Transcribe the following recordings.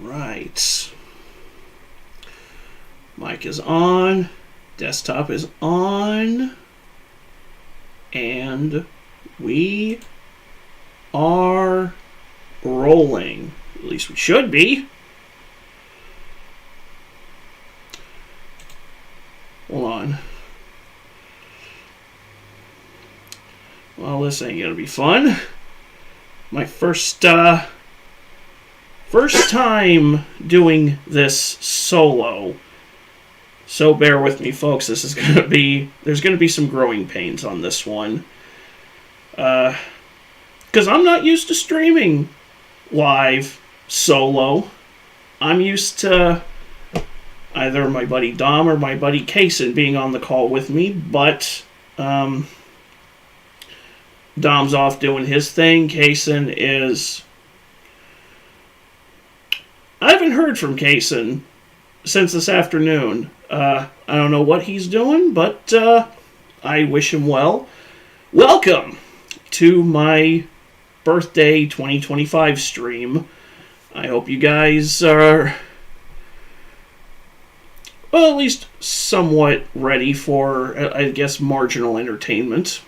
right. Mic is on. Desktop is on. And we are rolling. At least we should be. Hold on. Well, this ain't gonna be fun. My first time doing this solo. So bear with me, folks. There's gonna be some growing pains on this one. Because I'm not used to streaming live solo. I'm used to either my buddy Dom or my buddy Kaysen being on the call with me, but Dom's off doing his thing. Kaysen is... I haven't heard from Kaysen since this afternoon. I don't know what he's doing, but I wish him well. Welcome to my birthday 2025 stream. I hope you guys are, well, at least somewhat ready for, I guess, marginal entertainment.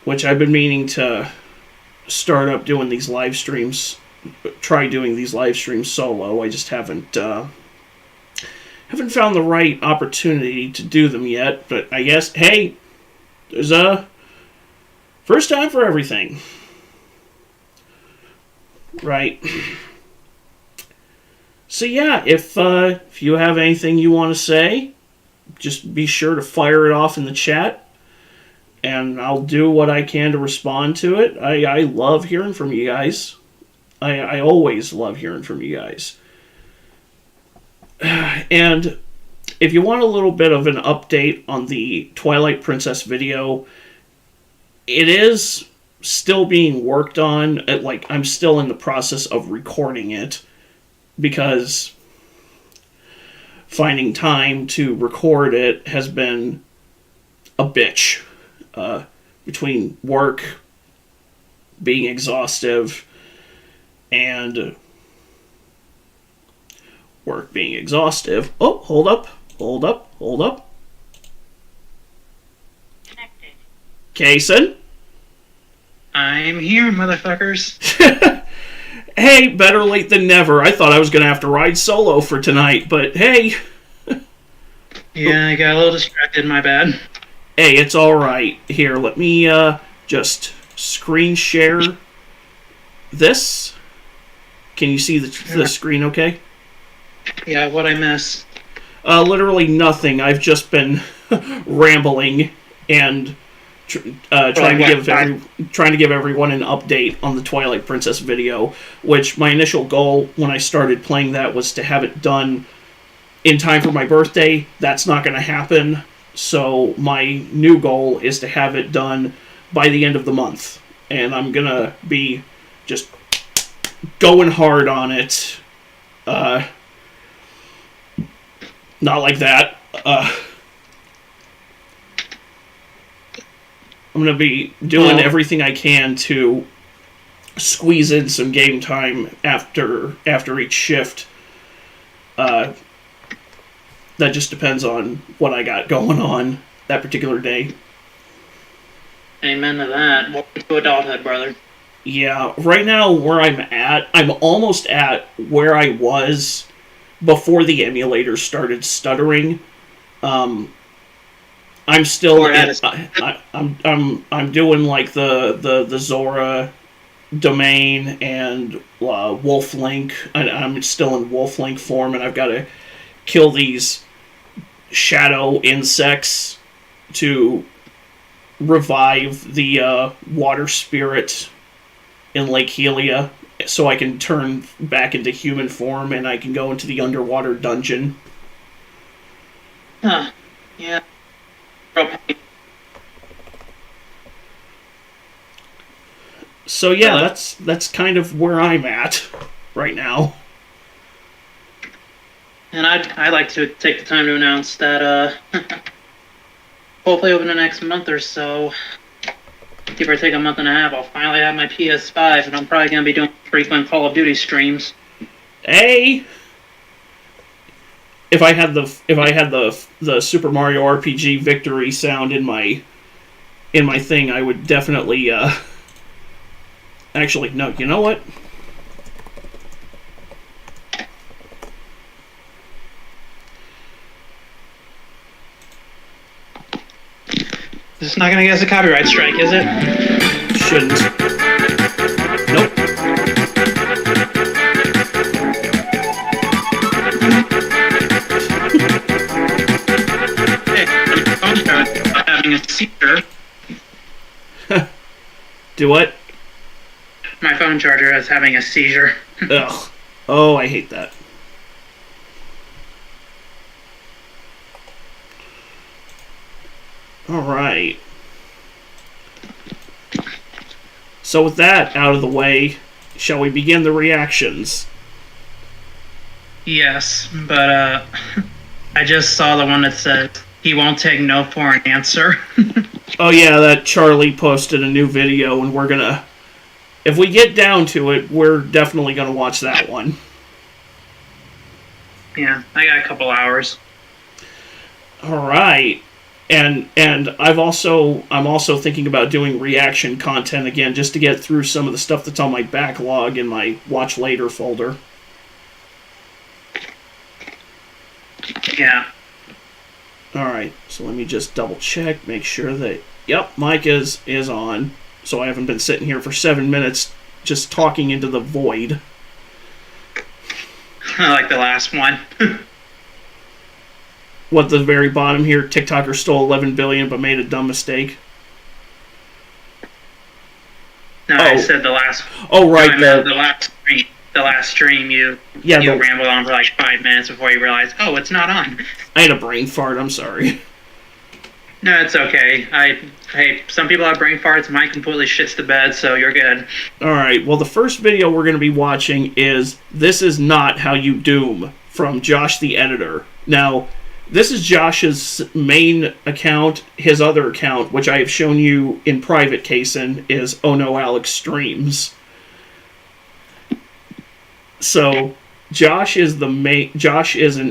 Which I've been meaning to start up doing these live streams. Try doing these live streams solo. I just haven't found the right opportunity to do them yet. But I guess, hey, there's a first time for everything. Right. So yeah, if you have anything you want to say, just be sure to fire it off in the chat. And I'll do what I can to respond to it. I love hearing from you guys. I always love hearing from you guys. And if you want a little bit of an update on the Twilight Princess video, it is still being worked on. I'm still in the process of recording it because finding time to record it has been a bitch. Between work being exhaustive and work being exhaustive. Oh, hold up. Connected. Kaysen? I'm here, motherfuckers. Hey, better late than never. I thought I was going to have to ride solo for tonight, but hey. Yeah, I got a little distracted, my bad. Hey, it's alright. Here, let me just screen share this. Can you see the screen okay? Yeah, what'd I miss? Literally nothing. I've just been rambling and trying to give everyone an update on the Twilight Princess video, which my initial goal when I started playing that was to have it done in time for my birthday. That's not going to happen. So my new goal is to have it done by the end of the month. And I'm going to be just going hard on it. Not like that. I'm going to be doing everything I can to squeeze in some game time after each shift. That just depends on what I got going on that particular day. Amen to that. Welcome to adulthood, brother. Yeah, right now where I'm almost at where I was before the emulator started stuttering. I'm still I'm doing like the Zora domain and Wolf Link. I'm still in Wolf Link form, and I've got to kill these shadow insects to revive the water spirit in Lake Helia so I can turn back into human form and I can go into the underwater dungeon. Huh. Yeah. So yeah, that's kind of where I'm at right now. And I'd like to take the time to announce that hopefully over the next month or so, Give or take a month and a half, I'll finally have my PS5, and I'm probably going to be doing frequent Call of Duty streams. Hey! If I had the Super Mario RPG victory sound in my thing, I would definitely actually no. You know what? This is not going to get us a copyright strike, is it? Shouldn't. Nope. I'm having a seizure. Do what? My phone charger is having a seizure. Ugh. Oh, I hate that. Alright. So with that out of the way, shall we begin the reactions? Yes, but I just saw the one that said he won't take no for an answer. Oh yeah, that Charlie posted a new video, and we're gonna... If we get down to it, we're definitely gonna watch that one. Yeah, I got a couple hours. Alright. And I'm also thinking about doing reaction content again, just to get through some of the stuff that's on my backlog in my Watch Later folder. Yeah. Alright, so let me just double check, make sure that, yep, mic is on, so I haven't been sitting here for 7 minutes just talking into the void. Like the last one. What, the very bottom here, TikToker stole 11 billion but made a dumb mistake? No, I said the last... Oh, right, no, the last stream you rambled on for like 5 minutes before you realized, oh, it's not on. I had a brain fart, I'm sorry. No, it's okay. Hey, some people have brain farts, mine completely shits the bed, so you're good. Alright, well the first video we're going to be watching is This Is Not How You Doom from Josh the Editor. Now, this is Josh's main account. His other account, which I have shown you in private, Kaysen, is Oh No Alex Streams. So Josh is an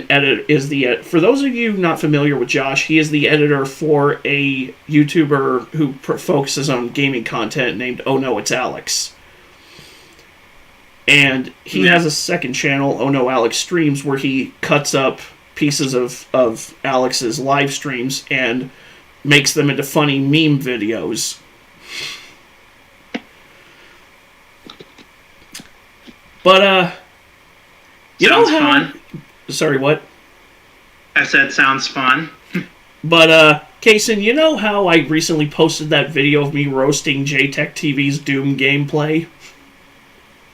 editor. For those of you not familiar with Josh, he is the editor for a YouTuber who focuses on gaming content named Oh No It's Alex. And he has a second channel, Oh No Alex Streams, where he cuts up pieces of Alex's live streams and makes them into funny meme videos. But, you sounds know how... fun. Sorry, what? I said sounds fun. But, Kaysen, you know how I recently posted that video of me roasting JTech TV's Doom gameplay?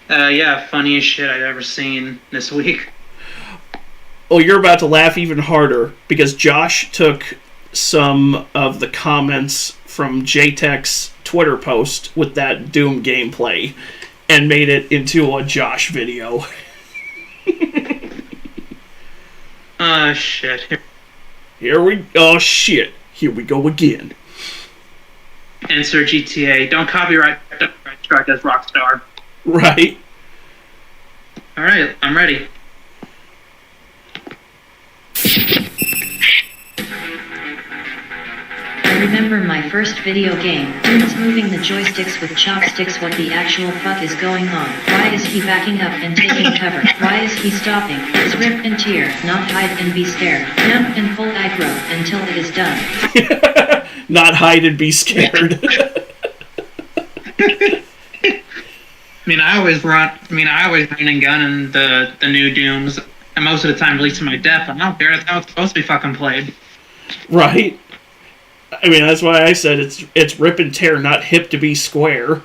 Yeah, funniest shit I've ever seen this week. Oh, you're about to laugh even harder, because Josh took some of the comments from JTech's Twitter post with that Doom gameplay and made it into a Josh video. Shit. Oh, shit. Here we go again. Insert GTA. Don't copyright strike as Rockstar. Right. Alright, I'm ready. I remember my first video game. Dude's moving the joysticks with chopsticks. What the actual fuck is going on? Why is he backing up and taking cover? Why is he stopping? It's rip and tear, not hide and be scared. Jump and pull aggro until it is done. Not hide and be scared. I always run and gun in the new Dooms, and most of the time leads to my death. I don't care. That's how it's supposed to be fucking played. Right. I mean, that's why I said it's rip and tear, not hip to be square.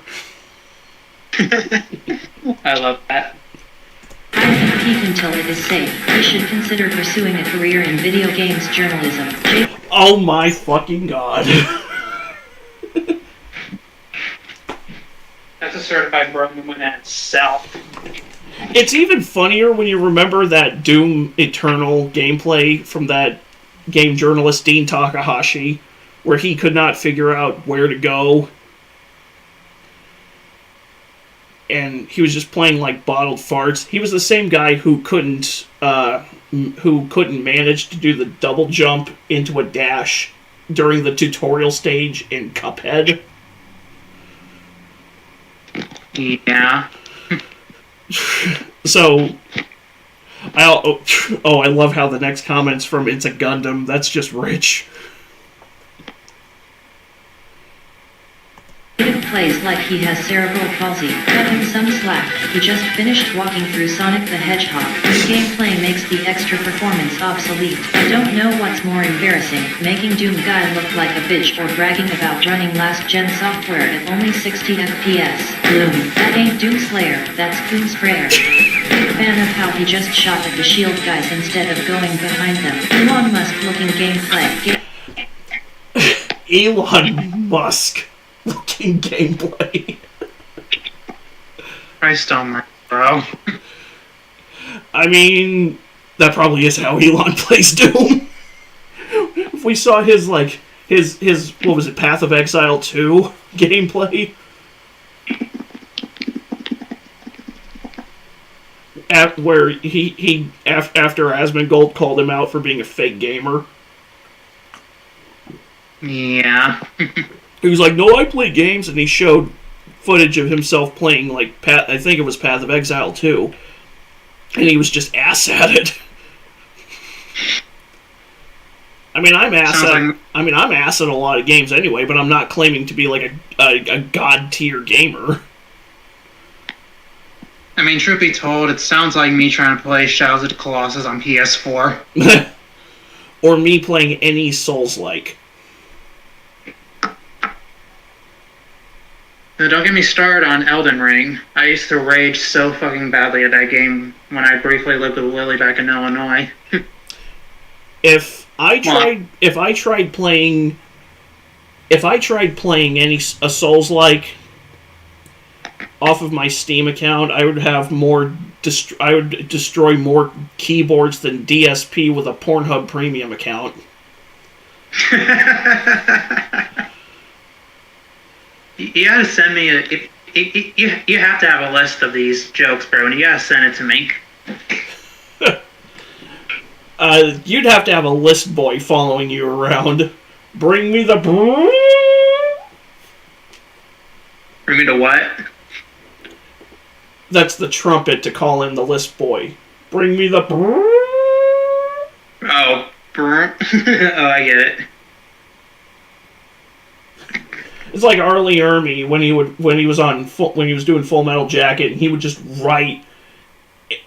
I love that. Hide and peek until it is safe. You should consider pursuing a career in video games journalism. Oh my fucking god. That's a certified broken win in itself. It's even funnier when you remember that Doom Eternal gameplay from that game journalist Dean Takahashi, where he could not figure out where to go and he was just playing like bottled farts. He was the same guy who couldn't manage to do the double jump into a dash during the tutorial stage in Cuphead. Yeah. So, I love how the next comment's from It's a Gundam. That's just rich. David plays like he has cerebral palsy. Cut him some slack. He just finished walking through Sonic the Hedgehog. The gameplay makes the extra performance obsolete. I don't know what's more embarrassing, making Doom Guy look like a bitch or bragging about running last-gen software at only 60 FPS. Bloom. That ain't Doom Slayer, that's Doom Sprayer. Big fan of how he just shot at the shield guys instead of going behind them. Elon Musk looking gameplay. Elon Musk looking gameplay. Christ on my bro. I mean, that probably is how Elon plays Doom. If we saw his what was it, Path of Exile 2 gameplay. Where he after Asmongold called him out for being a fake gamer. Yeah. He was like, "No, I play games," and he showed footage of himself playing like I think it was Path of Exile 2, and he was just ass at it. I mean, I'm ass at a lot of games anyway, but I'm not claiming to be like a god tier gamer. I mean, truth be told, it sounds like me trying to play Shadows of the Colossus on PS4. Or me playing any Souls-like. Now, don't get me started on Elden Ring. I used to rage so fucking badly at that game when I briefly lived with Lily back in Illinois. If I tried playing a Souls-like off of my Steam account, I would have I would destroy more keyboards than DSP with a Pornhub Premium account. You gotta send me you have to have a list of these jokes, bro, and you gotta send it to me. You'd have to have a list boy following you around. Bring me the... Bring me the what? That's the trumpet to call in the list boy. Bring me the... Oh, oh, I get it. It's like Arlie Ermy when he was doing Full Metal Jacket, and he would just write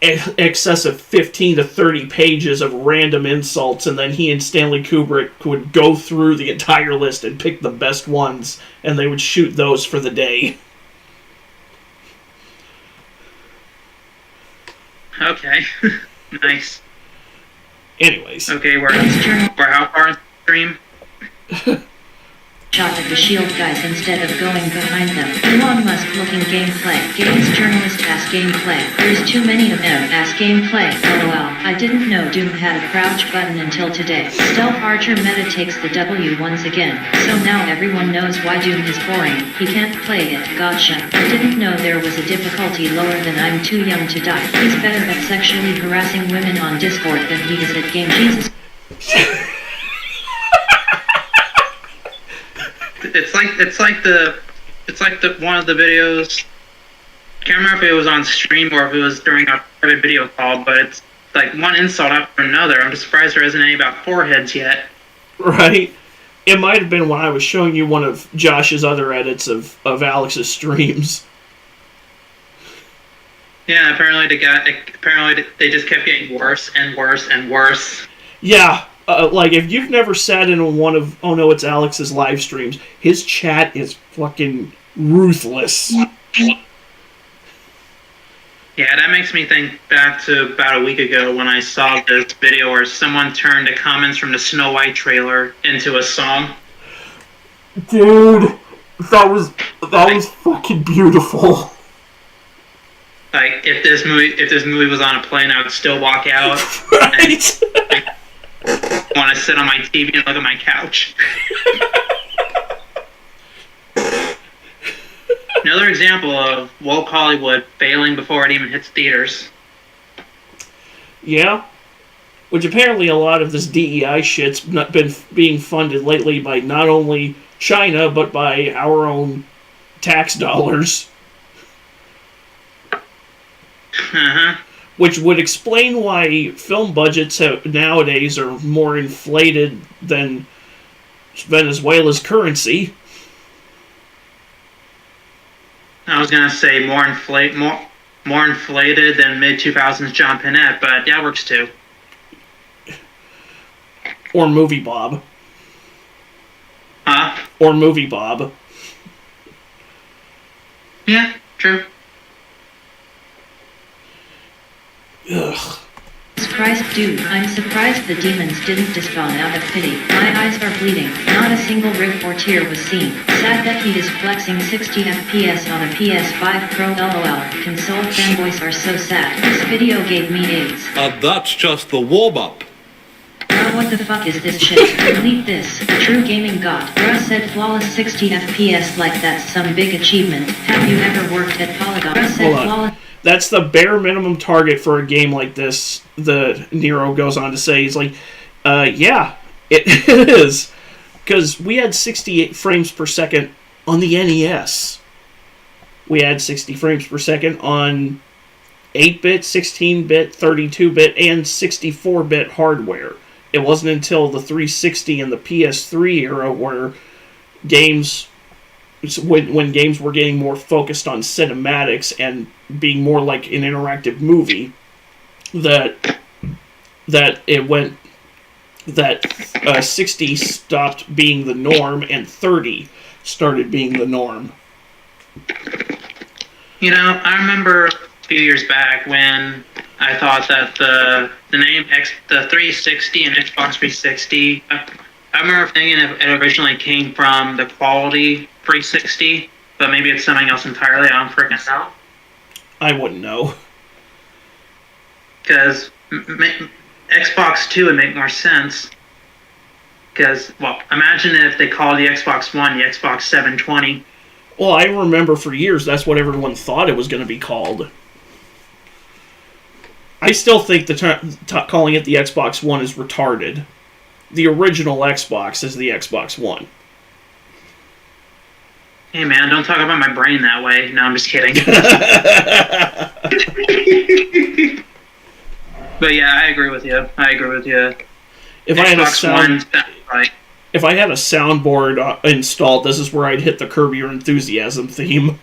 excess of 15 to 30 pages of random insults, and then he and Stanley Kubrick would go through the entire list and pick the best ones, and they would shoot those for the day. Okay. Nice. Anyways. Okay, we're how far in the stream? Shot at the shield guys instead of going behind them. Elon Musk looking gameplay. Games journalist ass gameplay. There's too many of them ass gameplay. LOL. I didn't know Doom had a crouch button until today. Stealth Archer meta takes the W once again. So now everyone knows why Doom is boring. He can't play it. Gotcha. I didn't know there was a difficulty lower than I'm too young to die. He's better at sexually harassing women on Discord than he is at game. Jesus. It's like the one of the videos. I can't remember if it was on stream or if it was during a private video call, but it's like one insult after another. I'm just surprised there isn't any about foreheads yet. Right. It might have been when I was showing you one of Josh's other edits of Alex's streams. Yeah, apparently they just kept getting worse and worse and worse. Yeah. Like, if you've never sat in one of Oh No, It's Alex's live streams, his chat is fucking ruthless. Yeah, that makes me think back to about a week ago when I saw this video where someone turned the comments from the Snow White trailer into a song. Dude, that was fucking beautiful. Like, if this movie was on a plane, I would still walk out. Right? I want to sit on my TV and look at my couch. Another example of woke Hollywood failing before it even hits theaters. Yeah. Which apparently a lot of this DEI shit's not been being funded lately by not only China, but by our own tax dollars. Uh-huh. Which would explain why film budgets nowadays are more inflated than Venezuela's currency. I was gonna say more inflated than mid-2000s John Panette, but that works too. Or Movie Bob. Huh? Or Movie Bob. Yeah, true. Ugh. Jesus Christ, dude, I'm surprised the demons didn't despawn out of pity. My eyes are bleeding. Not a single rip or tear was seen. Sad that he is flexing 60 FPS on a PS5 Pro. LOL. Console fanboys are so sad. This video gave me AIDS. That's just the warm-up. Bruh, what the fuck is this shit? Delete this. True gaming god. Bruh said flawless 60 FPS like that's some big achievement. Have you ever worked at Polygon? Bruh said flawless... That's the bare minimum target for a game like this, the Nero goes on to say. He's like, yeah, it is. Because we had 68 frames per second on the NES. We had 60 frames per second on 8-bit, 16-bit, 32-bit, and 64-bit hardware. It wasn't until the 360 and the PS3 era where games... When games were getting more focused on cinematics and being more like an interactive movie, that 60 stopped being the norm and 30 started being the norm. You know, I remember a few years back when I thought that the name the 360 and Xbox 360. I remember thinking it originally came from the quality 360, but maybe it's something else entirely. I don't freaking know. I wouldn't know. Because Xbox 2 would make more sense. Because, well, imagine if they called the Xbox One the Xbox 720. Well, I remember for years that's what everyone thought it was going to be called. I still think calling it the Xbox One is retarded. The original Xbox is the Xbox One. Hey man, don't talk about my brain that way. No, I'm just kidding. But yeah, I agree with you. If I had a soundboard installed, this is where I'd hit the Curb Your Enthusiasm theme.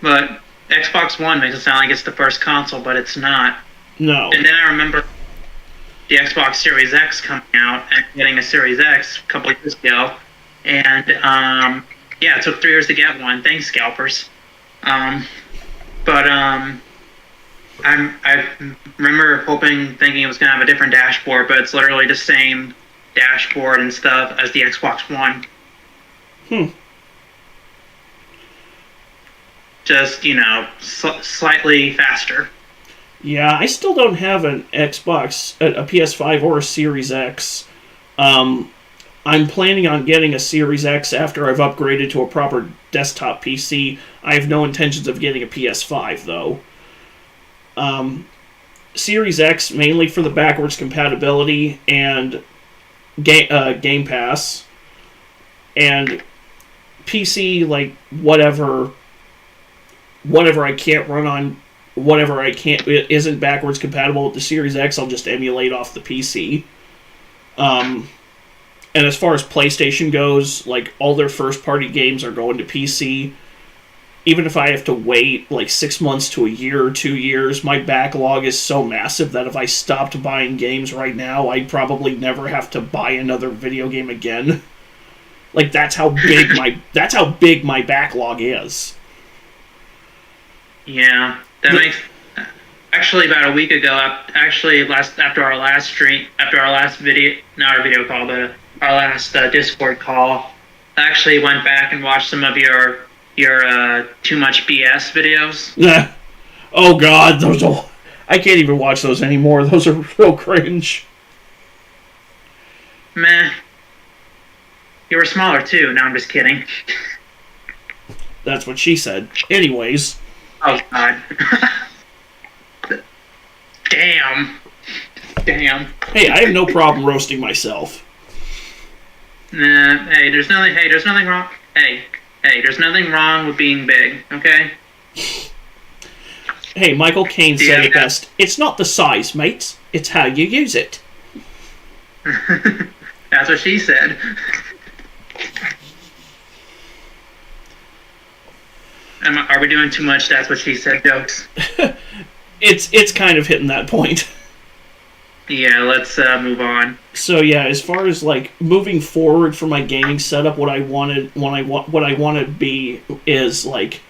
But Xbox One makes it sound like it's the first console, but it's not. No. And then I remember the Xbox Series X coming out and getting a Series X a couple of years ago. And, yeah, it took 3 years to get one. Thanks, scalpers. I remember thinking it was going to have a different dashboard, but it's literally the same dashboard and stuff as the Xbox One. Just, slightly faster. Yeah, I still don't have an Xbox, a PS5 or a Series X. I'm planning on getting a Series X after I've upgraded to a proper desktop PC. I have no intentions of getting a PS5, though. Series X, mainly for the backwards compatibility and Game Pass. And PC, like, whatever I can't run on, whatever it isn't backwards compatible with the Series X, I'll just emulate off the PC. And as far as PlayStation goes, like, all their first-party games are going to PC. Even if I have to wait, like, 6 months to a year or 2 years, my backlog is so massive that if I stopped buying games right now, I'd probably never have to buy another video game again. Like, that's how big my backlog is. Yeah, that makes... Actually, about a week ago, after our last Discord call, I actually went back and watched some of your Too Much BS videos. Yeah. Oh God, I can't even watch those anymore. Those are real cringe. Meh. You were smaller too. No, I'm just kidding. That's what she said. Anyways. Oh, God. Damn. Hey, I have no problem roasting myself. Nah, there's nothing wrong. There's nothing wrong with being big, okay? Hey, Michael Caine said it best. It's not the size, mates. It's how you use it. That's what she said. Are we doing too much that's what she said jokes? It's kind of hitting that point. Yeah, let's move on. So yeah, as far as like moving forward for my gaming setup, what I want to be is like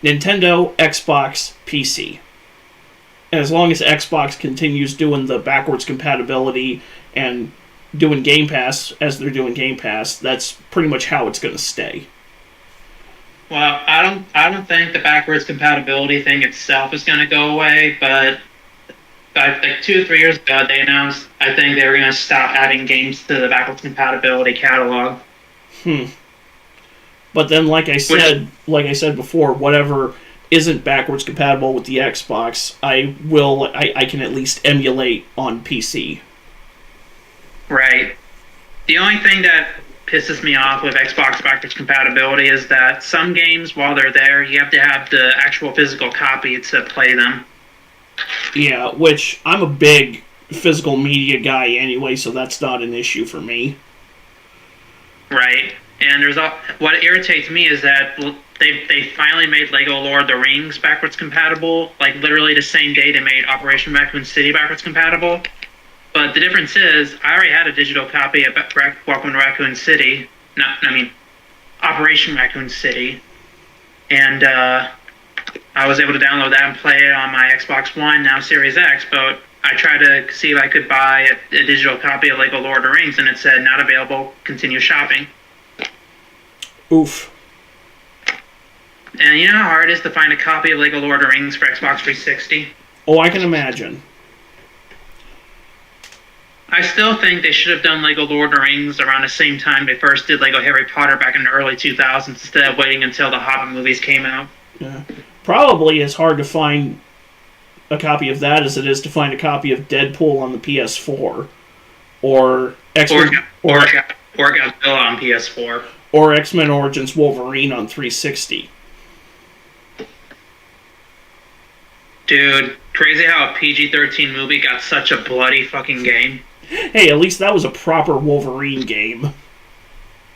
Nintendo, Xbox, PC. And as long as Xbox continues doing the backwards compatibility and doing Game Pass as they're doing Game Pass, that's pretty much how it's going to stay. Well, I don't think the backwards compatibility thing itself is going to go away, but like 2 or 3 years ago, they announced I think they were going to stop adding games to the backwards compatibility catalog. But then, like I said before, whatever isn't backwards compatible with the Xbox, I can at least emulate on PC. Right. The only thing that pisses me off with Xbox backwards compatibility is that some games, while they're there, you have to have the actual physical copy to play them. Yeah, which I'm a big physical media guy anyway, so that's not an issue for me. Right. And what irritates me is that they finally made Lego Lord of the Rings backwards compatible. Like literally the same day they made Operation Raccoon City backwards compatible. But the difference is, I already had a digital copy of Welcome to Raccoon City. Operation Raccoon City. And I was able to download that and play it on my Xbox One, now Series X. But I tried to see if I could buy a digital copy of Lego Lord of the Rings, and it said, not available, continue shopping. Oof. And you know how hard it is to find a copy of Lego Lord of the Rings for Xbox 360? Oh, I can imagine. I still think they should have done Lego Lord of the Rings around the same time they first did Lego Harry Potter back in the early 2000s instead of waiting until the Hobbit movies came out. Yeah. Probably as hard to find a copy of that as it is to find a copy of Deadpool on the PS4. Or X-Men... Or Godzilla on PS4. Or X-Men Origins Wolverine on 360. Dude, crazy how a PG-13 movie got such a bloody fucking game. Hey, at least that was a proper Wolverine game.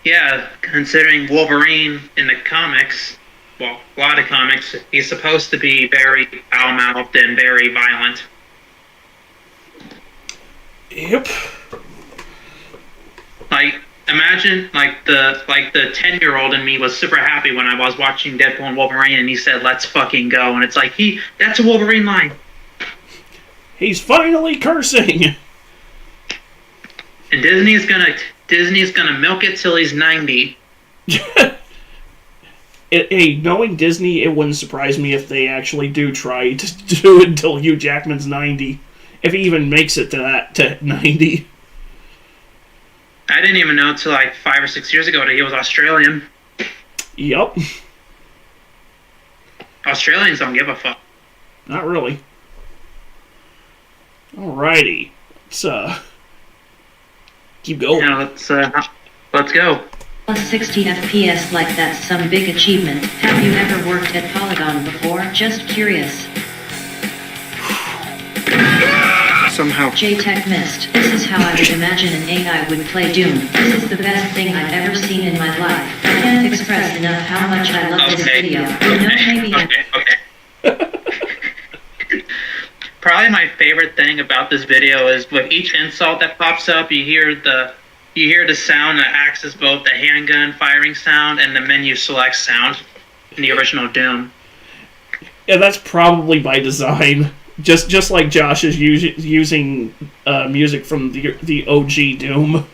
Yeah, considering Wolverine in the comics, well, a lot of comics, he's supposed to be very foul-mouthed and very violent. Yep. Like, imagine, the 10-year-old in me was super happy when I was watching Deadpool and Wolverine and he said, let's fucking go. And it's like, that's a Wolverine line. He's finally cursing! And Disney's gonna milk it till he's 90. Hey, knowing Disney, it wouldn't surprise me if they actually do try to do it until Hugh Jackman's 90. If he even makes it to 90. I didn't even know until 5 or 6 years ago that he was Australian. Yup. Australians don't give a fuck. Not really. Alrighty. Let's keep going. Yeah, let's go. Plus 60 FPS like that's some big achievement. Have you ever worked at Polygon before? Just curious. Somehow. JTech missed. This is how I would imagine an AI would play Doom. This is the best thing I've ever seen in my life. I can't express enough how much I love this video. You know, maybe Okay. Probably my favorite thing about this video is with each insult that pops up, you hear the sound that acts as both the handgun firing sound and the menu select sound in the original Doom. Yeah, that's probably by design. Just like Josh is using music from the OG Doom.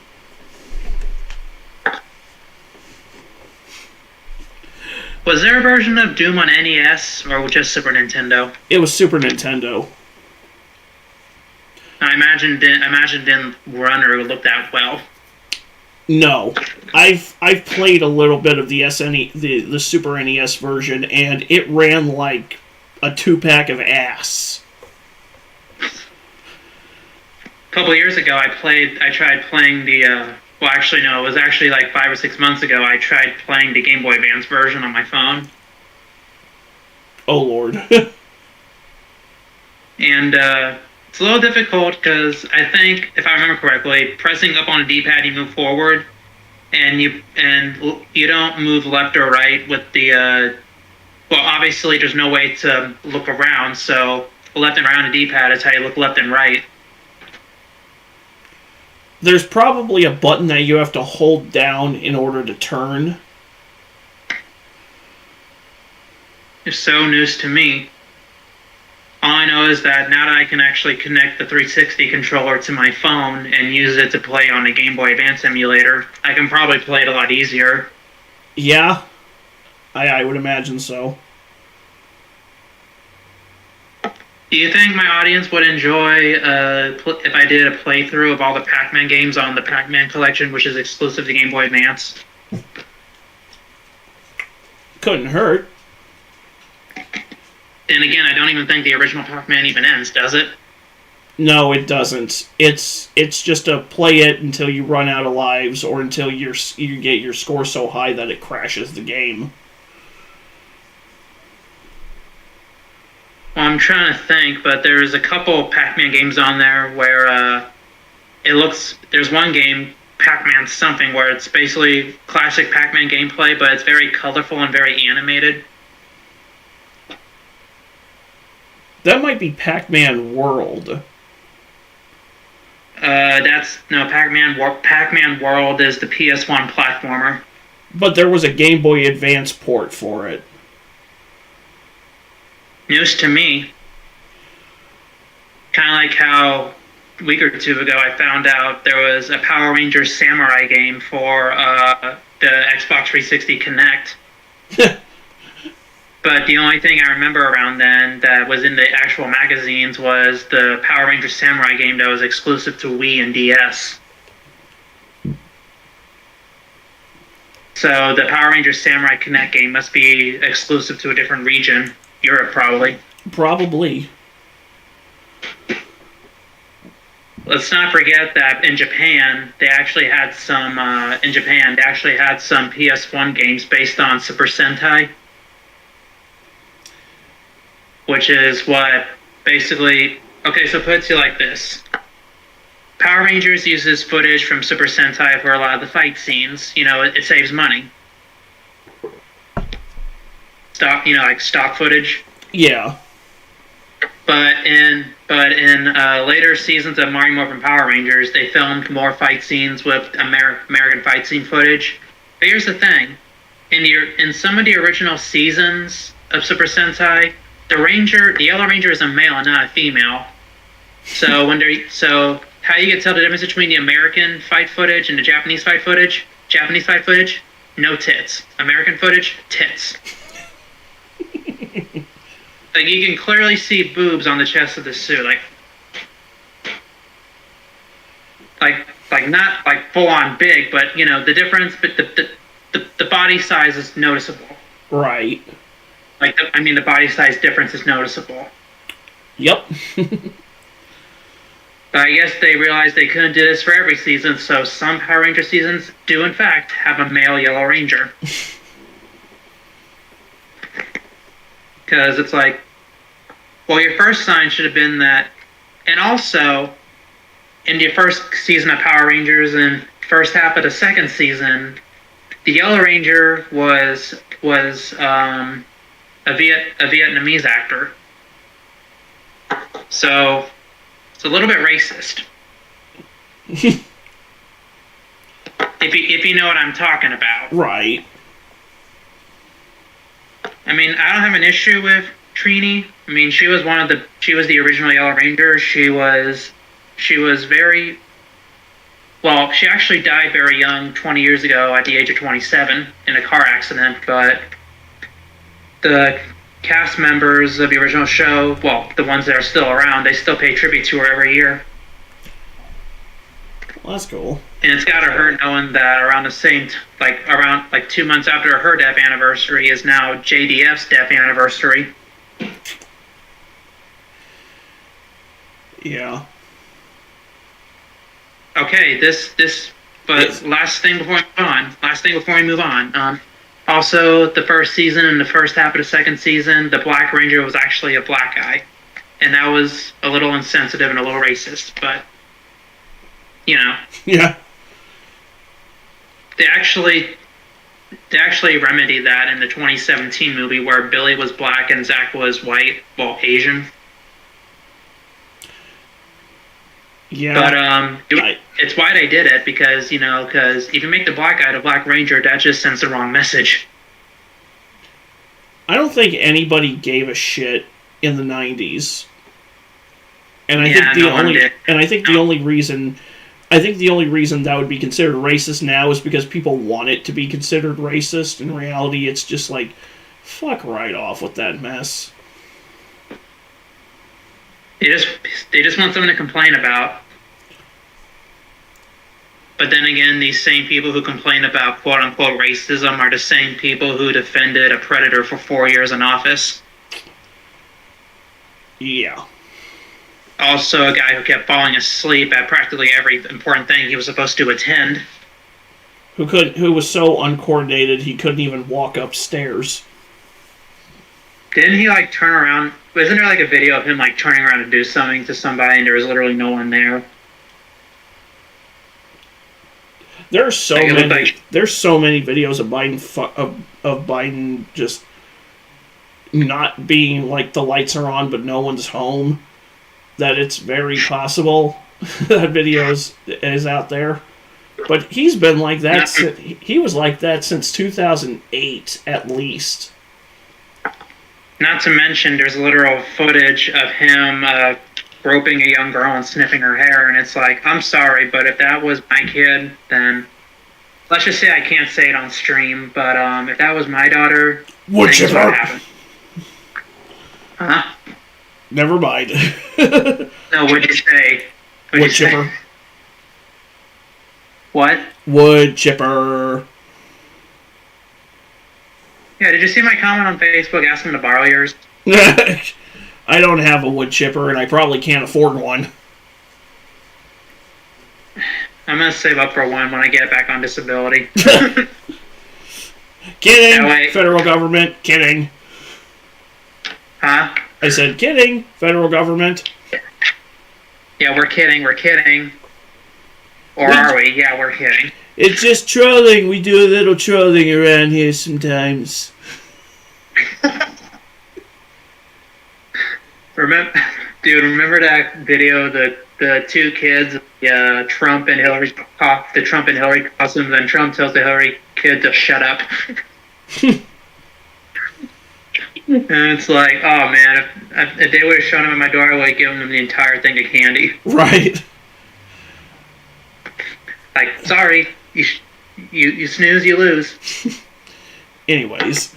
Was there a version of Doom on NES or just Super Nintendo? It was Super Nintendo. I imagine didn't run or look that well. No. I've played a little bit of the the Super NES version, and it ran like a 2-pack of ass. A couple years ago, I tried playing the, well, actually, no, it was actually like 5 or 6 months ago, I tried playing the Game Boy Advance version on my phone. Oh, Lord. And, it's a little difficult because I think, if I remember correctly, pressing up on a D-pad, you move forward, and you don't move left or right with the, well, obviously there's no way to look around, so left and right on a D-pad is how you look left and right. There's probably a button that you have to hold down in order to turn. It's so news to me. All I know is that now that I can actually connect the 360 controller to my phone and use it to play on a Game Boy Advance emulator, I can probably play it a lot easier. Yeah, I would imagine so. Do you think my audience would enjoy if I did a playthrough of all the Pac-Man games on the Pac-Man collection, which is exclusive to Game Boy Advance? Couldn't hurt. And again, I don't even think the original Pac-Man even ends, does it? No, it doesn't. It's just a play it until you run out of lives, or until you get your score so high that it crashes the game. Well, I'm trying to think, but there's a couple Pac-Man games on there where there's one game, Pac-Man something, where it's basically classic Pac-Man gameplay, but it's very colorful and very animated. That might be Pac-Man World. Pac-Man World is the PS1 platformer. But there was a Game Boy Advance port for it. News to me. Kind of like how a week or two ago I found out there was a Power Rangers Samurai game for the Xbox 360 Kinect. But the only thing I remember around then that was in the actual magazines was the Power Rangers Samurai game that was exclusive to Wii and DS. So the Power Rangers Samurai Kinect game must be exclusive to a different region. Europe, probably. Probably. Let's not forget that in Japan, they actually had some PS1 games based on Super Sentai. Which is what basically... Okay, so put it to you like this. Power Rangers uses footage from Super Sentai for a lot of the fight scenes. You know, it saves money. Stock footage. Yeah. But in later seasons of Mighty Morphin Power Rangers, they filmed more fight scenes with American fight scene footage. But here's the thing: in some of the original seasons of Super Sentai, the Yellow Ranger is a male and not a female. So how you can tell the difference between the American fight footage and the Japanese fight footage? Japanese fight footage, no tits. American footage, tits. Like, you can clearly see boobs on the chest of the suit, like not like full on big, but you know the difference. But the body size is noticeable. Right. The body size difference is noticeable. Yep. But I guess they realized they couldn't do this for every season, so some Power Ranger seasons do in fact have a male Yellow Ranger. Because it's like, well, your first sign should have been that. And also, in the first season of Power Rangers and first half of the second season, the Yellow Ranger was a Vietnamese actor. So it's a little bit racist. if you know what I'm talking about. Right. I mean, I don't have an issue with Trini. I mean, she was the original Yellow Ranger. She was very, well, she actually died very young, 20 years ago at the age of 27 in a car accident, but the cast members of the original show, well, the ones that are still around, they still pay tribute to her every year. Well, that's cool. And it's gotta hurt knowing that around the same, around 2 months after her death anniversary is now JDF's death anniversary. Yeah. Okay, but last thing before we move on. Also, the first season and the first half of the second season, the Black Ranger was actually a black guy. And that was a little insensitive and a little racist, but, Yeah. They actually remedied that in the 2017 movie where Billy was black and Zach was white, well, Asian. Yeah. But it's why they did it because if you make the black guy the Black Ranger, that just sends the wrong message. I don't think anybody gave a shit in the 90s. And I think the only reason that would be considered racist now is because people want it to be considered racist. In reality, it's just like, fuck right off with that mess. They just want something to complain about. But then again, these same people who complain about quote-unquote racism are the same people who defended a predator for 4 years in office. Yeah. Also, a guy who kept falling asleep at practically every important thing he was supposed to attend. Who was so uncoordinated he couldn't even walk upstairs. Didn't he turn around? Isn't there a video of him turning around to do something to somebody and there was literally no one there? There's so many videos of Biden just not being the lights are on but no one's home, that it's very possible that video is out there. But he's been like that. He was like that since 2008 at least. Not to mention, there's literal footage of him groping a young girl and sniffing her hair, and it's I'm sorry, but if that was my kid, then let's just say I can't say it on stream, but if that was my daughter, wood things would chipper. happen. Huh? Never mind. No, what'd you say? Wood chipper. What? Wood chipper. Yeah, did you see my comment on Facebook asking to borrow yours? I don't have a wood chipper, and I probably can't afford one. I'm gonna save up for one when I get back on disability. Kidding, federal government. Kidding. Huh? I said kidding, federal government. Yeah, we're kidding. Or are we? Yeah, we're kidding. It's just trolling. We do a little trolling around here sometimes. Remember that video, the two kids, Trump and Hillary, the Trump and Hillary costumes, and Trump tells the Hillary kid to shut up. And it's oh man, if they would have shown him at my door, I would have given them the entire thing of candy. Right. Sorry, you snooze, you lose. Anyways.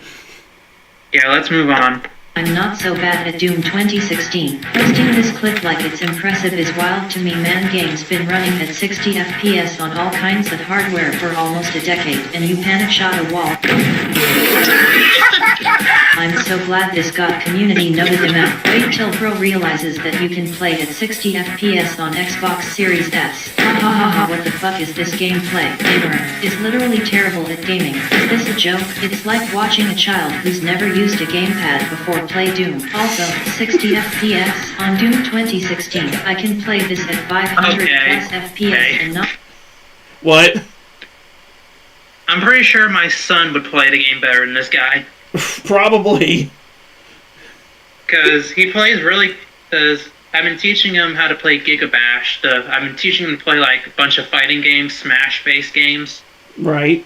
Yeah, let's move on. I'm not so bad at Doom 2016. Posting this clip like it's impressive is wild to me, man. Game's been running at 60 FPS on all kinds of hardware for almost a decade, and you panic shot a wall. I'm so glad this got community noted him out. Wait till Pro realizes that you can play at 60 FPS on Xbox Series S. Ha ha ha ha, what the fuck is this gameplay? Gamer is literally terrible at gaming. Is this a joke? It's like watching a child who's never used a gamepad before play Doom. Also, 60 FPS on Doom 2016. I can play this at 500 plus FPS and not... What? I'm pretty sure my son would play the game better than this guy. Probably. Because he plays because I've been teaching him how to play Gigabash. I've been teaching him to play a bunch of fighting games, Smash-based games. Right.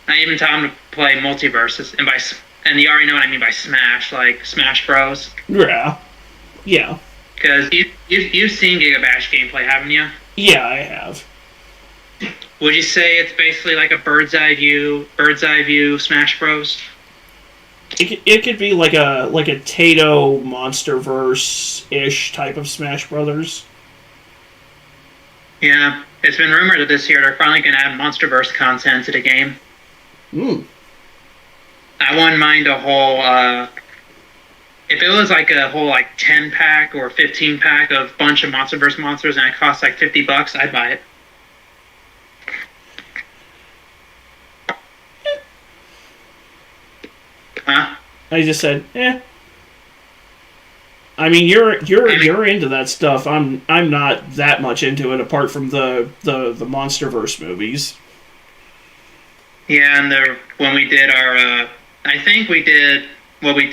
I even taught him to play Multiverses, and you already know what I mean by Smash, like Smash Bros. Yeah. Yeah. Because you've seen Gigabash gameplay, haven't you? Yeah, I have. Would you say it's basically like a bird's eye view Smash Bros? It could be like a Tato Monsterverse-ish type of Smash Brothers. Yeah, it's been rumored that this year they're finally going to add MonsterVerse content to the game. I wouldn't mind a whole, if it was like a whole like 10-pack or 15-pack of bunch of MonsterVerse monsters and it costs like $50, I'd buy it. Huh? I just said, eh. I mean, you're into that stuff. I'm not that much into it, apart from the MonsterVerse movies. Yeah, and when we did our, I think we did what we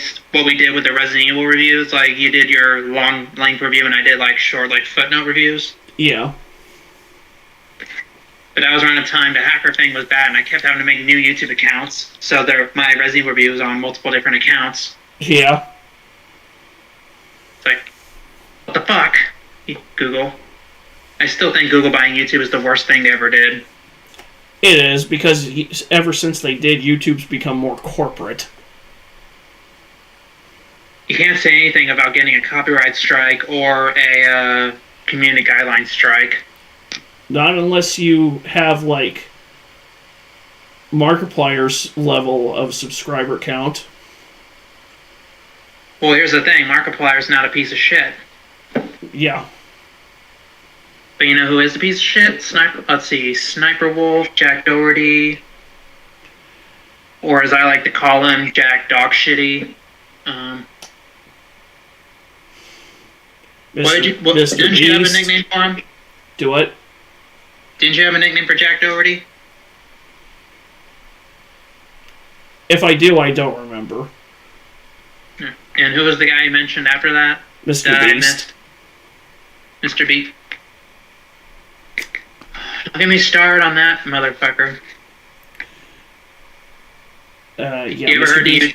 did with the Resident Evil reviews. Like you did your long length review, and I did like short like footnote reviews. Yeah. But that was around the time the hacker thing was bad, and I kept having to make new YouTube accounts. So my Resident Evil reviews on multiple different accounts. Yeah. It's like, what the fuck? Google. I still think Google buying YouTube is the worst thing they ever did. It is, because ever since they did, YouTube's become more corporate. You can't say anything about getting a copyright strike or a community guideline strike. Not unless you have, like, Markiplier's level of subscriber count. Well, here's the thing. Markiplier's not a piece of shit. Yeah. But you know who is a piece of shit? Sniper Wolf, Jack Doherty, or as I like to call him, Jack Dogshitty. Didn't you have a nickname for him? Do what? Didn't you have a nickname for Jack Doherty? If I do, I don't remember. And who was the guy you mentioned after that? Mr. Beast. Mr. Beast. Don't get me started on that motherfucker. Yeah. You ever heard the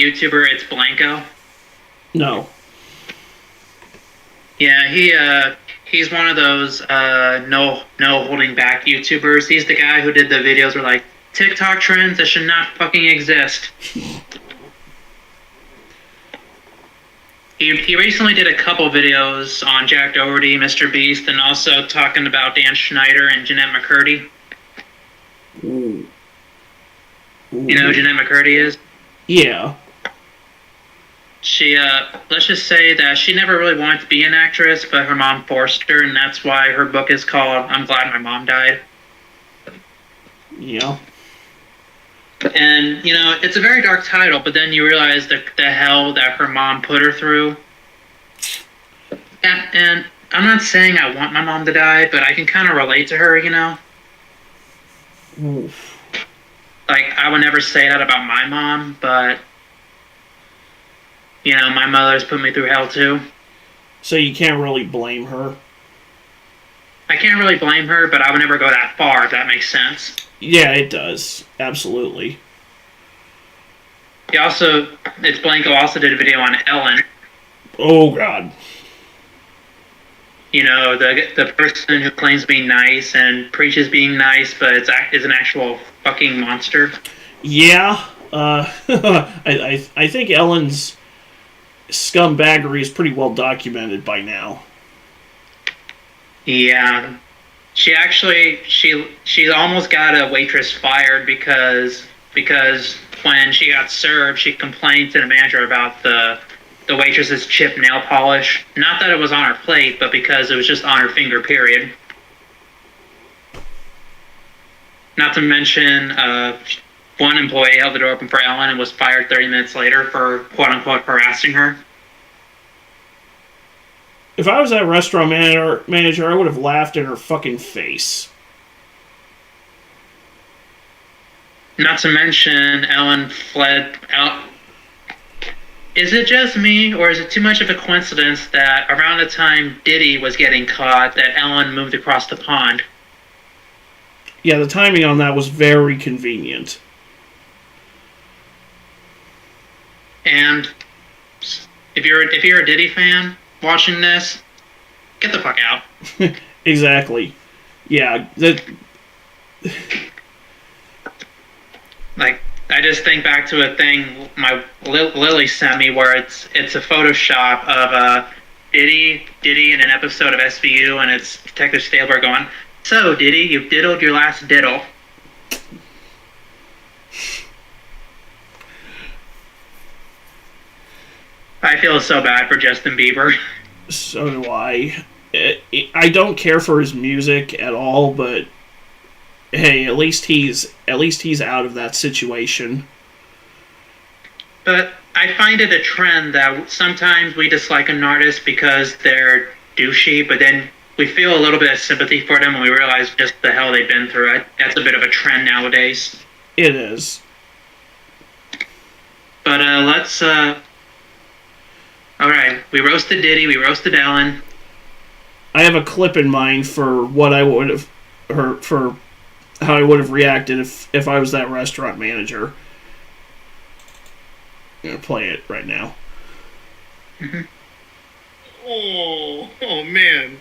YouTuber It's Blanco? No. Yeah, he's one of those no holding back YouTubers. He's the guy who did the videos where like TikTok trends that should not fucking exist. He recently did a couple videos on Jack Doherty, Mr. Beast, and also talking about Dan Schneider and Jeanette McCurdy. Ooh. You know who Jeanette McCurdy is? Yeah. She, let's just say that she never really wanted to be an actress, but her mom forced her, and that's why her book is called I'm Glad My Mom Died. Yeah. And, you know, it's a very dark title, but then you realize the hell that her mom put her through. And I'm not saying I want my mom to die, but I can kind of relate to her, you know? Oof. Like, I would never say that about my mom, but, you know, my mother's put me through hell, too. So you can't really blame her. I can't really blame her, but I would never go that far, if that makes sense. Yeah, it does. Absolutely. It's Blanco also did a video on Ellen. Oh, God. You know, the person who claims to be nice and preaches being nice, but is an actual fucking monster. Yeah. I think Ellen's scumbaggery is pretty well documented by now. Yeah. She almost got a waitress fired because when she got served, she complained to the manager about the waitress's chipped nail polish. Not that it was on her plate, but because it was just on her finger, period. Not to mention, one employee held the door open for Ellen and was fired 30 minutes later for quote-unquote harassing her. If I was that restaurant manager, I would have laughed in her fucking face. Not to mention, Ellen fled out. Is it just me, or is it too much of a coincidence that around the time Diddy was getting caught, that Ellen moved across the pond? Yeah, the timing on that was very convenient. And if you're a Diddy fan watching this, get the fuck out. Exactly. Yeah. Like, I just think back to a thing my Lily sent me where it's a Photoshop of Diddy in an episode of SVU, and it's Detective Stabler going, "So, Diddy, you've diddled your last diddle." I feel so bad for Justin Bieber. So do I. I don't care for his music at all, but hey, at least he's out of that situation. But I find it a trend that sometimes we dislike an artist because they're douchey, but then we feel a little bit of sympathy for them when we realize just the hell they've been through. That's a bit of a trend nowadays. It is. But let's. All right, we roasted Diddy, we roasted Ellen. I have a clip in mind for what I would have, for how I would have reacted if I was that restaurant manager. I'm gonna play it right now. Mm-hmm. Oh man.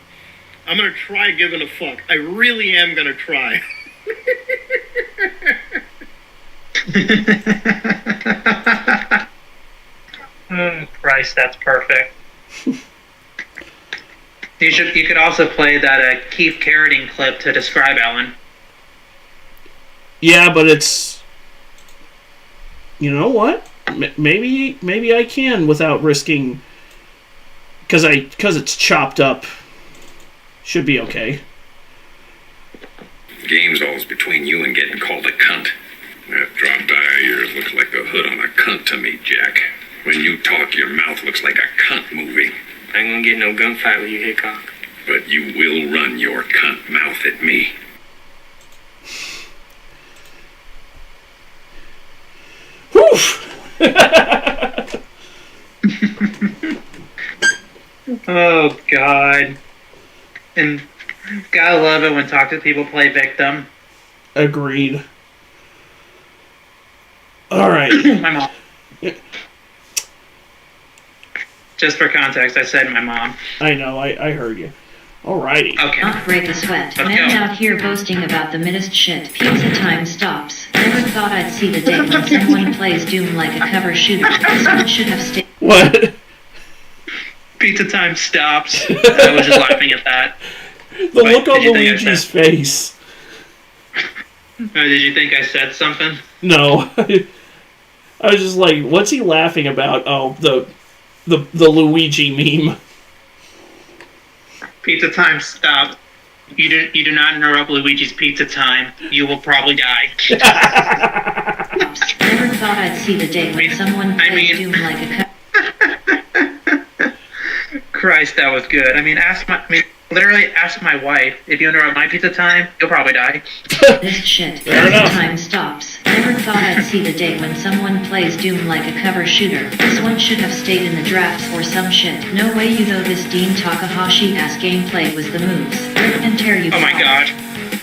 I'm gonna try giving a fuck. I really am gonna try. Christ, that's perfect. You could also play that Keith Carradine clip to describe Ellen. Yeah, but it's, you know what? Maybe I can without risking, because it's chopped up. Should be okay. The game's always between you and getting called a cunt. That drop dye of yours looks like the hood on a cunt to me, Jack. When you talk, your mouth looks like a cunt movie. I ain't gonna get no gunfight with you, Hickok. But you will run your cunt mouth at me. Whew! Oh, God. And gotta love it when Talk to People play victim. Agreed. All right. My mom. Just for context, I said my mom. I know. I heard you. Alrighty. Okay. Not break a sweat. Let's Man go. out here boasting about the middest shit. Pizza time stops. Never thought I'd see the day when someone plays Doom like a cover shooter. This one should have stayed. What? Pizza time stops. I was just laughing at that. The Wait, look on did you think I Luigi's said- face. Did you think I said something? No. I was just like, what's he laughing about? Oh, the Luigi meme. Pizza time stopped. You do not interrupt Luigi's pizza time. You will probably die. Never thought I'd see the day when someone plays Doom like a cover. Christ, that was good. Literally ask my wife, if you interrupt my pizza time, you'll probably die. This shit. Fair Pizza enough. time stops. Never thought I'd see the day when someone plays Doom like a cover shooter. This one should have stayed in the drafts or some shit. No way you know this Dean Takahashi-ass gameplay was the moves. Rip and tear you. Oh my god.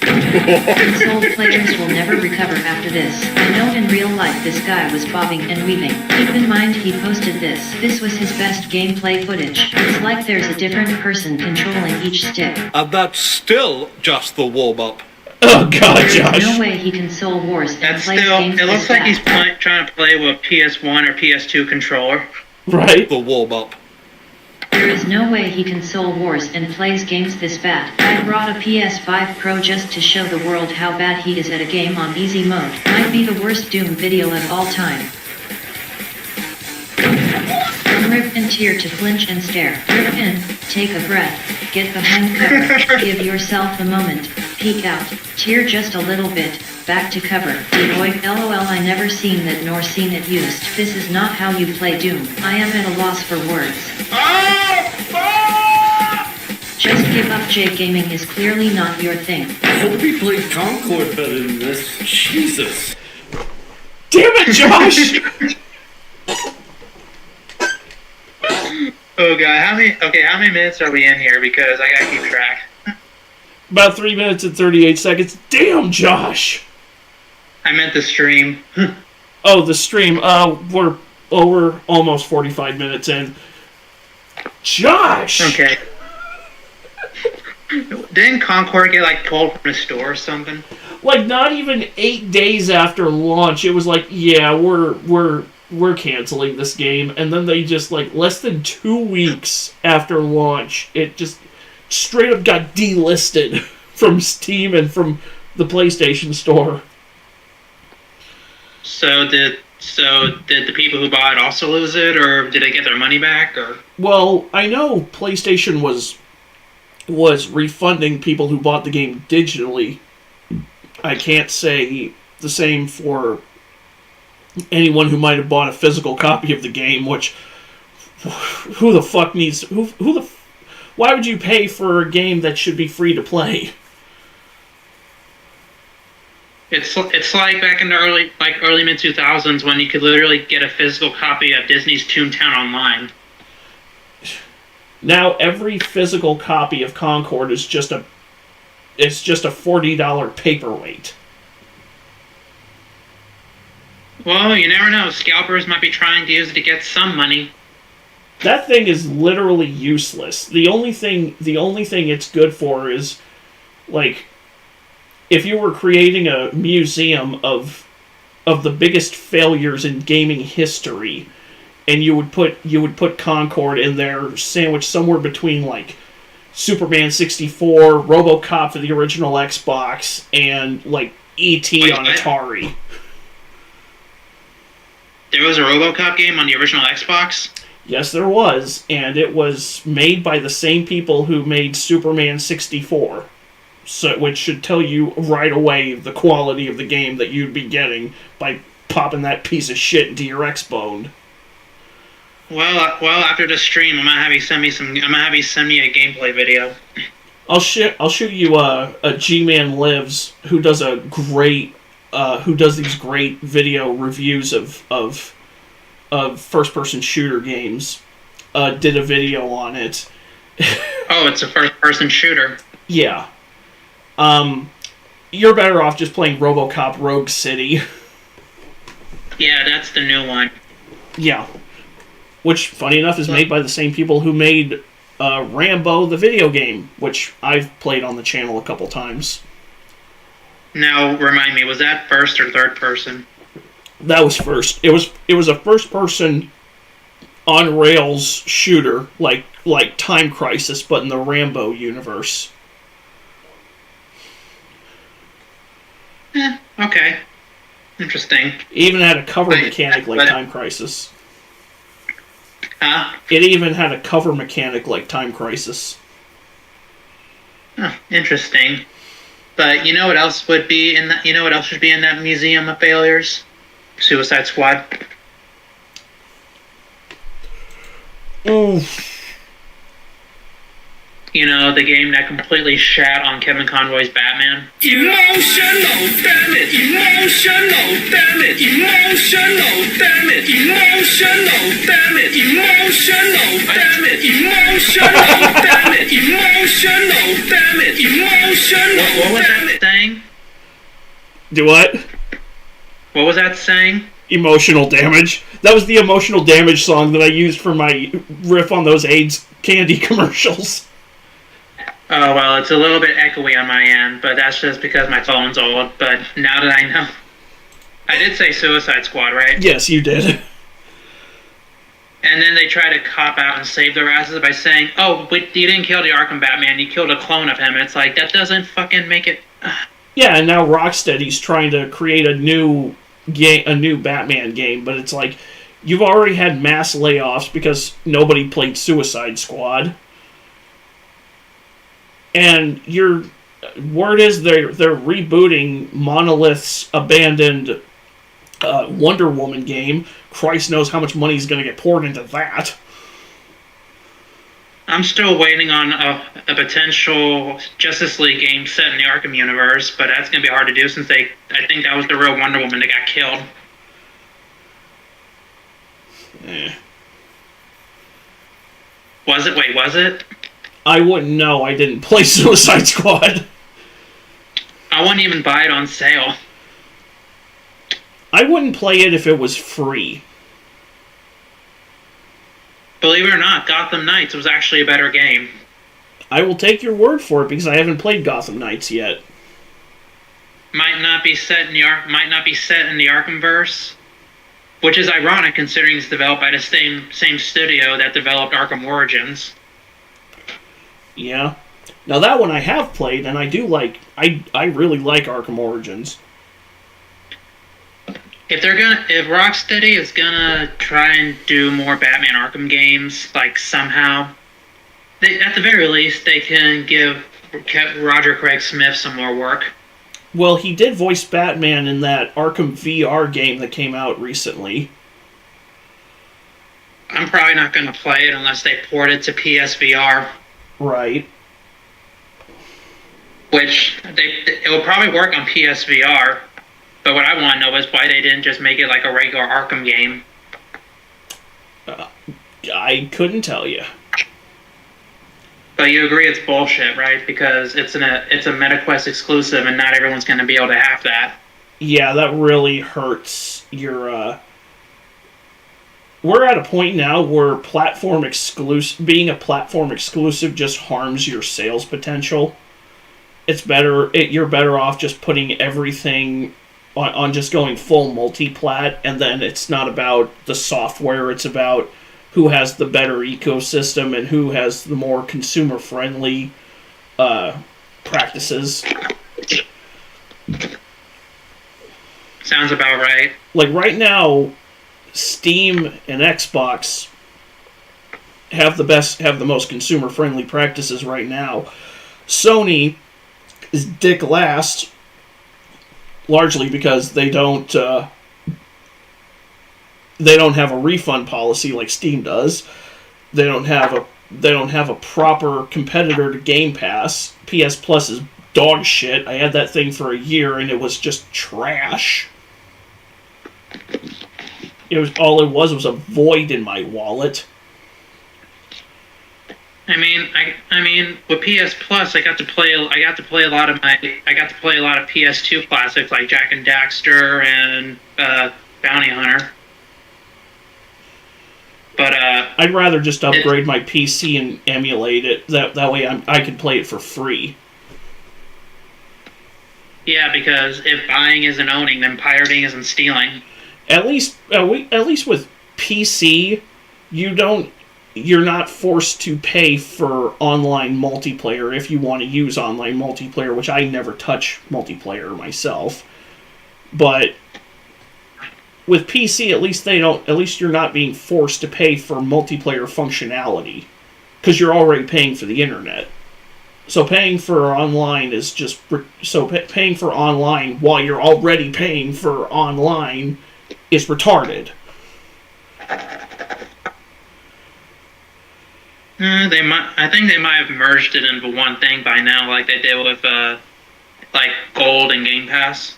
Console players will never recover after this. I know in real life this guy was bobbing and weaving. Keep in mind he posted this. This was his best gameplay footage. It's like there's a different person controlling each stick. And that's still just the warm-up. Oh God, There's Josh. no way he can soul wars and That's play still. games It looks this like he's fast. trying to play with a PS1 or PS2 controller. Right? The warm-up. There is no way he can soul wars and plays games this bad. I brought a PS5 Pro just to show the world how bad he is at a game on easy mode. Might be the worst Doom video of all time. From rip and tear to flinch and stare. Rip in, take a breath, get behind cover, give yourself a moment, peek out, tear just a little bit, back to cover. Deloitte LOL I never seen that nor seen it used. This is not how you play Doom. I am at a loss for words. Just give up, J Gaming is clearly not your thing. I hope he played Concord better than this. Jesus. Damn it, Josh! Oh god, how many minutes are we in here? Because I gotta keep track. About 3 minutes and 38 seconds. Damn, Josh! I meant the stream. Oh, the stream. We're almost 45 minutes in. Josh! Okay. Didn't Concord get like pulled from the store or something? Like not even 8 days after launch, it was like, yeah, we're we're canceling this game, and then they just, like, less than 2 weeks after launch, it just straight up got delisted from Steam and from the PlayStation Store. So did the people who bought it also lose it, or did they get their money back, or? Well, I know PlayStation was refunding people who bought the game digitally. I can't say the same for anyone who might have bought a physical copy of the game, which who the fuck needs why would you pay for a game that should be free to play? It's like back in the early mid 2000s when you could literally get a physical copy of Disney's Toontown online. Now every physical copy of Concord is just a $40 paperweight. Well, you never know. Scalpers might be trying to use it to get some money. That thing is literally useless. The only thing it's good for is, like, if you were creating a museum of the biggest failures in gaming history, and you would put Concord in there, sandwiched somewhere between, like, Superman 64, RoboCop for the original Xbox, and, like, E.T. on Atari. There was a RoboCop game on the original Xbox? Yes, there was, and it was made by the same people who made Superman 64. So, which should tell you right away the quality of the game that you'd be getting by popping that piece of shit into your Xbone. Well, after the stream, I'm gonna have you send me a gameplay video. I'll shoot you a G-Man Lives who does these great video reviews of first-person shooter games. Did a video on it. Oh, it's a first-person shooter. Yeah. You're better off just playing RoboCop Rogue City. Yeah, that's the new one. Yeah. Which, funny enough, is made by the same people who made Rambo the video game, which I've played on the channel a couple times. Now, remind me, was that first or third person? That was first. It was a first-person on-rails shooter, like Time Crisis, but in the Rambo universe. Okay. Interesting. It even had a cover mechanic like Time Crisis. Huh? It even had a cover mechanic like Time Crisis. Oh, interesting. But you know what else would be in that? You know what else should be in that museum of failures? Suicide Squad. Oof. You know, the game that completely shat on Kevin Conroy's Batman. Emotional, damn it! Emotional, damn it! Emotional, damn it! Emotional, damn it! Emotional, damn it! Emotional, damn it! Emotional, damn it! Emotional, What was that saying? Do what? What was that saying? Emotional Damage. That was the Emotional Damage song that I used for my riff on those AIDS candy commercials. Oh, well, it's a little bit echoey on my end, but that's just because my phone's old. But now that I know... I did say Suicide Squad, right? Yes, you did. And then they try to cop out and save their asses by saying, oh, but you didn't kill the Arkham Batman, you killed a clone of him. And it's like, that doesn't fucking make it... Yeah, and now Rocksteady's trying to create a new Batman game, but it's like, you've already had mass layoffs because nobody played Suicide Squad. And word is they're rebooting Monolith's abandoned Wonder Woman game. Christ knows how much money is going to get poured into that. I'm still waiting on a potential Justice League game set in the Arkham universe, but that's going to be hard to do since I think that was the real Wonder Woman that got killed. Was it? Wait, was it? I wouldn't know. I didn't play Suicide Squad. I wouldn't even buy it on sale. I wouldn't play it if it was free. Believe it or not, Gotham Knights was actually a better game. I will take your word for it because I haven't played Gotham Knights yet. Might not be set in the Arkhamverse, which is ironic considering it's developed by the same studio that developed Arkham Origins. Yeah. Now that one I have played, and I do like. I really like Arkham Origins. If Rocksteady is gonna try and do more Batman Arkham games, like somehow, at the very least, they can give Roger Craig Smith some more work. Well, he did voice Batman in that Arkham VR game that came out recently. I'm probably not gonna play it unless they port it to PSVR. Right. Which it will probably work on PSVR. But what I want to know is why they didn't just make it like a regular Arkham game. I couldn't tell you. But you agree it's bullshit, right? Because it's a MetaQuest exclusive, and not everyone's going to be able to have that. Yeah, that really hurts your. We're at a point now where being a platform exclusive just harms your sales potential. It's better. You're better off just putting everything on just going full multi-plat, and then it's not about the software, it's about who has the better ecosystem and who has the more consumer-friendly practices. Sounds about right. Like right now, Steam and Xbox have the most consumer-friendly practices right now. Sony is dick last, largely because they don't have a refund policy like Steam does. They don't have a proper competitor to Game Pass. PS Plus is dog shit. I had that thing for a year and it was just trash. All it was a void in my wallet. I mean, with PS Plus, I got to play a lot of PS2 classics like Jak and Daxter and Bounty Hunter. But I'd rather just upgrade my PC and emulate it. That way I can play it for free. Yeah, because if buying isn't owning, then pirating isn't stealing. At least with PC, you're not forced to pay for online multiplayer if you want to use online multiplayer, which I never touch multiplayer myself. But with PC, at least you're not being forced to pay for multiplayer functionality because you're already paying for the internet. So paying for online paying for online while you're already paying for online is retarded. I think they might have merged it into one thing by now, like they did with like Gold and Game Pass.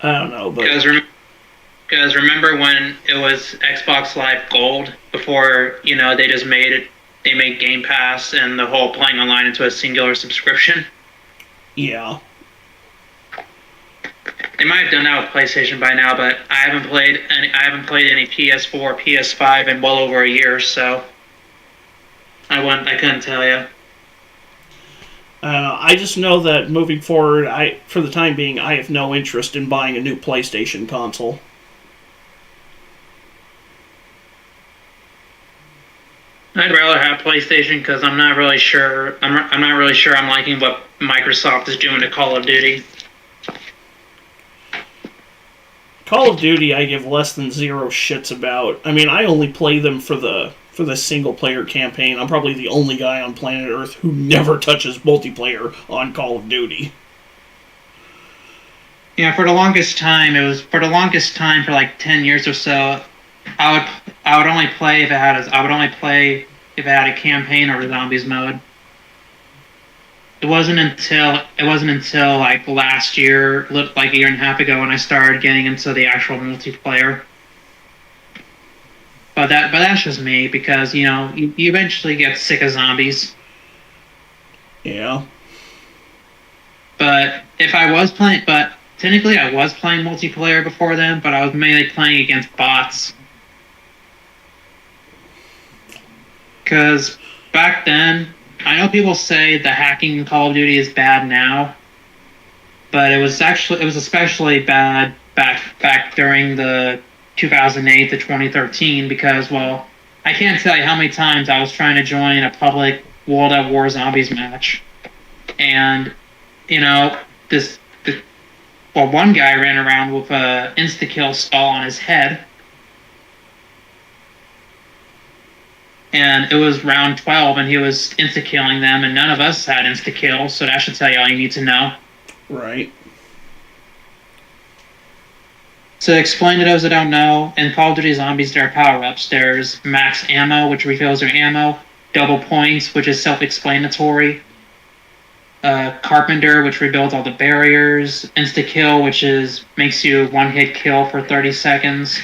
I don't know, but because remember when it was Xbox Live Gold before they made Game Pass and the whole playing online into a singular subscription. Yeah. They might have done that with PlayStation by now, but I haven't played any PS4, PS5 in well over a year, so I couldn't tell you. I just know that moving forward, for the time being, I have no interest in buying a new PlayStation console. I'd rather have PlayStation because I'm not really sure. I'm not really sure I'm liking what Microsoft is doing to Call of Duty. Call of Duty, I give less than zero shits about. I mean, I only play them for the single-player campaign. I'm probably the only guy on planet Earth who never touches multiplayer on Call of Duty. Yeah, for the longest time, for like 10 years or so, I would only play if it had a campaign or a zombies mode. It wasn't until like last year, like a year and a half ago, when I started getting into the actual multiplayer. But that's just me because you eventually get sick of zombies. Yeah. But technically I was playing multiplayer before then, but I was mainly playing against bots. Because back then, I know people say the hacking in Call of Duty is bad now, but it was especially bad back during the 2008 to 2013 because, well, I can't tell you how many times I was trying to join a public World at War Zombies match, and one guy ran around with a insta-kill stall on his head, and it was round 12, and he was insta-killing them, and none of us had insta-kill, so that should tell you all you need to know. Right. To explain to those that don't know, in Call of Duty Zombies, there are power-ups. There's max ammo, which refills your ammo, double points, which is self-explanatory, Carpenter, which rebuilds all the barriers, insta-kill, which makes you one-hit kill for 30 seconds,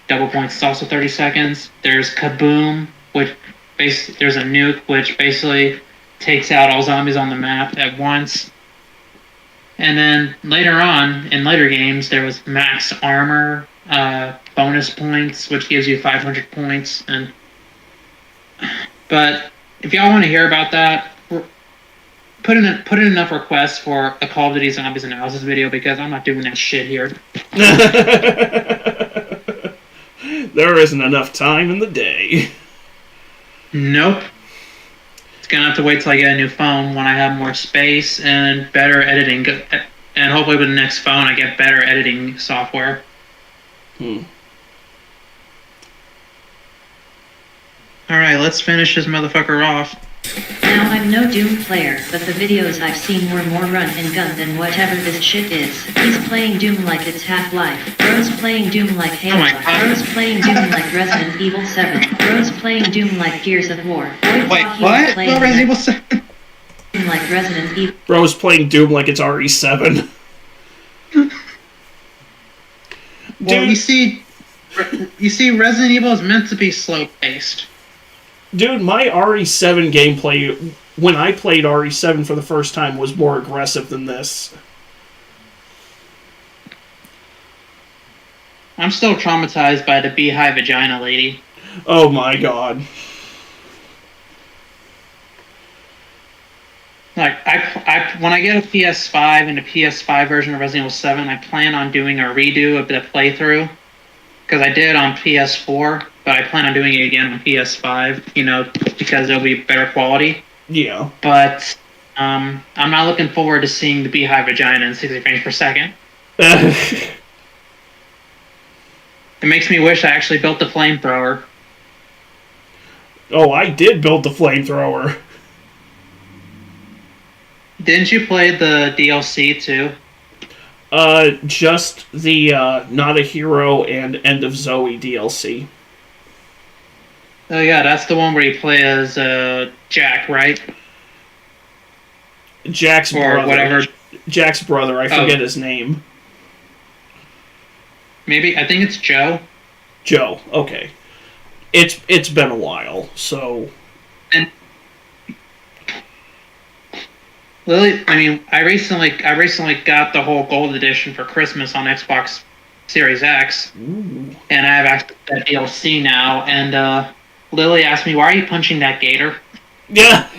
double points is also 30 seconds. There's Kaboom, there's a nuke, which basically takes out all zombies on the map at once. And then later on, in later games, there was max armor, bonus points, which gives you 500 points. But if y'all want to hear about that, put in enough requests for a Call of Duty Zombies analysis video, because I'm not doing that shit here. There isn't enough time in the day. Nope. Gonna have to wait till I get a new phone when I have more space and better editing, and hopefully with the next phone I get better editing software. Alright, let's finish this motherfucker off. Now I'm no Doom player, but the videos I've seen were more run and gun than whatever this shit is. He's playing Doom like it's Half-Life. Bro's playing Doom like Halo. Bro's playing Doom like Resident Evil 7. Bro's playing Doom like Gears of War. Wait, what? Resident Evil 7? Doom like Resident Evil. Bro's playing Doom like it's RE7. Well, you see, Resident Evil is meant to be slow-paced. Dude, my RE7 gameplay, when I played RE7 for the first time, was more aggressive than this. I'm still traumatized by the beehive vagina lady. Oh my god. Like, when I get a PS5 and a PS5 version of Resident Evil 7, I plan on doing a redo of the playthrough. Because I did on PS4, but I plan on doing it again on PS5, because it'll be better quality. Yeah. But I'm not looking forward to seeing the beehive vagina in 60 frames per second. It makes me wish I actually built the flamethrower. Oh, I did build the flamethrower. Didn't you play the DLC too? Just the Not a Hero and End of Zoe DLC. Oh yeah, that's the one where you play as Jack, right? Jack's or brother. Whatever. Jack's brother. I forget his name. Maybe I think it's Joe. Joe. Okay. It's been a while, so. And Lily, I recently got the whole gold edition for Christmas on Xbox Series X. Ooh. And I have access to that DLC now. And Lily asked me, "Why are you punching that gator?" Yeah.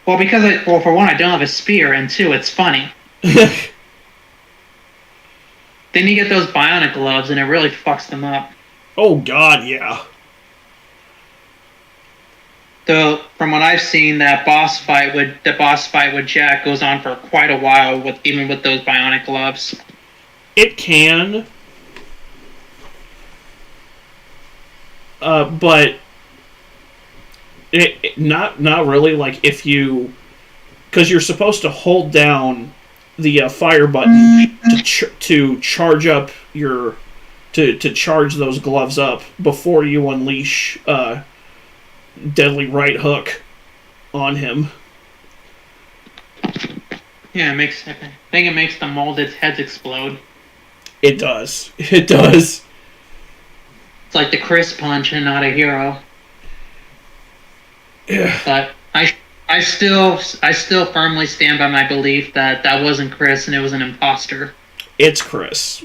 Well, because for one, I don't have a spear, and two, it's funny. Then you get those bionic gloves, and it really fucks them up. Oh God, yeah. Though, from what I've seen, the boss fight with Jack goes on for quite a while, even with those bionic gloves. It can. But it not really, like, if you, because you're supposed to hold down the fire button to charge up your to charge those gloves up before you unleash deadly right hook on him. Yeah, I think it makes the molded heads explode. It does. It does. It's like the Chris punch and Not a Hero. Yeah. But I still firmly stand by my belief that wasn't Chris and it was an imposter. It's Chris.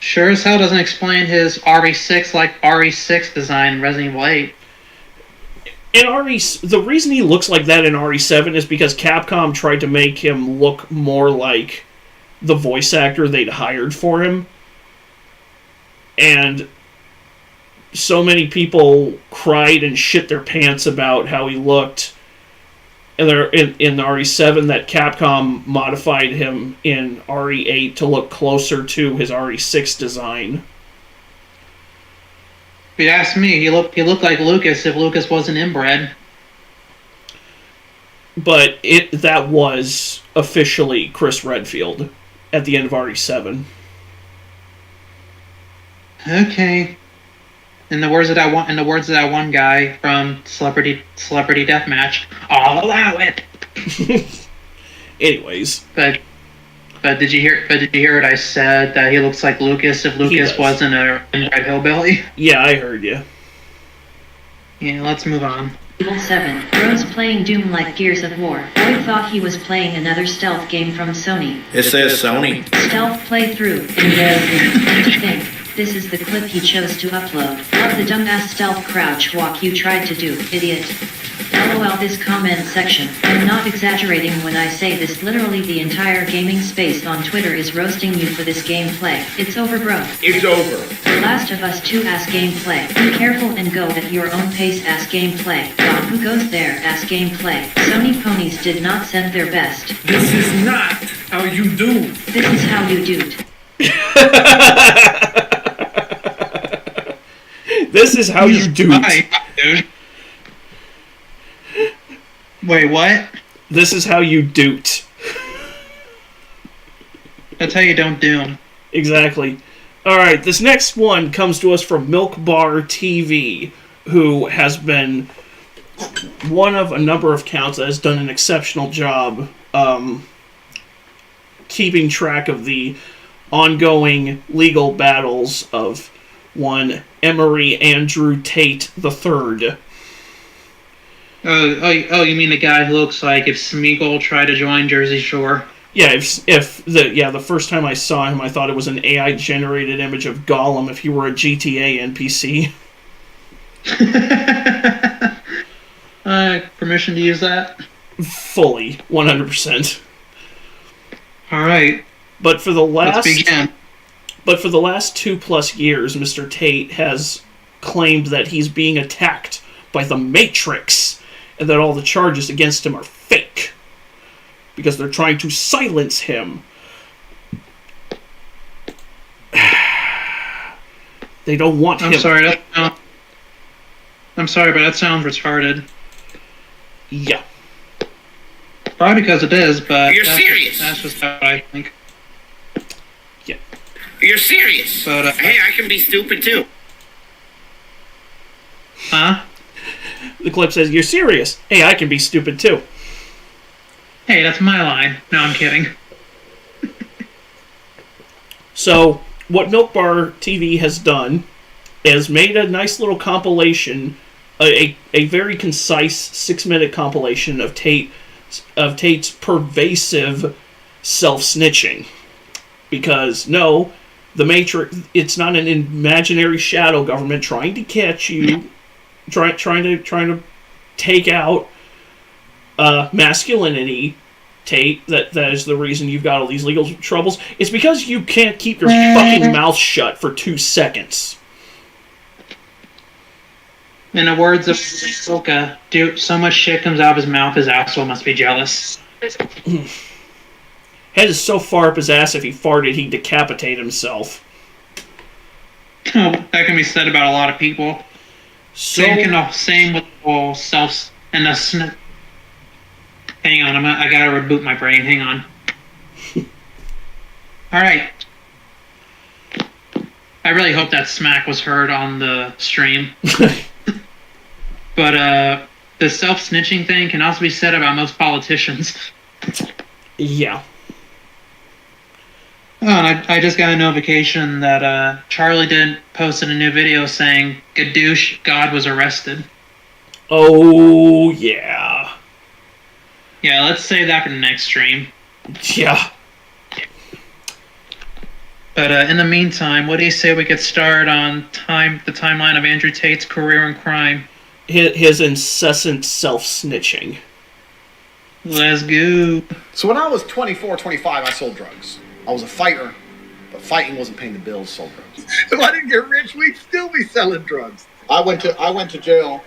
Sure as hell doesn't explain his RE6 like RE6 design in Resident Evil 8. in the reason he looks like that in RE7 is because Capcom tried to make him look more like the voice actor they'd hired for him. And so many people cried and shit their pants about how he looked in RE7 that Capcom modified him in RE8 to look closer to his RE6 design. If you ask me, he looked like Lucas if Lucas wasn't inbred. But that was officially Chris Redfield at the end of RE7. Okay. In the words of that one guy from Celebrity Deathmatch, I'll allow it. Anyways, but did you hear what I said, that he looks like Lucas if Lucas wasn't a inbred hillbilly? Yeah, I heard you. Yeah, let's move on. Evil 7. Rose playing Doom like Gears of War. Boy thought he was playing another stealth game from Sony. It says Sony. Stealth playthrough. And to think, this is the clip he chose to upload. Love the dumbass stealth crouch walk you tried to do, idiot. LOL this comment section. I'm not exaggerating when I say this, literally the entire gaming space on Twitter is roasting you for this gameplay. It's over, bro. It's over. The Last of Us 2 ass gameplay. Be careful and go at your own pace ass gameplay. God, who goes there ass gameplay. Sony ponies did not send their best. This is not how you do. This is how you do. This is how you do it. Dude. Wait, what? This is how you doot. That's how you don't Doom. Exactly. Alright, this next one comes to us from Milk Bar TV, who has been one of a number of accounts that has done an exceptional job keeping track of the ongoing legal battles of one Emery Andrew Tate III. Oh, you mean the guy who looks like if Smeagol tried to join Jersey Shore? Yeah, the first time I saw him, I thought it was an AI-generated image of Gollum if he were a GTA NPC. Permission to use that? Fully, 100%. All right. But for the last, let's begin. But for the last 2+ years, Mr. Tate has claimed that he's being attacked by the Matrix, and that all the charges against him are fake, because they're trying to silence him. They don't want him. I'm sorry, but that sounds retarded. Yeah. Probably because it is, but You're serious. That's just how I think. Yeah. You're serious. But hey, I can be stupid too. Huh? The clip says, "You're serious? Hey, I can be stupid too." Hey, that's my line. No, I'm kidding. So, what Milk Bar TV has done is made a nice little compilation, a very concise 6-minute compilation of Tate's pervasive self-snitching. Because no, the Matrix, it's not an imaginary shadow government trying to catch you, trying to take out masculinity. Tate, that is the reason you've got all these legal troubles. It's because you can't keep your fucking mouth shut for 2 seconds. In the words of Soka, dude, so much shit comes out of his mouth, his asshole must be jealous. Head is so far up his ass, if he farted, he'd decapitate himself. That can be said about a lot of people. So, Same with the whole self and the Hang on, I gotta reboot my brain. Hang on. All right. I really hope that smack was heard on the stream. But the self-snitching thing can also be said about most politicians. yeah. Oh, and I just got a notification that Charlie posted a new video saying, "Gadoosh, God was arrested." Oh, yeah. Yeah, let's save that for the next stream. Yeah. But in the meantime, what do you say we get started on the timeline of Andrew Tate's career in crime? his incessant self-snitching. Let's go. So when I was 24, 25, I sold drugs. I was a fighter, but fighting wasn't paying the bills, sold drugs. If I didn't get rich, we'd still be selling drugs. I went to jail.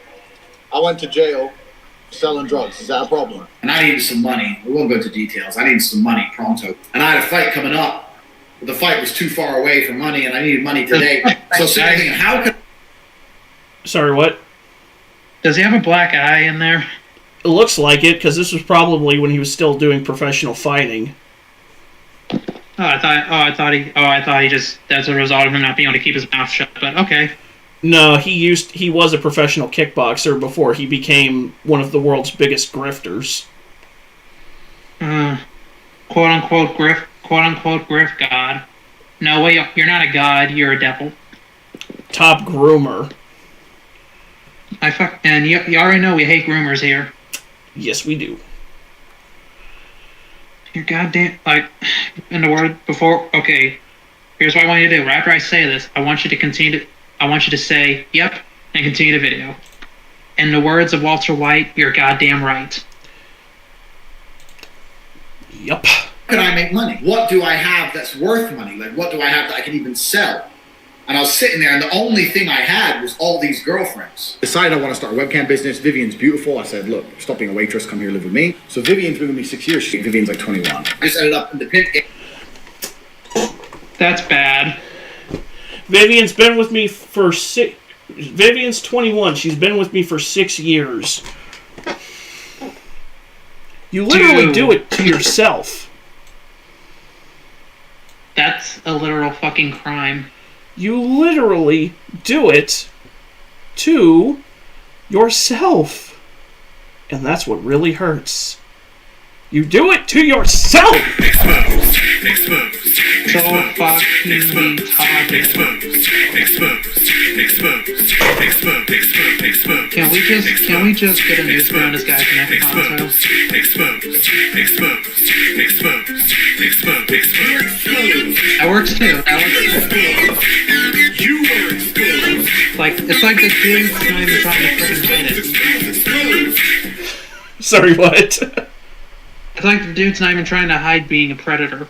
Selling drugs. Is that a problem? And I needed some money. We won't go into details. I needed some money pronto. And I had a fight coming up. But the fight was too far away for money, and I needed money today. So sitting thinking, how could... Sorry, what? Does he have a black eye in there? It looks like it, because this was probably when he was still doing professional fighting. I thought he just, that's a result of him not being able to keep his mouth shut, but okay. No, he was a professional kickboxer before he became one of the world's biggest grifters. Quote unquote grift god. No way, you're not a god, you're a devil. Top groomer. And you already know we hate groomers here. Yes, we do. You're goddamn, like, in the word before, okay, here's what I want you to do. Right after I say this, I want you to say, yep, and continue the video. In the words of Walter White, you're goddamn right. Yup. How can I make money? What do I have that's worth money? Like, what do I have that I can even sell? And I was sitting there, and the only thing I had was all these girlfriends. Decided I want to start a webcam business. Vivian's beautiful. I said, look, stop being a waitress. Come here, live with me. So Vivian's been with me 6 years. Vivian's like 21. I just ended up in the pimp game. That's bad. Vivian's been with me for Vivian's 21. She's been with me for 6 years. You literally do it to yourself. That's a literal fucking crime. You literally do it to yourself. And that's what really hurts. You do it to yourself! Exposed. So fucking retarded. Exposed. Can we just get a news crew on this guy's neck, Ponzo? That works too. You were exposed. It's like the dude's not even trying to freaking hide it. Sorry, what? It's like the dude's not even trying to hide being a predator.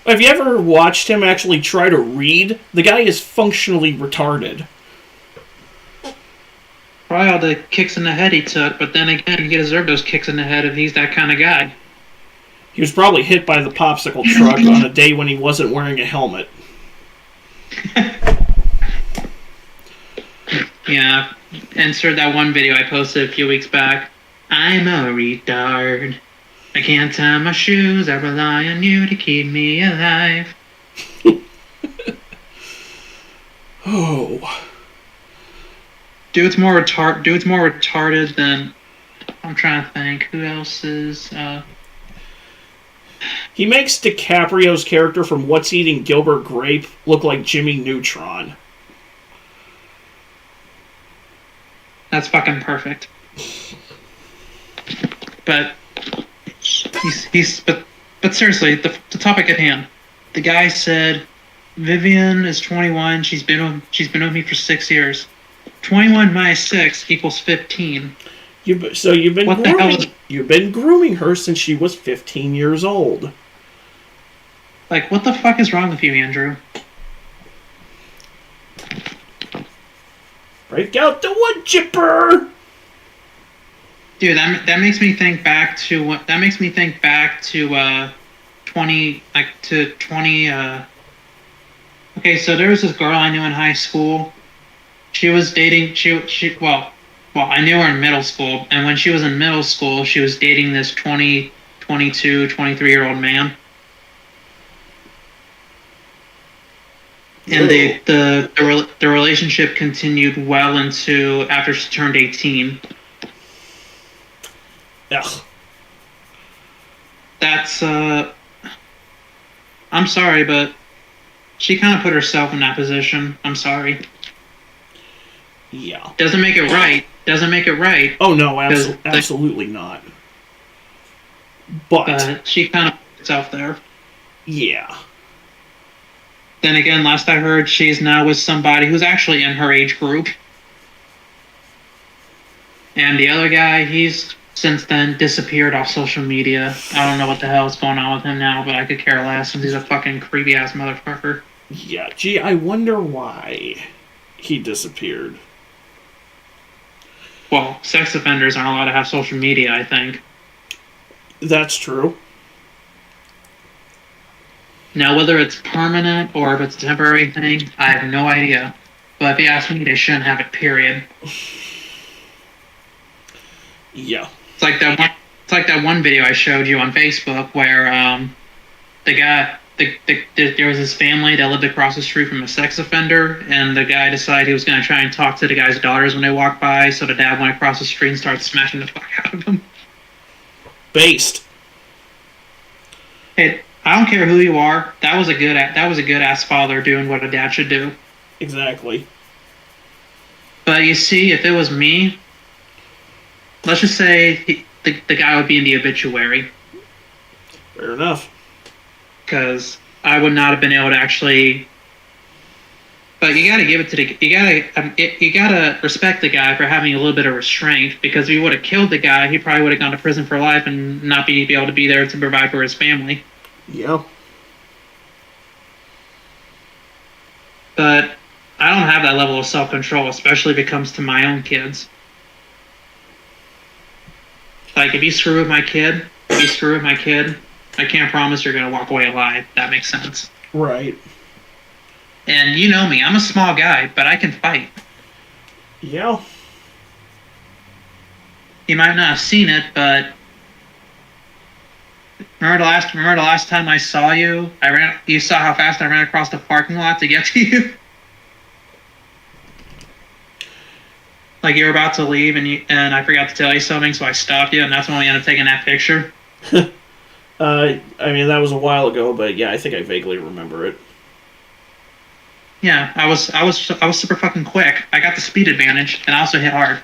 Have you ever watched him actually try to read? The guy is functionally retarded. Probably all the kicks in the head he took, but then again, he deserved those kicks in the head if he's that kind of guy. He was probably hit by the popsicle truck on a day when he wasn't wearing a helmet. Yeah, insert that one video I posted a few weeks back. I'm a retard. I can't tie my shoes. I rely on you to keep me alive. Oh. Dude's more retarded than... I'm trying to think. Who else is... He makes DiCaprio's character from What's Eating Gilbert Grape look like Jimmy Neutron. That's fucking perfect. But but seriously, the topic at hand. The guy said, Vivian is 21. She's been with me for 6 years. 21 minus 6 equals 15. You've been grooming her since she was 15 years old. Like, what the fuck is wrong with you, Andrew? Break out the wood chipper. Dude, that makes me think back to 20. Okay, so there was this girl I knew in high school. She was dating. Well, I knew her in middle school, and when she was in middle school, she was dating this 22, 23-year-old man. And the relationship continued well into after she turned 18. Ugh. That's I'm sorry, but she kind of put herself in that position. I'm sorry. Yeah. Doesn't make it right. Oh no, absolutely not. But she kind of put herself there. Yeah. Then again, last I heard, she's now with somebody who's actually in her age group. And the other guy, he's since then disappeared off social media. I don't know what the hell is going on with him now, but I could care less since he's a fucking creepy ass motherfucker. Yeah, gee, I wonder why he disappeared. Well, sex offenders aren't allowed to have social media, I think. That's true. Now, whether it's permanent or if it's a temporary thing, I have no idea. But if you ask me, they shouldn't have it, period. Yeah. It's like that one video I showed you on Facebook where there was this family that lived across the street from a sex offender, and the guy decided he was going to try and talk to the guy's daughters when they walked by, so the dad went across the street and started smashing the fuck out of them. Based. Hey, I don't care who you are. That was a good ass father doing what a dad should do. Exactly. But you see, if it was me, let's just say the guy would be in the obituary. Fair enough. Because I would not have been able to actually. But you gotta give it to you gotta respect the guy for having a little bit of restraint. Because if he would have killed the guy, he probably would have gone to prison for life and not be able to be there to provide for his family. Yeah. But I don't have that level of self-control, especially if it comes to my own kids. Like, if you screw with my kid, I can't promise you're going to walk away alive. That makes sense. Right. And you know me, I'm a small guy, but I can fight. Yeah. You might not have seen it, but remember the last time I saw you? You saw how fast I ran across the parking lot to get to you? Like, you were about to leave, and I forgot to tell you something, so I stopped you, and that's when we ended up taking that picture. I mean, that was a while ago, but yeah, I think I vaguely remember it. Yeah, I was super fucking quick. I got the speed advantage, and I also hit hard.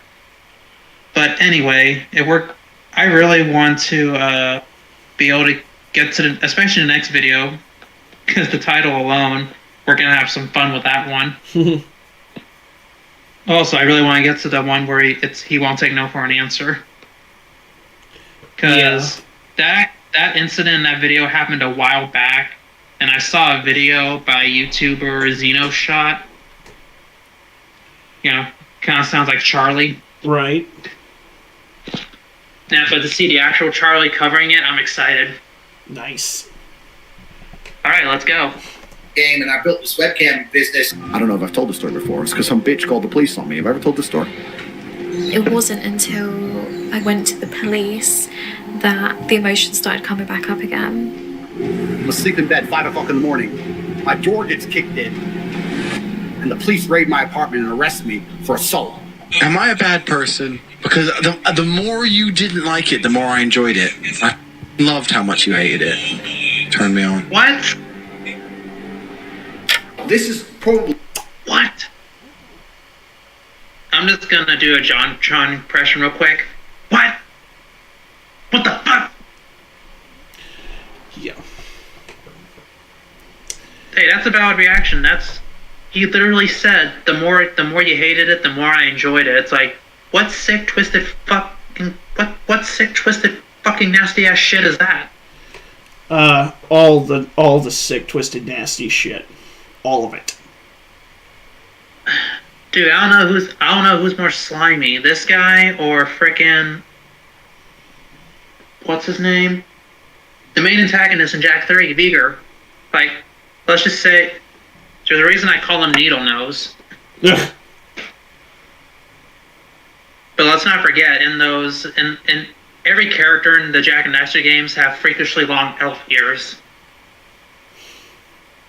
But anyway, it worked. I really want to be able to get to especially the next video, because the title alone, we're gonna have some fun with that one. Also, I really want to get to the one where he won't take no for an answer. Because that incident in that video happened a while back, and I saw a video by YouTuber Xenoshot. You know, kind of sounds like Charlie. Right. Yeah, but to see the actual Charlie covering it, I'm excited. Nice. Alright, let's go. Game, and I built this webcam business. I don't know if I've told the story before. It's because some bitch called the police on me. Have I ever told this story? It wasn't until I went to the police that the emotions started coming back up again. I was sleeping in bed, 5 o'clock in the morning. My door gets kicked in, and the police raid my apartment and arrest me for assault. Am I a bad person? Because the more you didn't like it, the more I enjoyed it. I loved how much you hated it. Turned me on. What? This is probably... What? I'm just gonna do a John impression real quick. What? What the fuck? Yeah. Hey, that's a valid reaction. He literally said the more you hated it, the more I enjoyed it. It's like, what sick, twisted fucking nasty ass shit is that? All the sick, twisted, nasty shit. All of it. Dude, I don't know who's more slimy, this guy or frickin' what's his name? The main antagonist in Jak 3, Viger. Like, let's just say there's a reason I call him Needle Nose. But let's not forget, in every character in the Jak and Daxter games have freakishly long elf ears.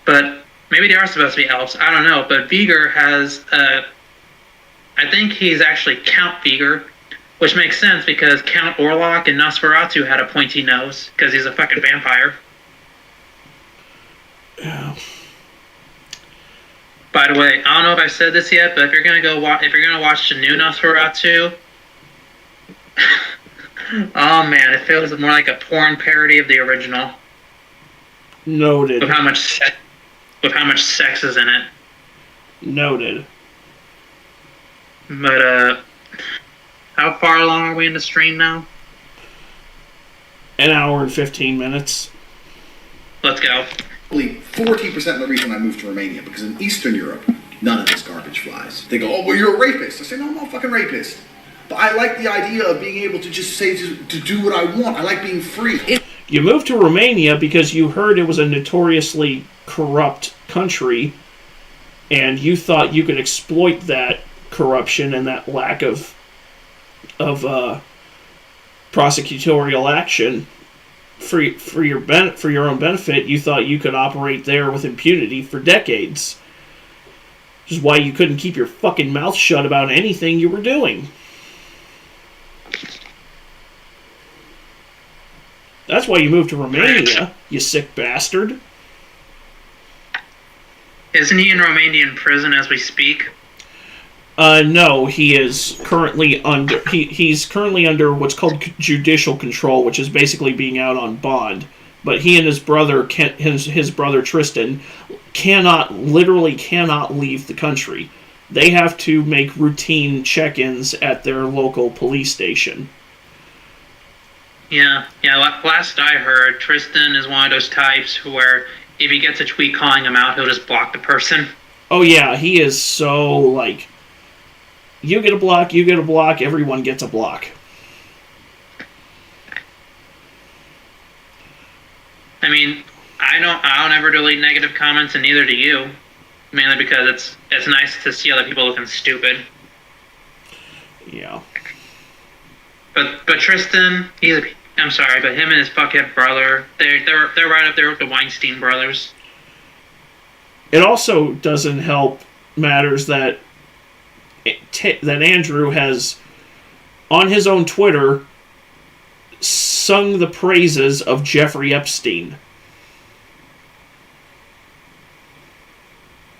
But maybe they are supposed to be elves. I don't know. But Viger has, I think he's actually Count Viger, which makes sense because Count Orlok and Nosferatu had a pointy nose because he's a fucking vampire. Yeah. By the way, I don't know if I said this yet, but if you're gonna watch the new Nosferatu, oh man, it feels more like a porn parody of the original. Noted. With how much sex is in it. Noted. But How far along are we in the stream now? An hour and 15 minutes. Let's go. 14% of the reason I moved to Romania, because in Eastern Europe, none of this garbage flies. They go, oh, well, you're a rapist. I say, no, I'm not a fucking rapist. But I like the idea of being able to just say, to do what I want. I like being free. You moved to Romania because you heard it was a notoriously corrupt country, and you thought you could exploit that corruption and that lack of prosecutorial action for your own benefit. You thought you could operate there with impunity for decades, which is why you couldn't keep your fucking mouth shut about anything you were doing. That's why you moved to Romania, you sick bastard. Isn't he in Romanian prison as we speak? No, he is currently under. He's currently under what's called judicial control, which is basically being out on bond. But he and his brother, his brother Tristan, literally cannot leave the country. They have to make routine check-ins at their local police station. Yeah. Last I heard, Tristan is one of those types where if he gets a tweet calling him out, he'll just block the person. Oh yeah, he is so like. You get a block, everyone gets a block. I mean, I don't ever delete negative comments, and neither do you. Mainly because it's nice to see other people looking stupid. Yeah. But Tristan, I'm sorry, but him and his fuckhead brother, they're right up there with the Weinstein brothers. It also doesn't help matters that Andrew has, on his own Twitter, sung the praises of Jeffrey Epstein.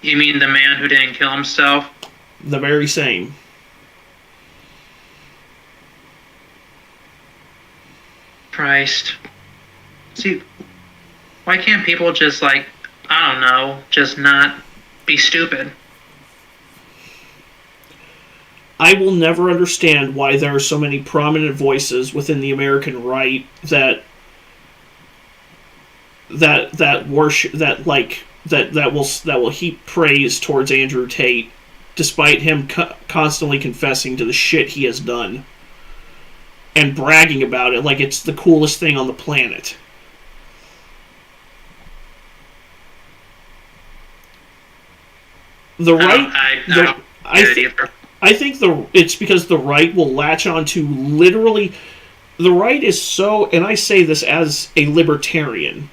You mean the man who didn't kill himself? The very same. Christ. See, why can't people just, like, I don't know, just not be stupid? I will never understand why there are so many prominent voices within the American right that worship that will heap praise towards Andrew Tate, despite him constantly confessing to the shit he has done and bragging about it like it's the coolest thing on the planet. The right, I think it's because the right will latch on to literally. The right is so, and I say this as a libertarian.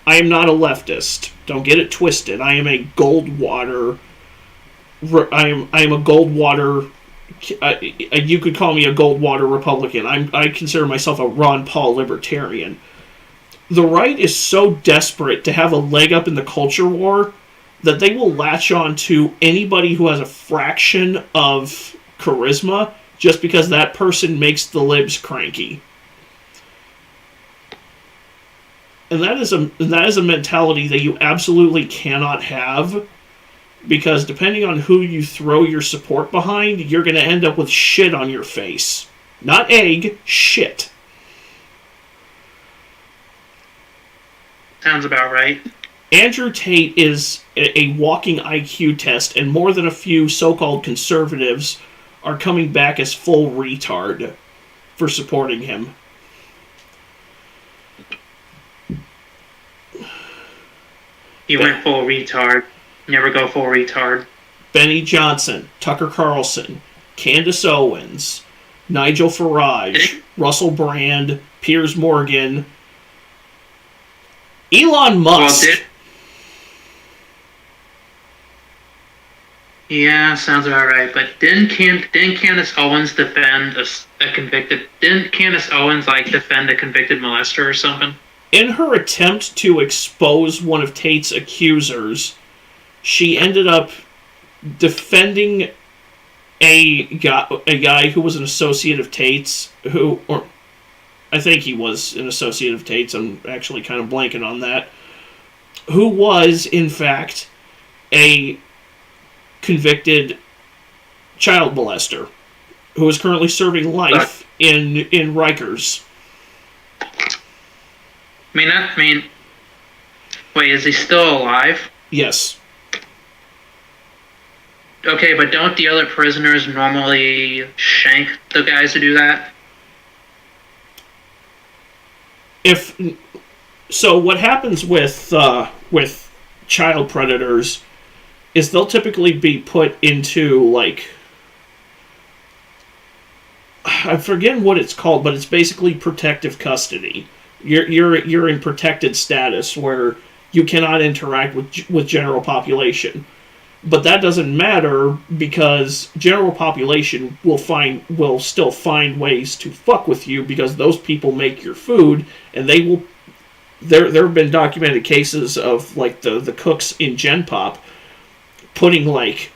I am not a leftist. Don't get it twisted. I am a Goldwater. I am a Goldwater. You could call me a Goldwater Republican. I consider myself a Ron Paul libertarian. The right is so desperate to have a leg up in the culture war that they will latch on to anybody who has a fraction of charisma just because that person makes the libs cranky. And that is a mentality that you absolutely cannot have, because depending on who you throw your support behind, you're going to end up with shit on your face. Not egg, shit. Sounds about right. Andrew Tate is a walking IQ test, and more than a few so-called conservatives are coming back as full retard for supporting him. He went full retard. Never go full retard. Benny Johnson, Tucker Carlson, Candace Owens, Nigel Farage, Russell Brand, Piers Morgan, Elon Musk. Yeah, sounds about right. But didn't Candace Owens defend a convicted? Didn't Candace Owens defend a convicted molester or something? In her attempt to expose one of Tate's accusers, she ended up defending a guy who was an associate of Tate's, or I think he was an associate of Tate's. I'm actually kind of blanking on that. Who was, in fact, a convicted child molester. who is currently serving life in Rikers. Wait, is he still alive? Yes. Okay, but don't the other prisoners normally shank the guys who do that? So what happens with child predators is they'll typically be put into, like, I forget what it's called, but it's basically protective custody. You're in protected status where you cannot interact with general population. But that doesn't matter because general population will still find ways to fuck with you because those people make your food, and they will. There have been documented cases of, like, the cooks in Gen Pop putting, like,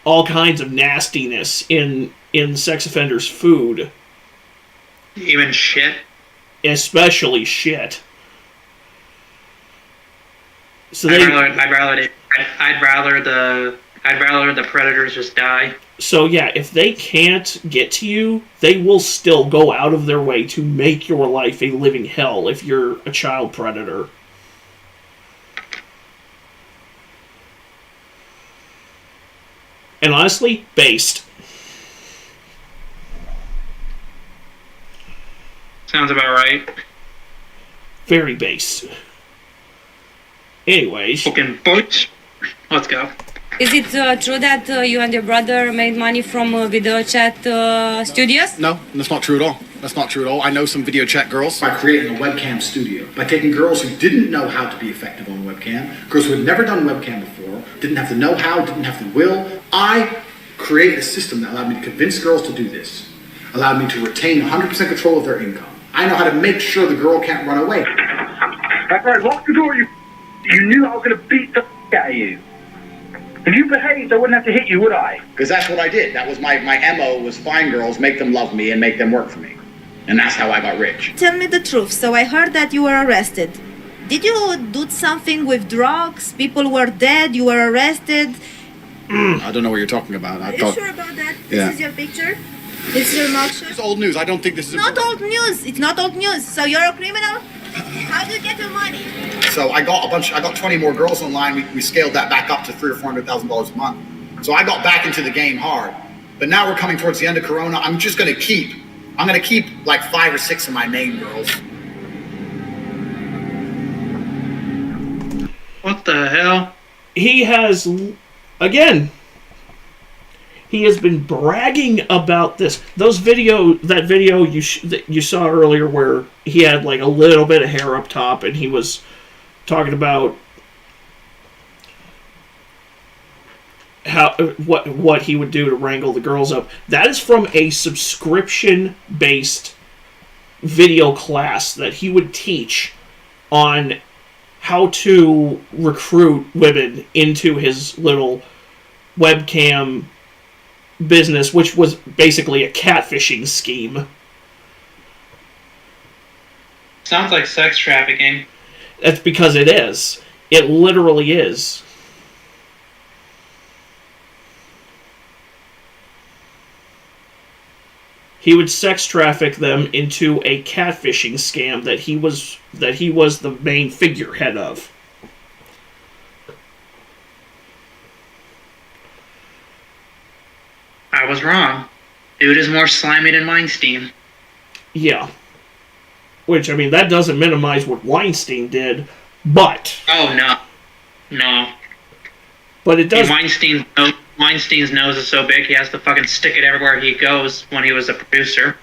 all kinds of nastiness in sex offenders' food. Even shit? Especially shit. So I'd rather the predators just die. So yeah, if they can't get to you, they will still go out of their way to make your life a living hell if you're a child predator. And honestly, based. Sounds about right. Very base. Anyways. Fucking butch. Let's go. Is it true that you and your brother made money from video chat studios? No, that's not true at all. That's not true at all. I know some video chat girls. By creating a webcam studio, by taking girls who didn't know how to be effective on webcam, girls who had never done webcam before, didn't have the know-how, didn't have the will. I created a system that allowed me to convince girls to do this, allowed me to retain 100% control of their income. I know how to make sure the girl can't run away. That's right, lock the door, you knew I was going to beat the out of you. If you behaved, I wouldn't have to hit you, would I? Because that's what I did. That was my MO, was find girls, make them love me, and make them work for me. And that's how I got rich. Tell me the truth. So I heard that you were arrested. Did you do something with drugs? People were dead, you were arrested? I don't know what you're talking about. Are you sure about that? Yeah. This is your picture? This is your mugshot? It's old news. I don't think this is... Not old news. It's not old news. So you're a criminal? How do you get your money? So I got 20 more girls online. We scaled that back up to $300,000 or $400,000 a month. So I got back into the game hard. But now we're coming towards the end of Corona. I'm gonna keep like 5 or 6 of my main girls. What the hell? He has, again, he has been bragging about this. That video that you saw earlier where he had like a little bit of hair up top and he was talking about what he would do to wrangle the girls up. That is from a subscription-based video class that he would teach on how to recruit women into his little webcam business, which was basically a catfishing scheme. Sounds like sex trafficking. That's because it is. It literally is. He would sex traffic them into a catfishing scam that he was the main figurehead of. I was wrong. Dude is more slimy than Weinstein. Yeah. Which, I mean, that doesn't minimize what Weinstein did, but... Oh, no. No. But it does... Weinstein's nose is so big he has to fucking stick it everywhere he goes when he was a producer.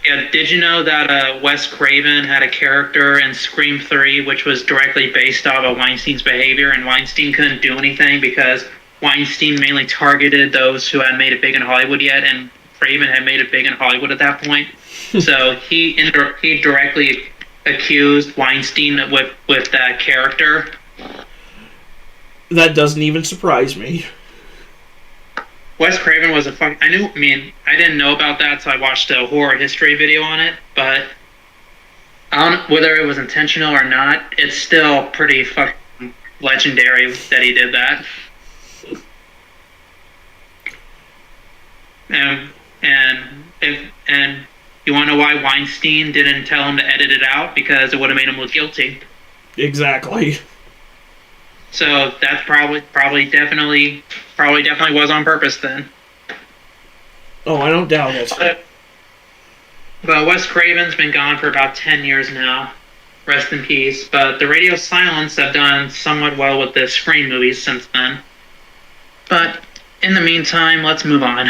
Yeah, did you know that Wes Craven had a character in Scream 3 which was directly based off of Weinstein's behavior, and Weinstein couldn't do anything because Weinstein mainly targeted those who hadn't made it big in Hollywood yet, and Craven had made it big in Hollywood at that point. So he directly accused Weinstein with that character. That doesn't even surprise me. Wes Craven was I didn't know about that, so I watched a horror history video on it, but I don't know whether it was intentional or not. It's still pretty fucking legendary that he did that. And you want to know why Weinstein didn't tell him to edit it out? Because it would have made him look guilty. Exactly. So that's probably definitely was on purpose then. Oh, I don't doubt it. But Wes Craven's been gone for about 10 years now. Rest in peace. But the Radio Silence have done somewhat well with the Scream movies since then. But in the meantime, let's move on.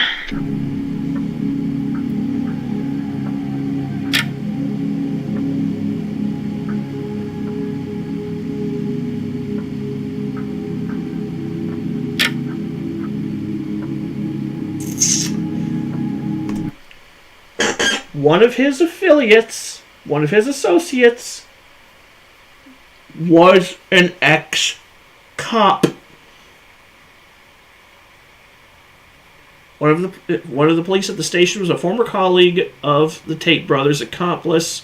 One of his affiliates, one of his associates, was an ex-cop. One of the police at the station was a former colleague of the Tate brothers' accomplice,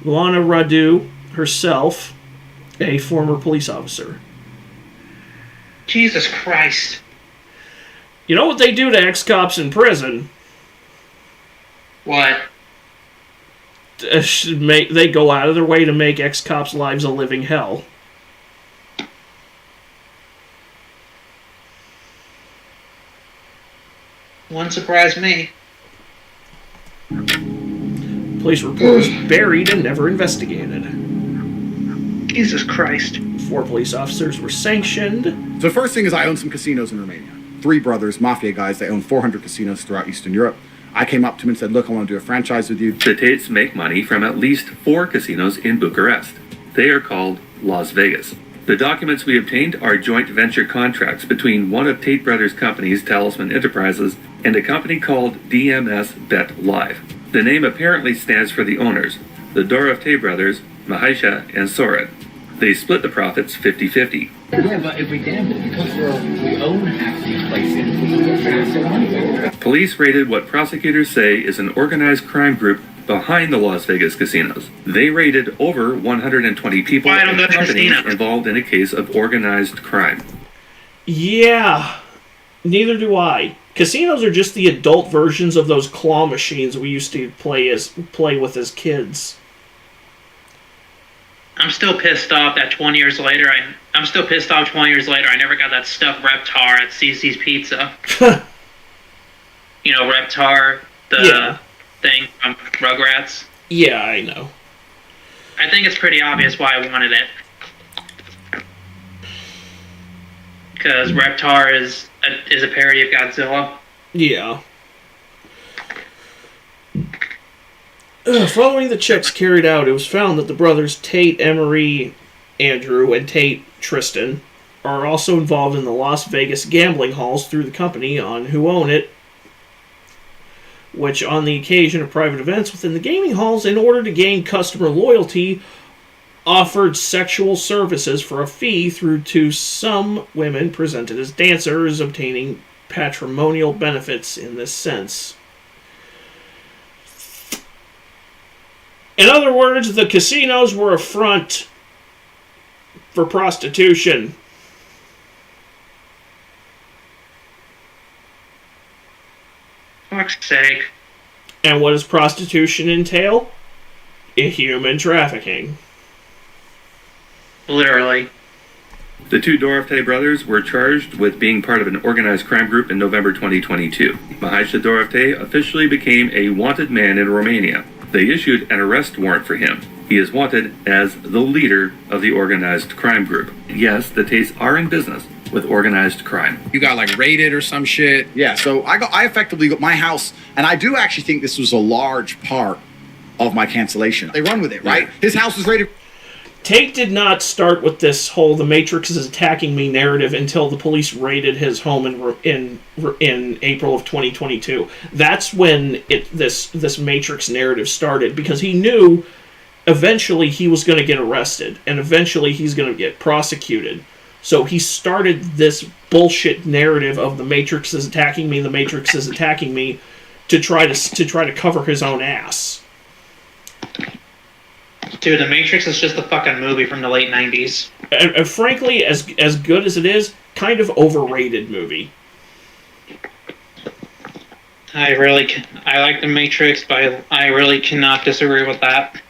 Lana Radu herself, a former police officer. Jesus Christ. You know what they do to ex-cops in prison? What? They go out of their way to make ex-cops' lives a living hell. Wouldn't surprise me. Police report was buried and never investigated. Jesus Christ. 4 police officers were sanctioned. So the first thing is I own some casinos in Romania. 3 brothers, mafia guys, they own 400 casinos throughout Eastern Europe. I came up to him and said, look, I want to do a franchise with you. The Tates make money from at least 4 casinos in Bucharest. They are called Las Vegas. The documents we obtained are joint venture contracts between one of Tate Brothers' companies, Talisman Enterprises, and a company called DMS Bet Live. The name apparently stands for the owners, the Dorov Tate brothers, Mahisha and Soren. They split the profits 50-50. Yeah, but if we gamble, because we own half these places, we can transfer money. Police raided what prosecutors say is an organized crime group behind the Las Vegas casinos. They raided over 120 people and companies involved in a case of organized crime. Yeah, neither do I. Casinos are just the adult versions of those claw machines we used to play with as kids. I'm still pissed off that 20 years later, I never got that stuffed Reptar at CC's Pizza. You know, Reptar, the thing from Rugrats? Yeah, I know. I think it's pretty obvious why I wanted it. Because Reptar is a parody of Godzilla. Yeah. Following the checks carried out, it was found that the brothers Tate Emery Andrew and Tate Tristan are also involved in the Las Vegas gambling halls through the company on who own it, which on the occasion of private events within the gaming halls, in order to gain customer loyalty, offered sexual services for a fee through to some women presented as dancers, obtaining patrimonial benefits in this sense. In other words, the casinos were a front for prostitution. Fuck's sake. And what does prostitution entail? Human trafficking. Literally. The 2 Dorov Tate brothers were charged with being part of an organized crime group in November 2022. Mahisha Dorov Tate officially became a wanted man in Romania. They issued an arrest warrant for him. He is wanted as the leader of the organized crime group. Yes, the Tates are in business with organized crime. You got like raided or some shit. Yeah, so I effectively got my house, and I do actually think this was a large part of my cancellation. They run with it, right? His house was raided. Tate did not start with this whole "the Matrix is attacking me" narrative until the police raided his home in April of 2022. That's when this Matrix narrative started, because he knew eventually he was going to get arrested and eventually he's going to get prosecuted. So he started this bullshit narrative of "the Matrix is attacking me, the Matrix is attacking me," to try to cover his own ass. Dude, The Matrix is just a fucking movie from the late 90s. And frankly, as good as it is, kind of overrated movie. I like The Matrix, but I really cannot disagree with that.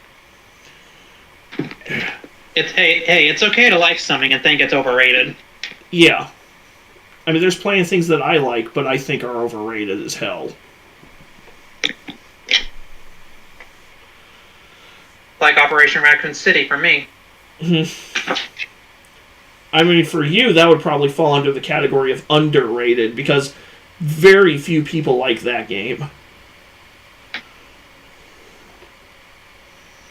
It's okay to like something and think it's overrated. Yeah. I mean, there's plenty of things that I like, but I think are overrated as hell. Like Operation Raccoon City for me. I mean, for you, that would probably fall under the category of underrated, because very few people like that game.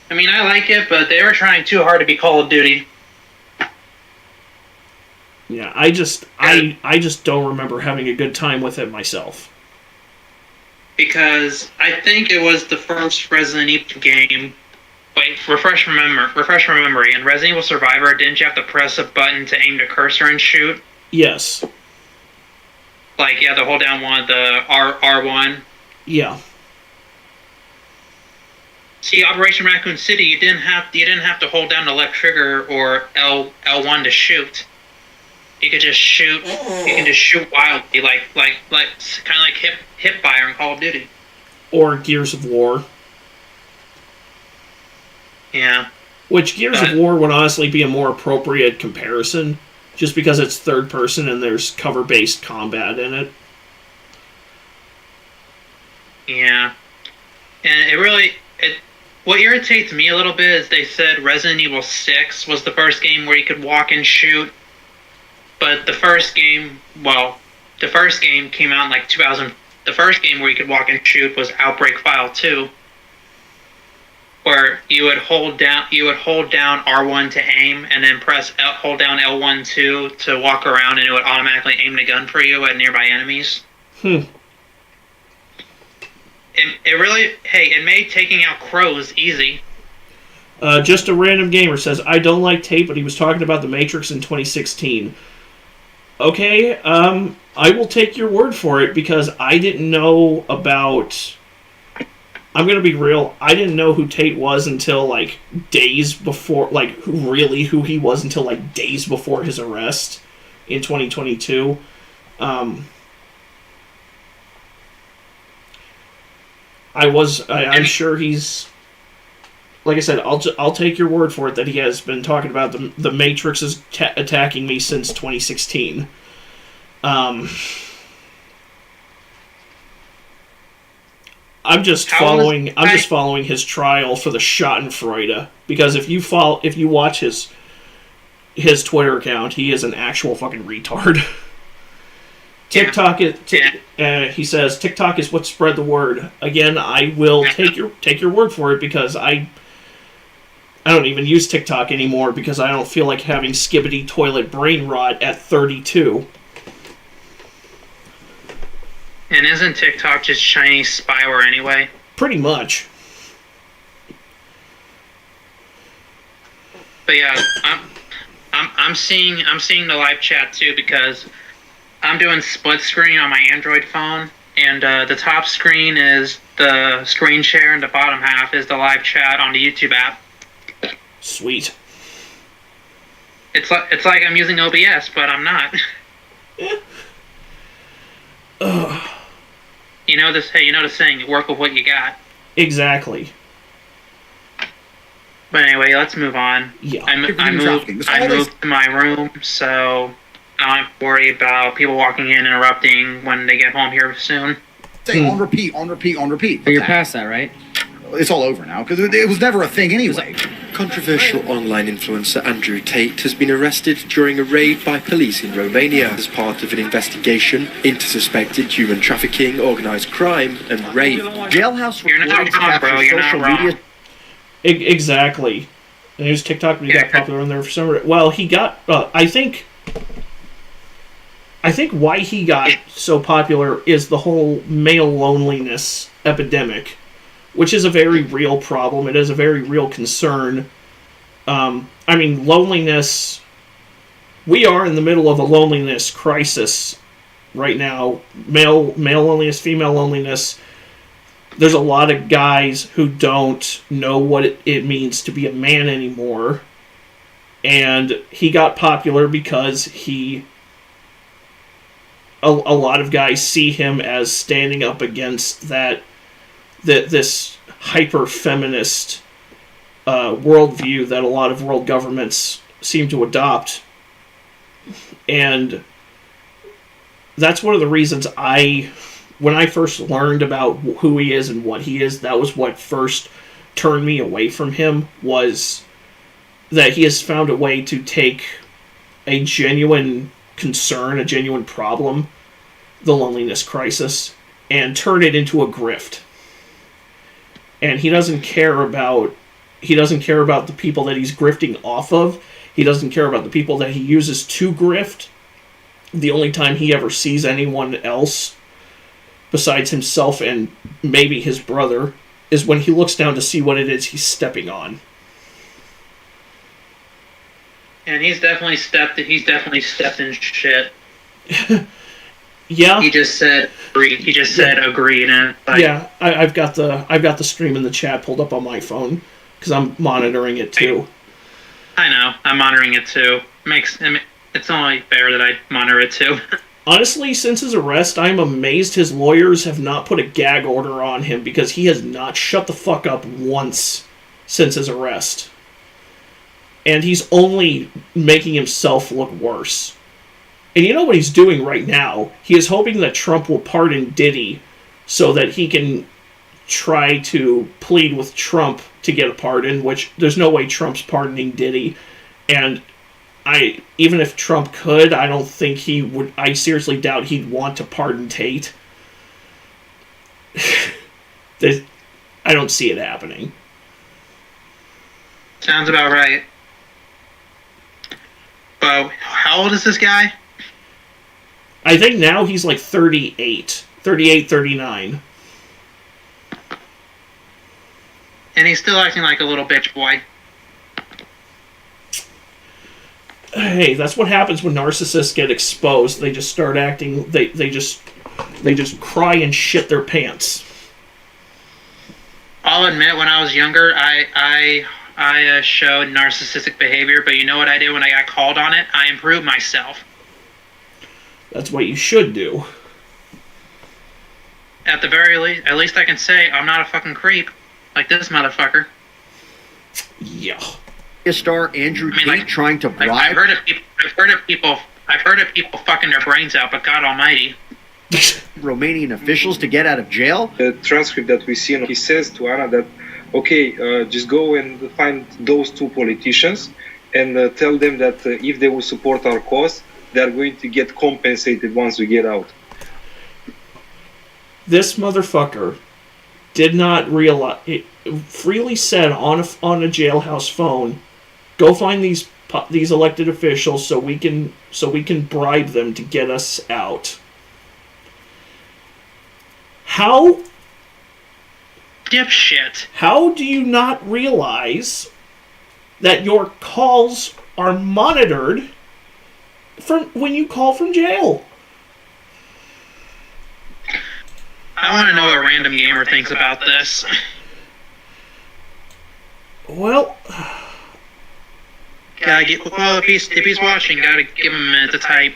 I mean, I like it, but they were trying too hard to be Call of Duty. Yeah, I just don't remember having a good time with it myself. Because I think it was the first Resident Evil game. Wait, refresh my memory. In Resident Evil Survivor, didn't you have to press a button to aim the cursor and shoot? Yes. Like, you had to hold down one of the R1. Yeah. See, Operation Raccoon City, you didn't have to hold down the left trigger or L1 to shoot. You could just shoot. You can just shoot wildly, like kind of like hip fire in Call of Duty. Or Gears of War. Yeah. Which Gears of War would honestly be a more appropriate comparison, just because it's third person and there's cover-based combat in it. Yeah. And what irritates me a little bit is they said Resident Evil 6 was the first game where you could walk and shoot, but the first game came out in like 2000. The first game where you could walk and shoot was Outbreak File 2. Where you would hold down R1 to aim, and then hold down L1 to walk around, and it would automatically aim the gun for you at nearby enemies. It made taking out crows easy. Just a random gamer says, I don't like Tate, but he was talking about The Matrix in 2016. Okay, I will take your word for it, because I didn't know about... I'm going to be real, I didn't know who Tate was until, like, days before, like, who he was until, like, days before his arrest in 2022. I'm sure he's, like I said, I'll take your word for it that he has been talking about the Matrix is attacking me since 2016. I'm just following his trial for the Schadenfreude, because if you watch his Twitter account, he is an actual fucking retard. TikTok he says TikTok is what spread the word. Again, I will take your word for it, because I don't even use TikTok anymore, because I don't feel like having skibbity toilet brain rot at 32. And isn't TikTok just Chinese spyware anyway? Pretty much. But yeah, I'm seeing the live chat too, because I'm doing split screen on my Android phone, and the top screen is the screen share, and the bottom half is the live chat on the YouTube app. Sweet. It's like I'm using OBS, but I'm not. You know the saying, you work with what you got. Exactly. But anyway, let's move on. Yeah. I moved to my room, so I don't have to worry about people walking in, interrupting when they get home here soon. Say on repeat. But you're past that, right? It's all over now, because it was never a thing anyway. Controversial online influencer Andrew Tate has been arrested during a raid by police in Romania as part of an investigation into suspected human trafficking, organised crime, and rape. Jailhouse recordings capture social media. Exactly. And it was TikTok, but he got popular on there for some reason. Well, he got... I think why he got so popular is the whole male loneliness epidemic, which is a very real problem. It is a very real concern. I mean, loneliness... We are in the middle of a loneliness crisis right now. Male loneliness, female loneliness. There's a lot of guys who don't know what it means to be a man anymore. And he got popular because he a lot of guys see him as standing up against this hyper-feminist worldview that a lot of world governments seem to adopt. And that's one of the reasons when I first learned about who he is and what he is, that was what first turned me away from him, was that he has found a way to take a genuine concern, a genuine problem, the loneliness crisis, and turn it into a grift. And he doesn't care about the people that he's grifting off of. He doesn't care about the people that he uses to grift. The only time he ever sees anyone else besides himself and maybe his brother is when he looks down to see what it is he's stepping on. And he's definitely stepped in shit. Yeah. He just said agreed, and like, yeah, I've got the stream in the chat pulled up on my phone because I'm monitoring it too. I know, I'm monitoring it too. It's only fair that I monitor it too. Honestly, since his arrest, I'm amazed his lawyers have not put a gag order on him, because he has not shut the fuck up once since his arrest. And he's only making himself look worse. And you know what he's doing right now? He is hoping that Trump will pardon Diddy so that he can try to plead with Trump to get a pardon, which there's no way Trump's pardoning Diddy. And even if Trump could, I don't think he would. I seriously doubt he'd want to pardon Tate. I don't see it happening. Sounds about right. But how old is this guy? I think now he's like 38, 39. And he's still acting like a little bitch boy. Hey, that's what happens when narcissists get exposed. They just start acting. They just cry and shit their pants. I'll admit, when I was younger, I showed narcissistic behavior, but you know what I did when I got called on it? I improved myself. That's what you should do. At the very least, at least I can say I'm not a fucking creep like this motherfucker. Yeah. Star Andrew Tate trying to bribe. I've heard of people fucking their brains out, but God Almighty. Romanian officials to get out of jail. The transcript that we see, he says to Anna that, okay, just go and find those two politicians and tell them that if they will support our cause, they are going to get compensated once we get out. This motherfucker did not realize. It freely said on a jailhouse phone, "Go find these elected officials so we can bribe them to get us out." How? Dipshit. How do you not realize that your calls are monitored from when you call from jail? I want to know what Random Gamer thinks about this. Well, if he's watching, gotta give him a minute to type.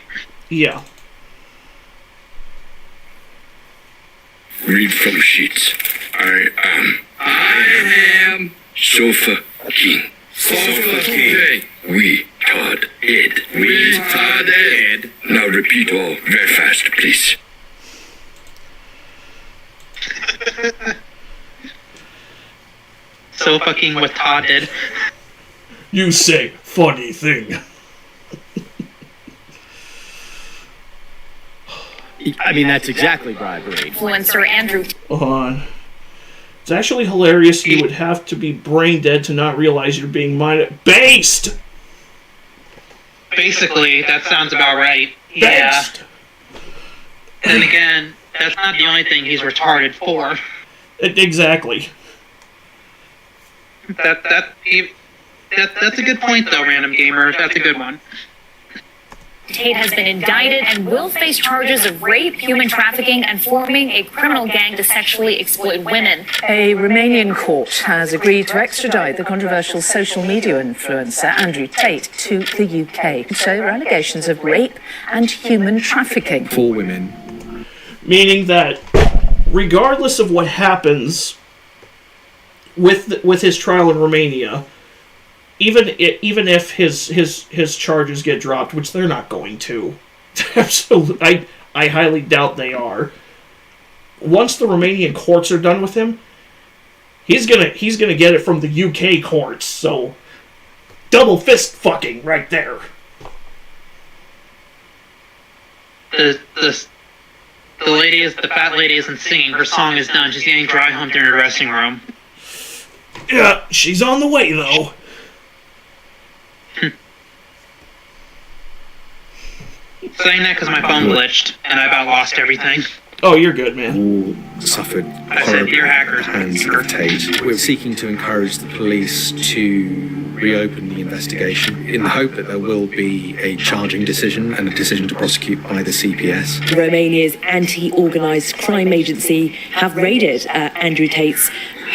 Yeah. Read from sheets. I am Sofa King. Sofa King. We Todd Ed. We Todd Ed. Now repeat all very fast, please. So fucking with Todd did. You say funny thing. I mean, that's exactly bribery. Influencer Andrew. Hold on. It's actually hilarious. You would have to be brain dead to not realize you're being based. Basically, that sounds about right. Yeah. And again, that's not the only thing he's retarded for. Exactly. That's a good point, though, Random Gamer. That's a good one. Tate has been indicted and will face charges of rape, human trafficking, and forming a criminal gang to sexually exploit women. A Romanian court has agreed to extradite the controversial social media influencer Andrew Tate to the UK. So allegations of rape and human trafficking. For women. Meaning that regardless of what happens with his trial in Romania, even if his charges get dropped, which they're not going to, absolutely, I highly doubt they are. Once the Romanian courts are done with him, he's gonna get it from the UK courts. So double fist fucking right there. The fat lady isn't singing. Her song is done. She's getting dry humped in her dressing room. Yeah, she's on the way though. Saying that because my phone glitched and I about lost everything. Oh, you're good, man. All suffered I said, "Dear hackers." hands of Tate. We're seeking to encourage the police to reopen the investigation in the hope that there will be a charging decision and a decision to prosecute by the CPS. Romania's anti-organised crime agency have raided Andrew Tate's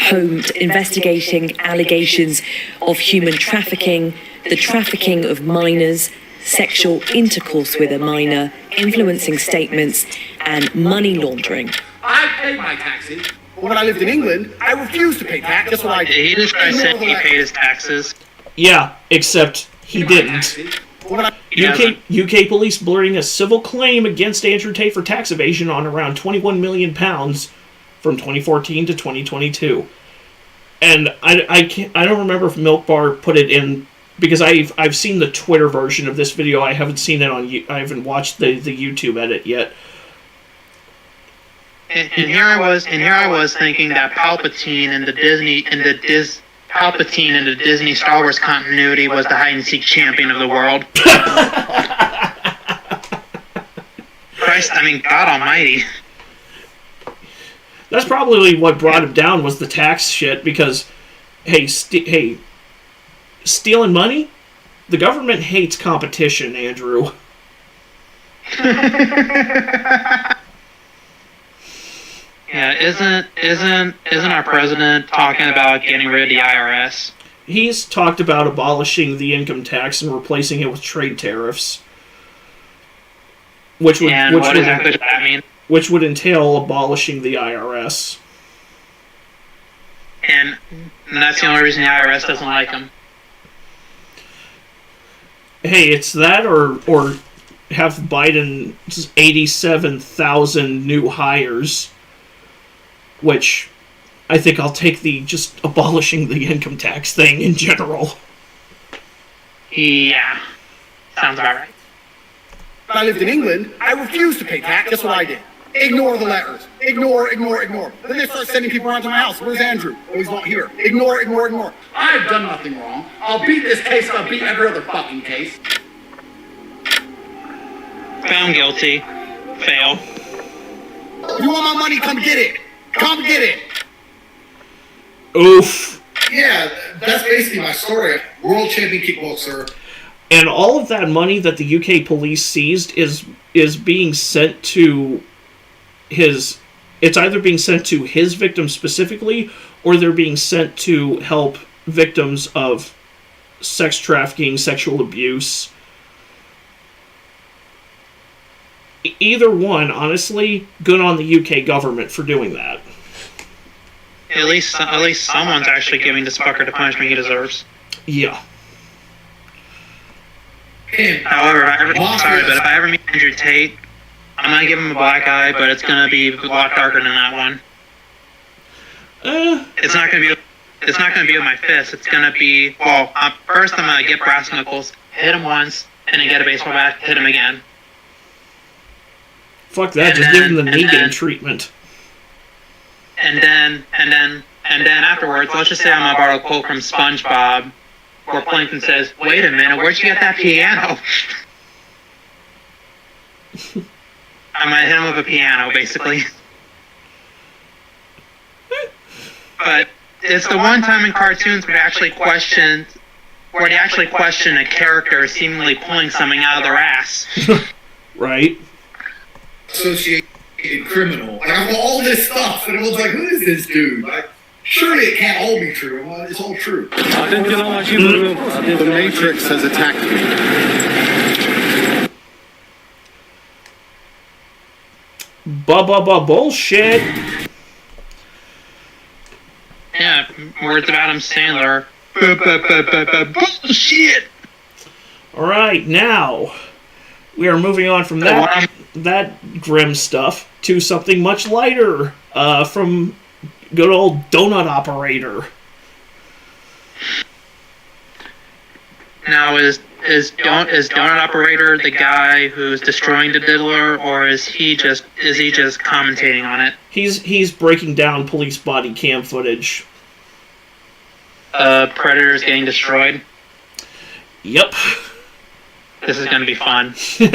home, investigating allegations of human trafficking, the trafficking of minors, sexual intercourse with a minor, influencing statements, and money laundering. I paid my taxes. When I lived in England, I refused to pay tax. Guess what I did? He just said he paid his taxes. Yeah, except he didn't. UK police blurting a civil claim against Andrew Tate for tax evasion on around £21 million from 2014 to 2022. And I don't remember if Milk Bar put it in, because I've seen the Twitter version of this video. I haven't seen it I haven't watched the YouTube edit yet. And here I was thinking that Palpatine in the Disney Star Wars continuity was the hide and seek champion of the world. Christ, I mean, God Almighty. That's probably what brought him down, was the tax shit. Because, hey, stealing money? The government hates competition, Andrew. Yeah, isn't our president talking about getting rid of the IRS? He's talked about abolishing the income tax and replacing it with trade tariffs. What exactly does that mean? Which would entail abolishing the IRS. And that's the only reason the IRS doesn't like him. Hey, it's that or have Biden's 87,000 new hires, which I think I'll take the just abolishing the income tax thing in general. Yeah, sounds about right. When I lived in England, I refused to pay tax. Guess what I did? Ignore the letters. Ignore. Then they start sending people around to my house. Where's Andrew? Oh, he's not here. Ignore. I've done nothing wrong. I'll beat this case. I'll beat every other fucking case. Found guilty. Fail. You want my money? Come get it. Come get it. Oof. Yeah, that's basically my story. World champion kickboxer. And all of that money that the UK police seized is being sent to his... It's either being sent to his victims specifically, or they're being sent to help victims of sex trafficking, sexual abuse. Either one, honestly, good on the UK government for doing that. At least someone's actually giving this fucker the punishment he deserves. Yeah. However, if I ever meet Andrew Tate, I'm gonna give him a black eye, but it's gonna be a lot darker than that one. It's not gonna be with my fist. It's gonna be, first I'm gonna get brass knuckles, hit him once, and then get a baseball bat, hit him again. Fuck that! Just give him the Negan treatment. And then afterwards, let's just say I'm gonna borrow a quote from SpongeBob, where Plankton says, "Wait a minute, where'd you get that piano?" I might hit him with a piano, basically. But it's the one time in cartoons where they actually questioned where they actually question a character seemingly pulling something out of their ass. Right. Associated criminal. Like, I all this stuff, and everyone's like, who is this dude? Like, surely it can't all be true. Well, it's all true. The Matrix has attacked me. Bullshit. Yeah, words of Adam Sandler. Bullshit. All right, now we are moving on from that grim stuff to something much lighter. From good old Donut Operator. Now, is Donut Operator the guy who's destroying the Diddler, or is he just commentating on it? He's breaking down police body cam footage. Predators getting destroyed. Yep. This is gonna be fun. Hey,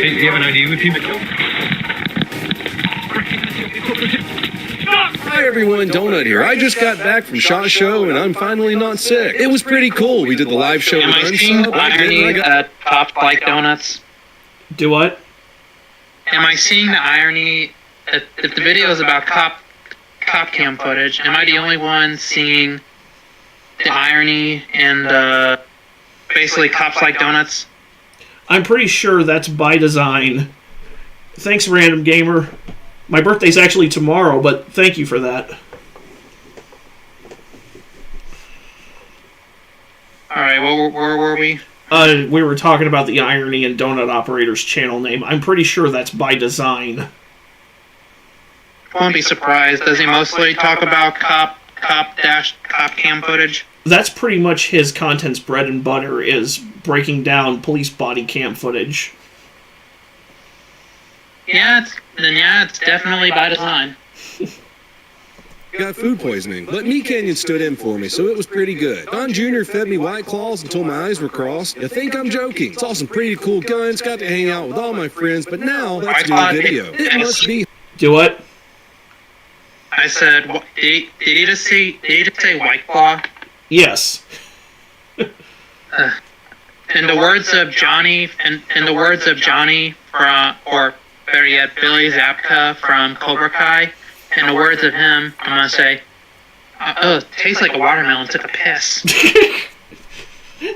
do you have an ID with you? Hi everyone, Donut here. I just got back from SHOT Show and I'm finally not sick. It was pretty cool. We did the live show Am with I seeing Unsub. irony that cops like donuts? Do what? Am I seeing the irony that if the video is about cop cam footage, am I the only one seeing the irony and basically cops like donuts? I'm pretty sure that's by design. Thanks, Random Gamer. My birthday's actually tomorrow, but thank you for that. Alright, where were we? We were talking about the irony in Donut Operator's channel name. I'm pretty sure that's by design. Won't be surprised. Does he mostly talk about cop cam footage? That's pretty much his content's bread and butter, is breaking down police body cam footage. Yeah, it's definitely by design. Got food poisoning, but Meat Canyon stood in for me, so it was pretty good. Don Jr. fed me White Claws until my eyes were crossed. You think I'm joking? Saw some pretty cool guns, got to hang out with all my friends, but now let's do a video. It must be... Do what? I said, did he just say White Claw? Yes. In the words of Johnny, from, or better yet, Billy Zabka from Cobra Kai, in the words of him, I'm gonna say, it tastes like a watermelon took a piss.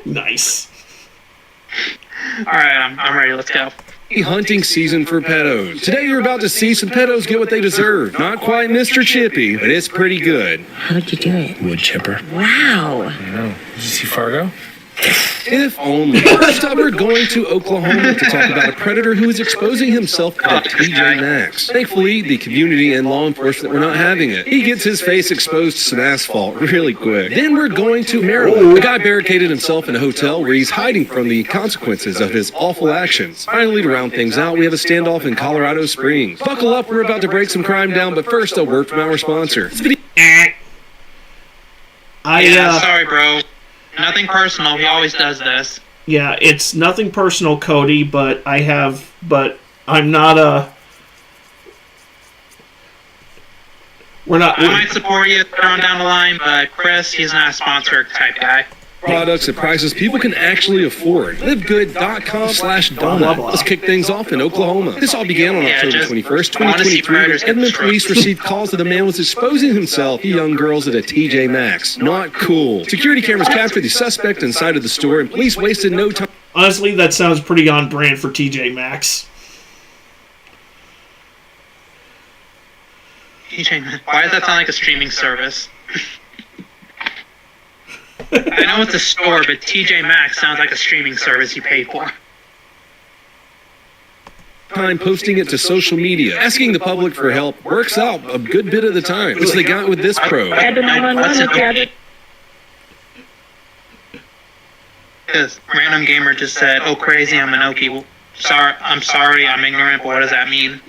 Nice. Alright, I'm ready, let's go. Hunting season for pedos. Today you're about to see some pedos get what they deserve. Not quite Mr. Chippy, but it's pretty good. How'd you do it? Wood chipper. Wow. I know. Did you see Fargo? If only. First up, we're going to Oklahoma to talk about a predator who is exposing himself to TJ Maxx. Thankfully, the community and law enforcement were not having it. He gets his face exposed to some asphalt really quick. Then we're going to Maryland. A guy barricaded himself in a hotel where he's hiding from the consequences of his awful actions. Finally, to round things out, we have a standoff in Colorado Springs. Buckle up, we're about to break some crime down, but first, a word from our sponsor. Sorry, bro. Nothing personal, he always does this. Yeah, it's nothing personal, Cody, but I'm not a... I might support you on down the line, but Chris, he's not a sponsor type guy. Products at prices people can actually afford. LiveGood.com/donut. Let's kick things off in Oklahoma. This all began on October 21st, 2023. Edmond police received calls that a man was exposing himself to young girls at a TJ Maxx. Not cool. Security cameras captured the suspect inside of the store, and police wasted no time. Honestly, that sounds pretty on brand for TJ Maxx. Why does that sound like a streaming service? I know it's a store, but TJ Maxx sounds like a streaming service you pay for. Time posting it to social media. Asking the public for help works out a good bit of the time. It's they got with this pro. Because Random Gamer just said, "Oh crazy, I'm an Okie." Well, I'm sorry, I'm ignorant, but what does that mean?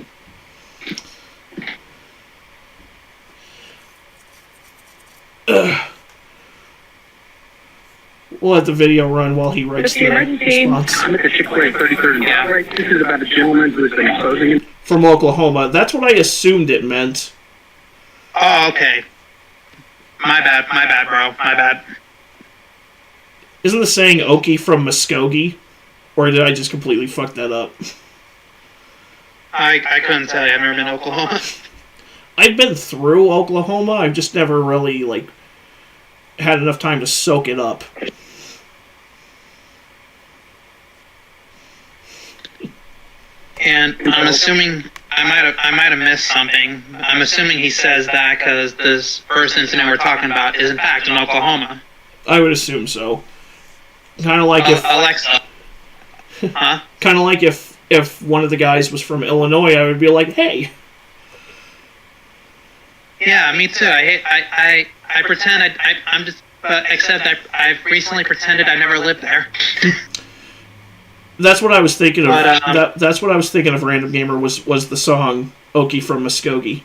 We'll let the video run while he writes the response. I'm at the Chick-fil-A 33rd and Right. This is about a gentleman who has been exposing him. From Oklahoma. That's what I assumed it meant. Oh, okay. My bad, bro. My bad. Isn't the saying Okie from Muskogee? Or did I just completely fuck that up? I couldn't tell you. I've never been to Oklahoma. I've been through Oklahoma. I've just never really, like, had enough time to soak it up. And I'm assuming I might have missed something. I'm assuming he says that because this first incident we're talking about is in fact in Oklahoma. I would assume so. Kind of like if Alexa. Huh? Kind of like if one of the guys was from Illinois, I would be like, hey. Yeah, me too. I pretend I'm just, but except I've recently pretended I never lived there. That's what I was thinking of. But, that's what I was thinking of. Random Gamer was the song "Okie from Muskogee."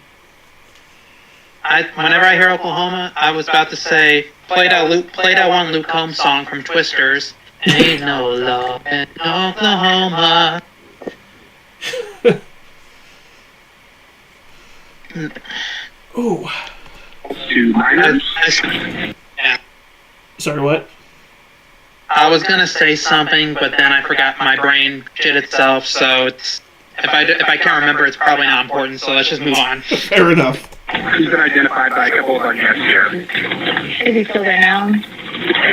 Whenever I hear Oklahoma, I was about to say play that one Luke Combs song from Twisters. Ain't no love in Oklahoma. Ooh. To minors? Yeah. Sorry, what? I was gonna say something, but then I forgot. My brain shit itself. So it's if I can't remember, it's probably not important. So let's just move on. Fair enough. He's been identified by a couple of our guests here. Is he still there now?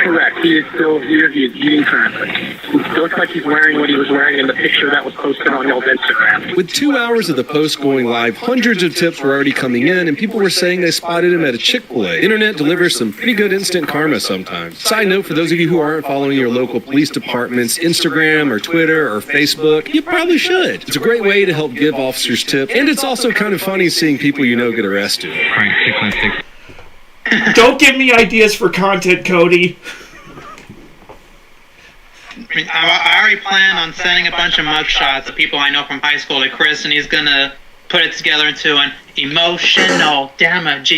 Correct. He is still here. He is eating currently. It looks like he's wearing what he was wearing in the picture that was posted on y'all's Instagram. With 2 hours of the post going live, hundreds of tips were already coming in, and people were saying they spotted him at a Chick-fil-A. Internet delivers some pretty good instant karma sometimes. Side note, for those of you who aren't following your local police department's Instagram or Twitter or Facebook, you probably should. It's a great way to help give officers tips, and it's also kind of funny seeing people you know get arrested. Don't give me ideas for content, Cody. I mean, I already plan on sending a bunch of mugshots of people I know from high school to Chris, and he's gonna put it together into an emotional damage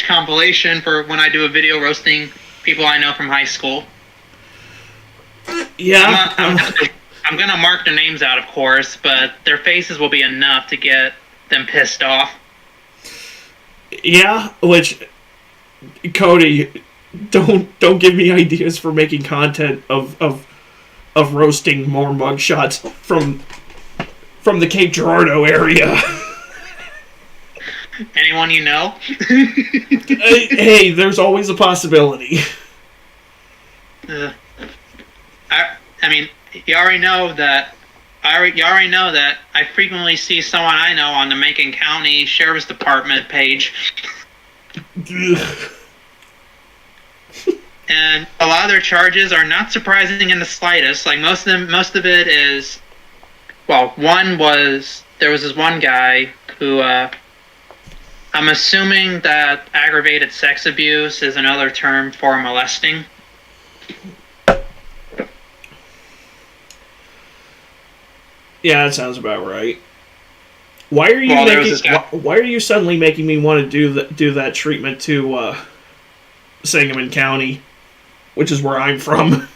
compilation for when I do a video roasting people I know from high school. Yeah. I'm gonna mark their names out, of course, but their faces will be enough to get them pissed off. Yeah, which, Cody, don't give me ideas for making content of roasting more mugshots from the Cape Girardeau area. Anyone you know? Hey, there's always a possibility. I mean, you already know that I frequently see someone I know on the Macon County Sheriff's Department page. And a lot of their charges are not surprising in the slightest. Like most of it is, well, there was this one guy who, I'm assuming that aggravated sex abuse is another term for molesting. Yeah, that sounds about right. Why are you suddenly making me want to do that treatment to Sangamon County, which is where I'm from?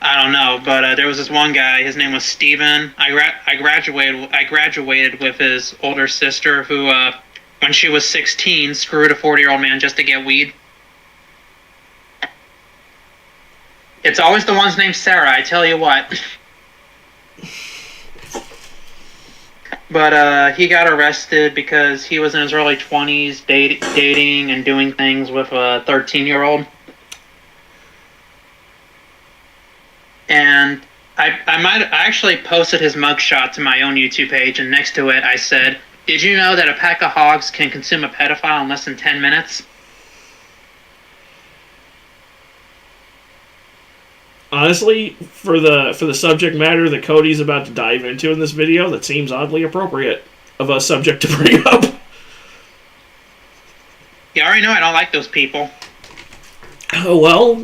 I don't know, but there was this one guy. His name was Steven. I graduated with his older sister, who, when she was 16, screwed a 40-year-old man just to get weed. It's always the ones named Sarah, I tell you what. But he got arrested because he was in his early 20s dating and doing things with a 13-year-old. And I actually posted his mugshot to my own YouTube page, and next to it I said, "Did you know that a pack of hogs can consume a pedophile in less than 10 minutes?" Honestly, for the subject matter that Cody's about to dive into in this video, that seems oddly appropriate of a subject to bring up. You already know I don't like those people. Oh, well,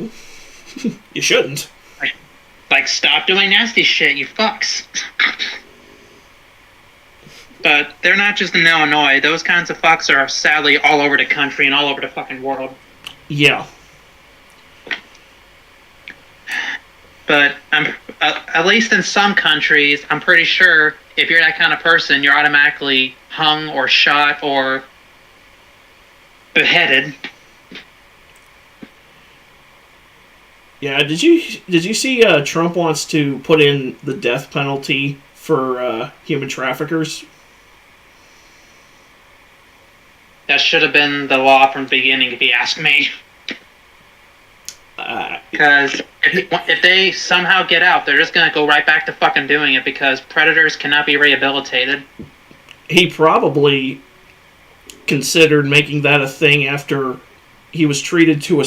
you shouldn't. Like, stop doing nasty shit, you fucks. But they're not just in Illinois. Those kinds of fucks are sadly all over the country and all over the fucking world. Yeah. But at least in some countries, I'm pretty sure if you're that kind of person, you're automatically hung or shot or beheaded. Yeah, did you see Trump wants to put in the death penalty for human traffickers? That should have been the law from the beginning, if you ask me. Because if they somehow get out, they're just going to go right back to fucking doing it because predators cannot be rehabilitated. He probably considered making that a thing after he was treated to a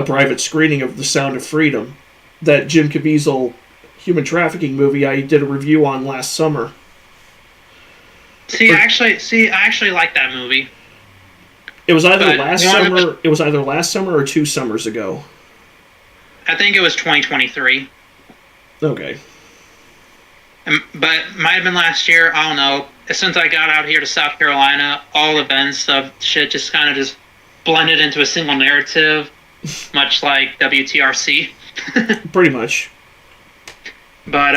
private screening of The Sound of Freedom, that Jim Caviezel human trafficking movie I did a review on last summer. I actually like that movie. It was either last summer or 2 summers ago. I think it was 2023. Okay. But might have been last year. I don't know. Since I got out here to South Carolina, all events of shit just kind of just blended into a single narrative, much like WTRC. Pretty much. But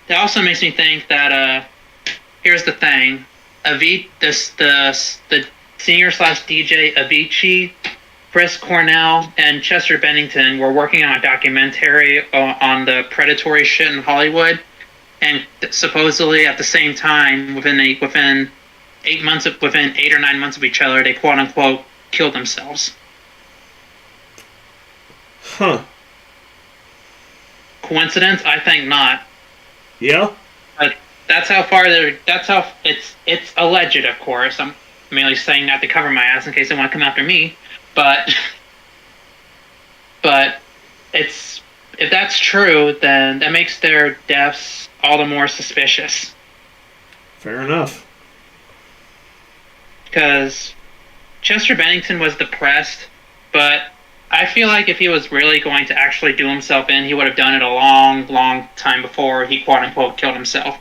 it also makes me think that here's the thing. The singer/DJ Avicii, Chris Cornell, and Chester Bennington were working on a documentary on the predatory shit in Hollywood, and supposedly at the same time, within 8 or 9 months of each other, they quote unquote killed themselves. Huh. Coincidence? I think not. Yeah. But that's how it's alleged, of course. I'm merely saying that to cover my ass in case they want to come after me. But if that's true, then that makes their deaths all the more suspicious. Fair enough. Because Chester Bennington was depressed, but I feel like if he was really going to actually do himself in, he would have done it a long, long time before he quote-unquote killed himself.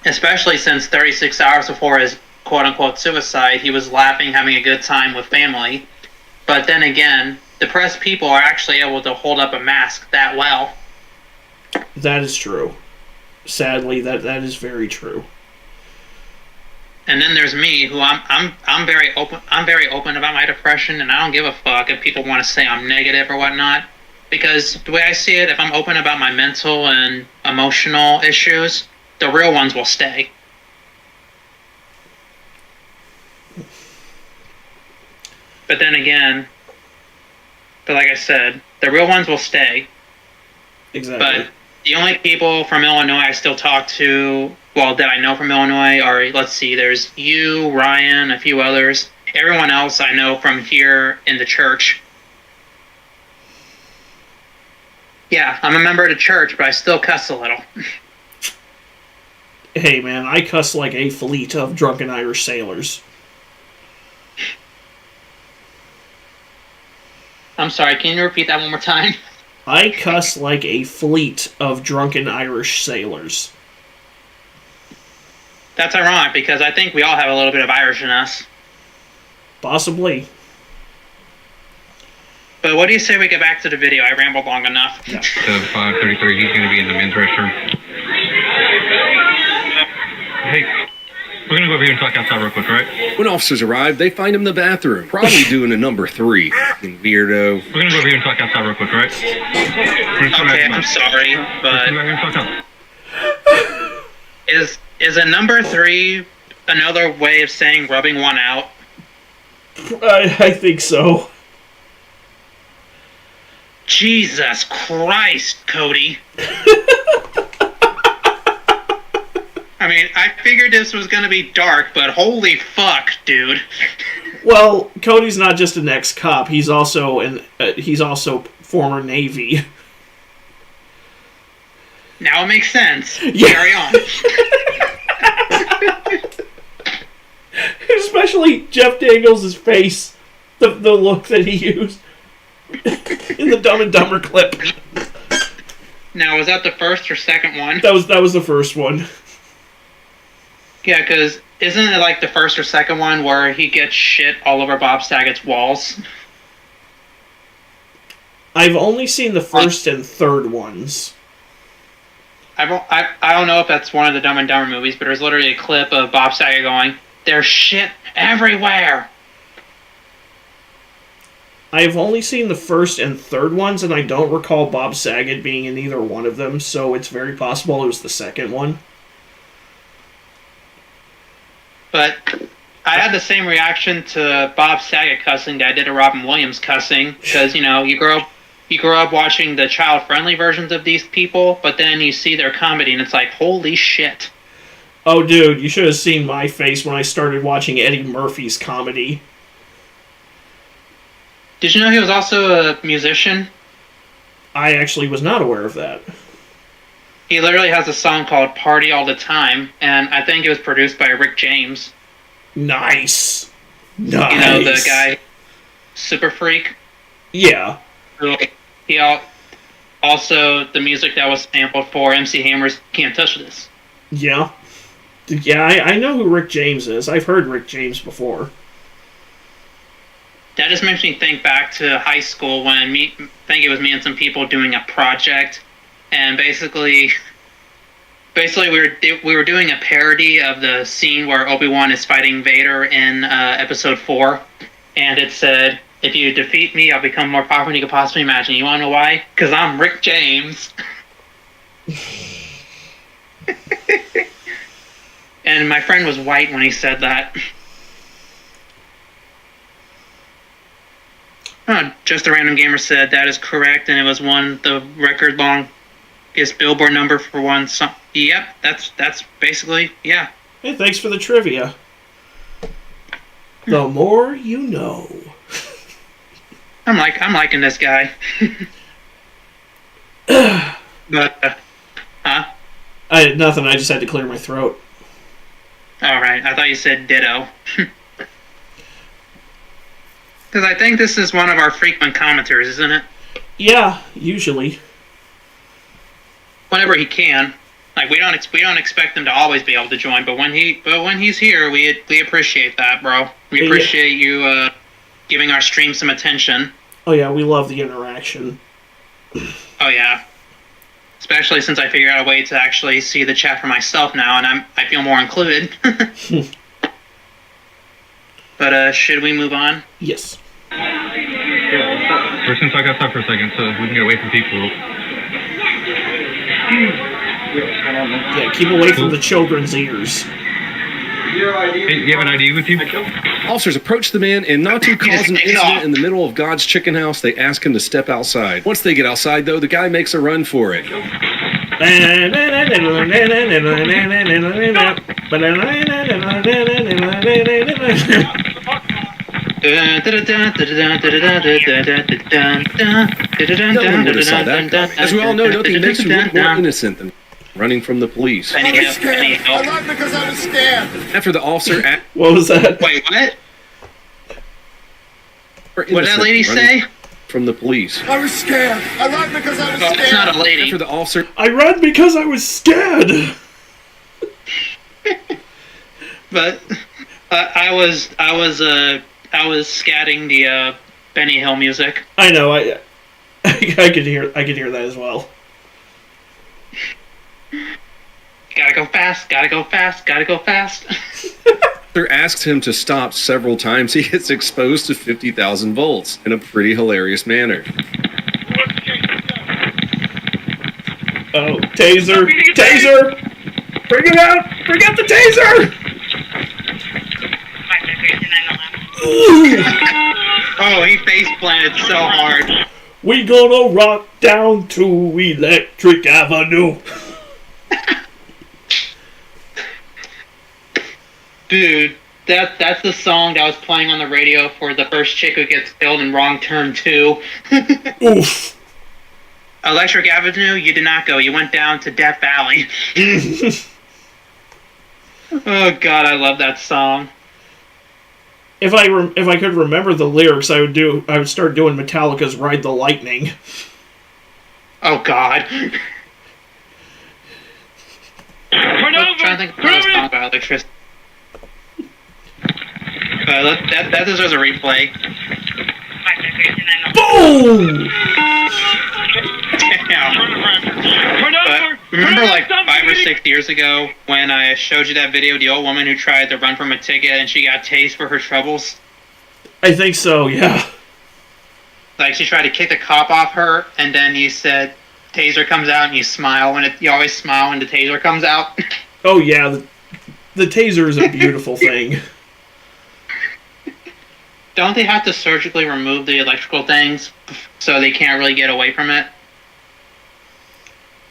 Especially since 36 hours before his quote-unquote suicide, he was laughing, having a good time with family. But then again, depressed people are actually able to hold up a mask that well. That is true. Sadly, that is very true. And then there's me, who I'm very open. I'm very open about my depression, and I don't give a fuck if people want to say I'm negative or whatnot. Because the way I see it, if I'm open about my mental and emotional issues, the real ones will stay. But then again, like I said, the real ones will stay. Exactly. But the only people from Illinois I still talk to, well, that I know from Illinois are, let's see, there's you, Ryan, a few others. Everyone else I know from here in the church. Yeah, I'm a member of the church, but I still cuss a little. Hey, man, I cuss like a fleet of drunken Irish sailors. I'm sorry, can you repeat that one more time? I cuss like a fleet of drunken Irish sailors. That's ironic, because I think we all have a little bit of Irish in us. Possibly. But what do you say we get back to the video? I rambled long enough. Yeah. So 5:33, he's going to be in the men's restroom. Hey, we're going to go over here and talk outside real quick, right? When officers arrive, they find him in the bathroom, probably doing a number 3. Weirdo. We're going to go over here and talk outside real quick, right? Okay, I'm sorry, but... Is a number 3 another way of saying rubbing one out? I think so. Jesus Christ, Cody. I mean, I figured this was going to be dark, but holy fuck, dude. Well, Cody's not just an ex-cop. He's also former Navy. Now it makes sense. Yeah. Carry on. Especially Jeff Daniels' face. The look that he used in the Dumb and Dumber clip. Now, was that the first or second one? That was the first one. Yeah, because isn't it like the first or second one where he gets shit all over Bob Saget's walls? I've only seen the first and third ones. I don't know if that's one of the Dumb and Dumber movies, but there's literally a clip of Bob Saget going, There's shit everywhere. I've only seen the first and third ones, and I don't recall Bob Saget being in either one of them, so it's very possible it was the second one. But I had the same reaction to Bob Saget cussing that I did to Robin Williams cussing, because, you know, you grow up watching the child-friendly versions of these people, but then you see their comedy, and it's like, holy shit. Oh, dude, you should have seen my face when I started watching Eddie Murphy's comedy. Did you know he was also a musician? I actually was not aware of that. He literally has a song called Party All the Time, and I think it was produced by Rick James. Nice. You know, the guy, Super Freak? Yeah. He also, the music that was sampled for MC Hammer's Can't Touch This. Yeah. Yeah, I know who Rick James is. I've heard Rick James before. That just makes me think back to high school when I think it was me and some people doing a project, and basically we were doing a parody of the scene where Obi-Wan is fighting Vader in episode 4, and it said, "If you defeat me, I'll become more powerful than you could possibly imagine." You want to know why? Because I'm Rick James. And my friend was white when he said that. Just a Random Gamer said that is correct, and it was the record longest Billboard number for one song. Yep, that's basically, yeah. Hey, thanks for the trivia. The more you know. I'm liking this guy. But, nothing, I just had to clear my throat. Alright, I thought you said ditto. Because I think this is one of our frequent commenters, isn't it? Yeah, usually. Whenever he can. Like, we don't expect him to always be able to join, but when he's here, we appreciate that, bro. We appreciate you giving our stream some attention. Oh yeah, we love the interaction. Oh yeah. Especially since I figured out a way to actually see the chat for myself now, and I feel more included. But should we move on? Yes. Or since I got stuck for a second, so we can get away from people. Yeah, keep away from the children's ears. Hey, you have an ID with you? Officers approach the man, and not to cause an incident in the middle of God's chicken house, they ask him to step outside. Once they get outside, though, the guy makes a run for it. As we all know, nothing makes you look more innocent than running from the police. I run because I was scared. After the officer... What was that? Wait, what? What did that lady say? From the police. I was scared. I run because I was scared. It's not a lady. After the officer... I ran because I was scared! But I was scatting the Benny Hill music. I know, I could hear that as well. Gotta go fast, gotta go fast, gotta go fast. Officer asks him to stop several times. He gets exposed to 50,000 volts in a pretty hilarious manner. Oh, taser! Taser! Bring it out! Bring out the taser! Oh, he face planted so hard. We gonna rock down to Electric Avenue. Dude, that's the song that was playing on the radio for the first chick who gets killed in Wrong Turn 2. Oof. Electric Avenue, you did not go. You went down to Death Valley. Oh god, I love that song. If I could remember the lyrics, I would start doing Metallica's "Ride the Lightning." Oh god. I'm trying to think of a song about electricity. That deserves a replay. Boom! Damn. Remember, like 5 or 6 years ago, when I showed you that video of the old woman who tried to run from a ticket and she got tased for her troubles? I think so, yeah. Like, she tried to kick the cop off her, and then you said, taser comes out, and you smile when you always smile when the taser comes out. Oh, yeah, the taser is a beautiful thing. Don't they have to surgically remove the electrical things so they can't really get away from it?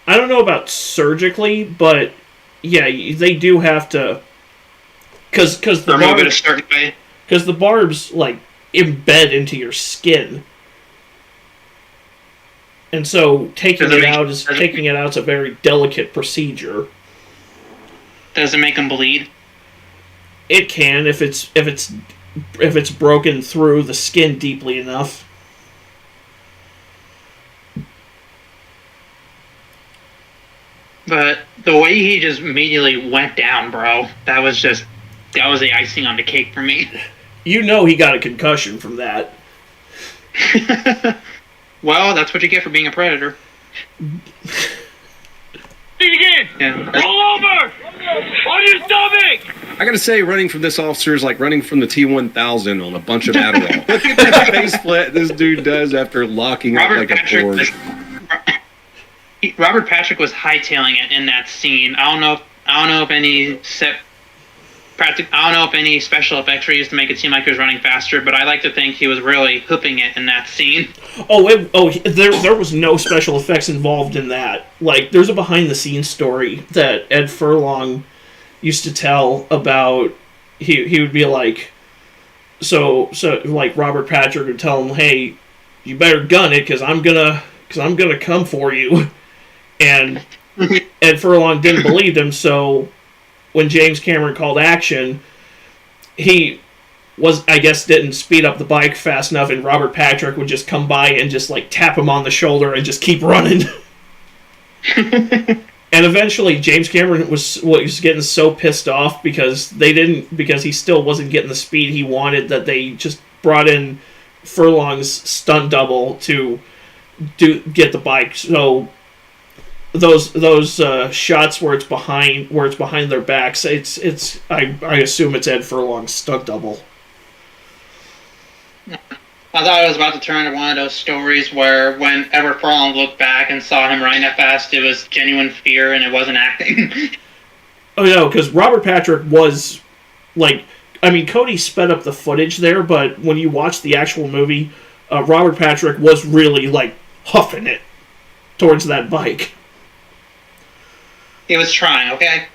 I don't know about surgically, but yeah, they do have to, because the remove it a certain way. Because the barbs like embed into your skin, and so taking it out is a very delicate procedure. Does it make them bleed? It can if it's broken through the skin deeply enough. But the way he just immediately went down, bro, that was the icing on the cake for me. You know he got a concussion from that. Well, that's what you get for being a predator. Again! Yeah. Roll over! On your stomach! I gotta say, running from this officer is like running from the T-1000 on a bunch of Adderall. Look at the face split this dude does after locking up like a Porsche. Robert Patrick was hightailing it in that scene. I don't know if any special effects were used to make it seem like he was running faster, but I like to think he was really hooping it in that scene. There was no special effects involved in that. Like, there's a behind-the-scenes story that Ed Furlong used to tell about. He would be like, so like Robert Patrick would tell him, "Hey, you better gun it, because I'm gonna come for you." And Ed Furlong didn't believe him, so when James Cameron called action, he didn't speed up the bike fast enough, and Robert Patrick would just come by and just like tap him on the shoulder and just keep running. And eventually James Cameron was getting so pissed off because he still wasn't getting the speed he wanted, that they just brought in Furlong's stunt double to get the bike. So those shots where it's behind their backs, I assume it's Ed Furlong's stunt double. I thought it was about to turn into one of those stories where whenever Furlong looked back and saw him running that fast, it was genuine fear and it wasn't acting. Oh no, because Robert Patrick was like, I mean, Cody sped up the footage there, but when you watch the actual movie, Robert Patrick was really like huffing it towards that bike. He was trying, okay?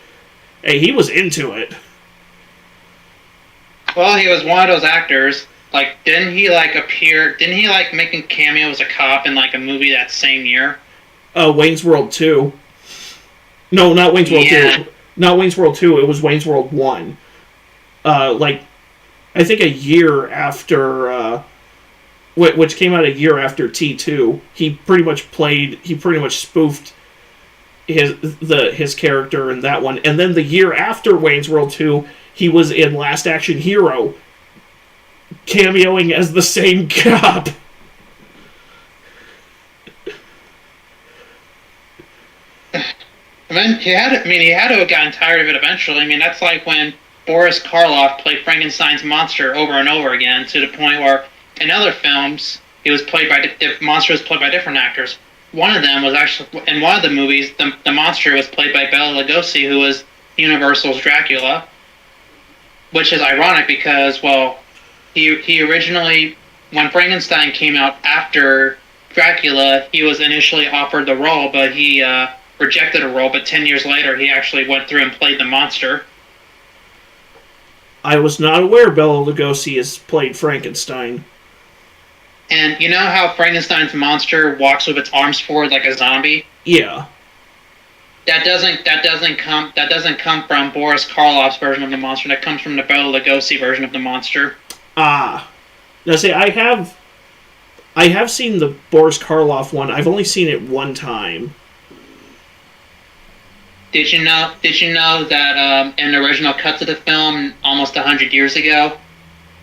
Hey, he was into it. Well, he was one of those actors. Like, didn't he make a cameo as a cop in like a movie that same year? Wayne's World 2. No, not Wayne's World 2. Not Wayne's World 2, it was Wayne's World 1. I think a year after, which came out a year after T2, he pretty much spoofed his character in that one. And then the year after Wayne's World 2, he was in Last Action Hero, cameoing as the same cop. He had to have gotten tired of it eventually. I mean, that's like when Boris Karloff played Frankenstein's monster over and over again, to the point where in other films the monster was played by different actors. One of them was actually, in one of the movies, the monster was played by Bela Lugosi, who was Universal's Dracula, which is ironic because, well, he originally, when Frankenstein came out after Dracula, he was initially offered the role, but he rejected a role, but 10 years later he actually went through and played the monster. I was not aware Bela Lugosi has played Frankenstein. And you know how Frankenstein's monster walks with its arms forward like a zombie? Yeah. That doesn't come from Boris Karloff's version of the monster. That comes from the Bela Lugosi version of the monster. Ah. Now see, I have seen the Boris Karloff one. I've only seen it one time. Did you know that in the original cuts of the film, almost 100 years ago,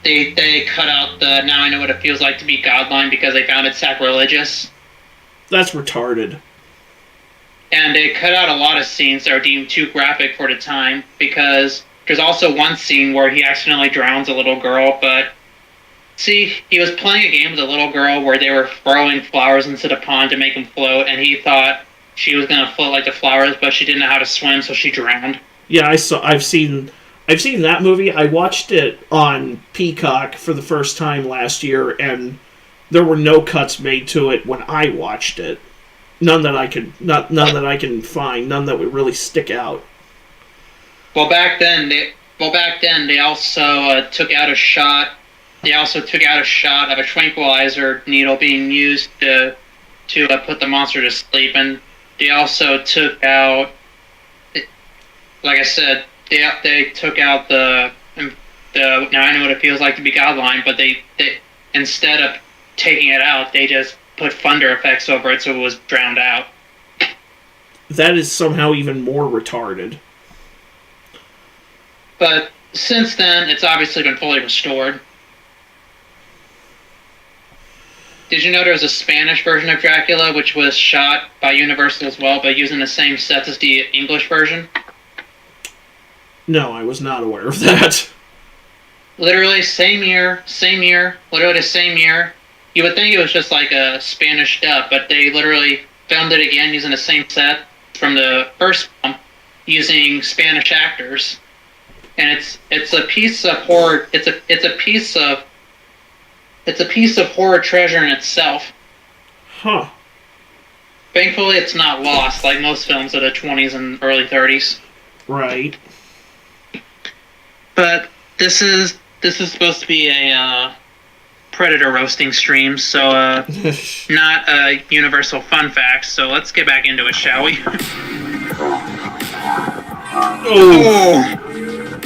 they cut out the "Now I know what it feels like to be God" line because they found it sacrilegious? That's retarded. and they cut out a lot of scenes that are deemed too graphic for the time, because there's also one scene where he accidentally drowns a little girl, but see, he was playing a game with a little girl where they were throwing flowers into the pond to make him float, and he thought she was going to float like the flowers, but she didn't know how to swim, so she drowned. Yeah, I've seen that movie. I watched it on Peacock for the first time last year, and there were no cuts made to it when I watched it. None that I can find. None that would really stick out. Well, back then they also took out a shot. They also took out a shot of a tranquilizer needle being used to put the monster to sleep, and they also took out, like I said, they took out the now I know what it feels like to be Godline, but they instead of taking it out, they just put thunder effects over it so it was drowned out. That is somehow even more retarded. But since then, it's obviously been fully restored. Did you know there was a Spanish version of Dracula, which was shot by Universal as well, but using the same sets as the English version? No, I was not aware of that. Literally, same year, literally the same year. You would think it was just like a Spanish dub, but they literally filmed it again using the same set from the first film, using Spanish actors. And it's a piece of horror. It's a piece of horror treasure in itself. Huh. Thankfully, it's not lost like most films of the 20s and early 30s. Right. But this is supposed to be a Predator roasting stream, so not a Universal fun facts. So let's get back into it, shall we? Oh.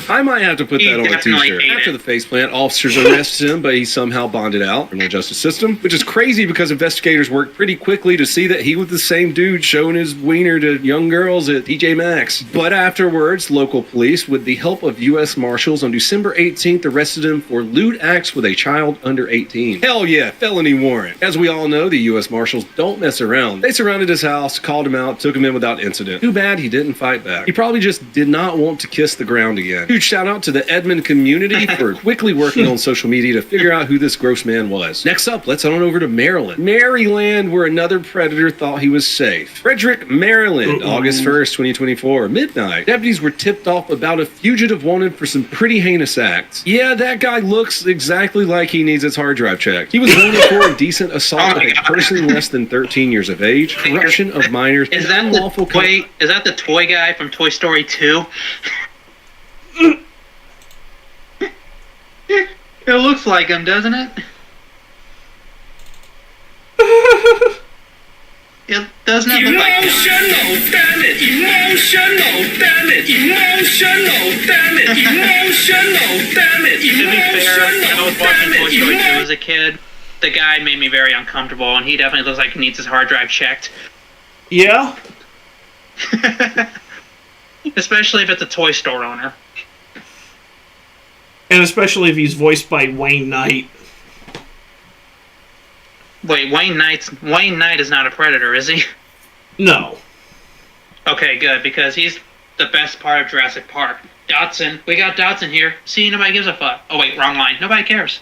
I might have to put that on a t-shirt. After the faceplant, officers arrest him, but he's somehow bonded out from the justice system, which is crazy because investigators worked pretty quickly to see that he was the same dude showing his wiener to young girls at TJ Maxx. But afterwards, local police, with the help of U.S. Marshals, on December 18th, arrested him for lewd acts with a child under 18. Hell yeah, felony warrant. As we all know, the U.S. Marshals don't mess around. They surrounded his house, called him out, took him in without incident. Too bad he didn't fight back. He probably just did not want to kiss the ground again. Huge shout out to the Edmond community for quickly working on social media to figure out who this gross man was. Next up, let's head on over to Maryland. Maryland, where another predator thought he was safe. Frederick, Maryland, August 1st, 2024, midnight. Deputies were tipped off about a fugitive wanted for some pretty heinous acts. Yeah, that guy looks exactly like he needs his hard drive checked. He was wanted for indecent assault of a person less than 13 years of age, corruption of minors, Is that the toy guy from Toy Story 2? It looks like him, doesn't it? It doesn't it look like him? Emotional, damn it! Emotional, damn it! Emotional, damn it! Emotional, damn it! To be fair, when I was watching Toy Story 2 as a kid, the guy made me very uncomfortable, and he definitely looks like he needs his hard drive checked. Yeah? Especially if it's a toy store owner. And especially if he's voiced by Wayne Knight. Wait, Wayne Knight is not a predator, is he? No. Okay, good, because he's the best part of Jurassic Park. Dotson. We got Dotson here. See, nobody gives a fuck. Oh wait, wrong line. Nobody cares.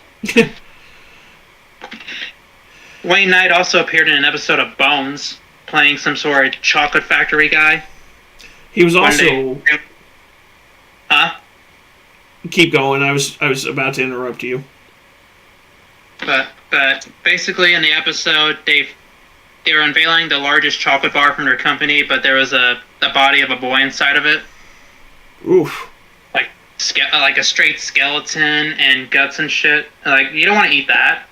Wayne Knight also appeared in an episode of Bones, playing some sort of chocolate factory guy. He was also... Huh? Keep going. I was about to interrupt you. But basically in the episode, they were unveiling the largest chocolate bar from their company, but there was the body of a boy inside of it. Oof. Like a straight skeleton and guts and shit. Like, you don't want to eat that.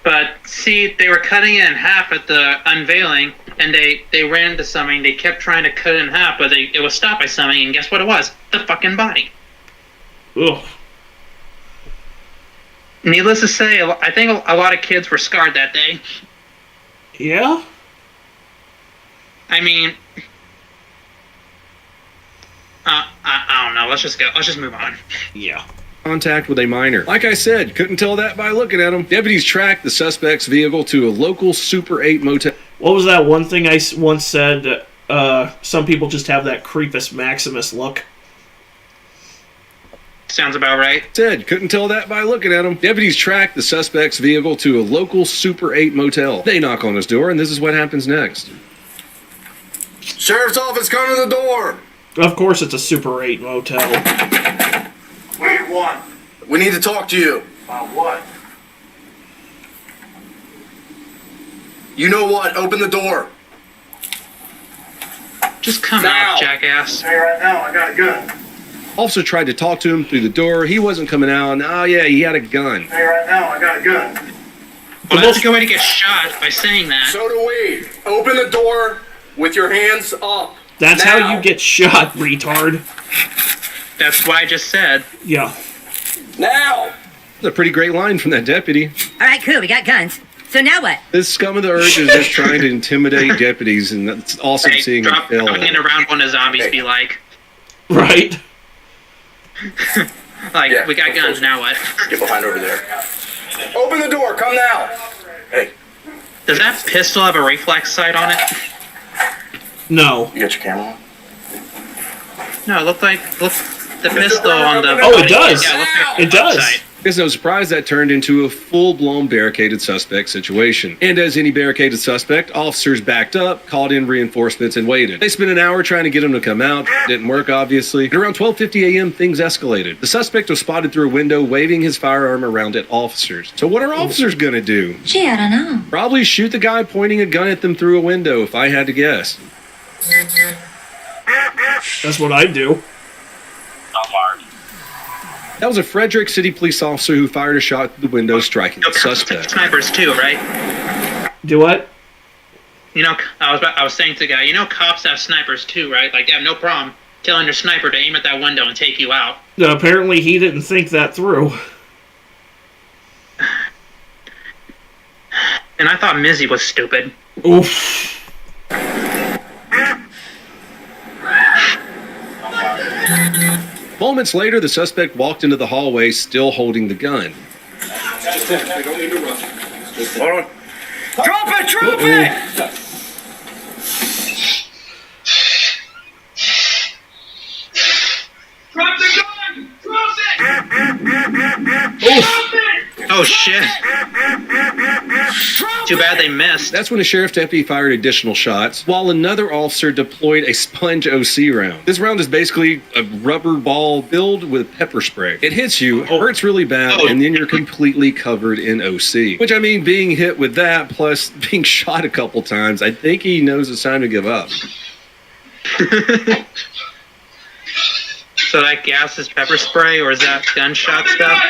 But see, they were cutting it in half at the unveiling, and they ran into something. They kept trying to cut it in half, but it was stopped by something, and guess what it was? The fucking body. Ugh. Needless to say, I think a lot of kids were scarred that day. Yeah? I mean... I don't know. Let's just move on. Yeah. Contact with a minor. Like I said, couldn't tell that by looking at him. Deputies tracked the suspect's vehicle to a local Super 8 motel. What was that one thing I once said? Some people just have that Creepus Maximus look. Sounds about right. Said, couldn't tell that by looking at him. Deputies track the suspect's vehicle to a local Super 8 motel. They knock on his door, and this is what happens next. Sheriff's office, come to the door. Of course it's a Super 8 motel. What do you want? We need to talk to you. About what? You know what? Open the door. Just come out, jackass. Hey, right now, I got a gun. Officer tried to talk to him through the door. He wasn't coming out. And, oh, yeah, he had a gun. Hey, right now, I got a gun. Well, that's a good way to get shot by saying that. So do we. Open the door with your hands up. That's now. how you get shot, retard. That's what I just said. Yeah. Now. That's a pretty great line from that deputy. All right, cool. We got guns. So now what? This scum of the earth is just trying to intimidate deputies, and that's awesome seeing him fail. Dropping in around one of the zombies be like. Right. Like, we got guns, now what? Get behind over there. Open the door, come now. Hey. Does that pistol have a reflex sight on it? No. You got your camera on? No, it looked like the pistol on the... Oh, it does. Yeah, it does. It's no surprise that turned into a full-blown barricaded suspect situation. And as any barricaded suspect, officers backed up, called in reinforcements, and waited. They spent an hour trying to get him to come out. Didn't work, obviously. And around 12:50 a.m., things escalated. The suspect was spotted through a window waving his firearm around at officers. So what are officers gonna do? Gee, I don't know. Probably shoot the guy pointing a gun at them through a window, if I had to guess. That's what I'd do. That was a Frederick City police officer who fired a shot through the window, striking the suspect. Snipers too, right? Do what? You know, I was saying to the guy, you know, cops have snipers too, right? Like, they have no problem telling your sniper to aim at that window and take you out. No, apparently he didn't think that through. And I thought Mizzy was stupid. Oof. Moments later, the suspect walked into the hallway, still holding the gun. Hold on. Drop it! Drop it! Drop the gun! Drop it! Drop it! Oh shit. Too bad they missed. That's when a sheriff deputy fired additional shots, while another officer deployed a sponge OC round. This round is basically a rubber ball filled with pepper spray. It hits you, hurts really bad, and then you're completely covered in OC. Which, I mean, being hit with that, plus being shot a couple times, I think he knows it's time to give up. So that gas is pepper spray, or is that gunshot stuff?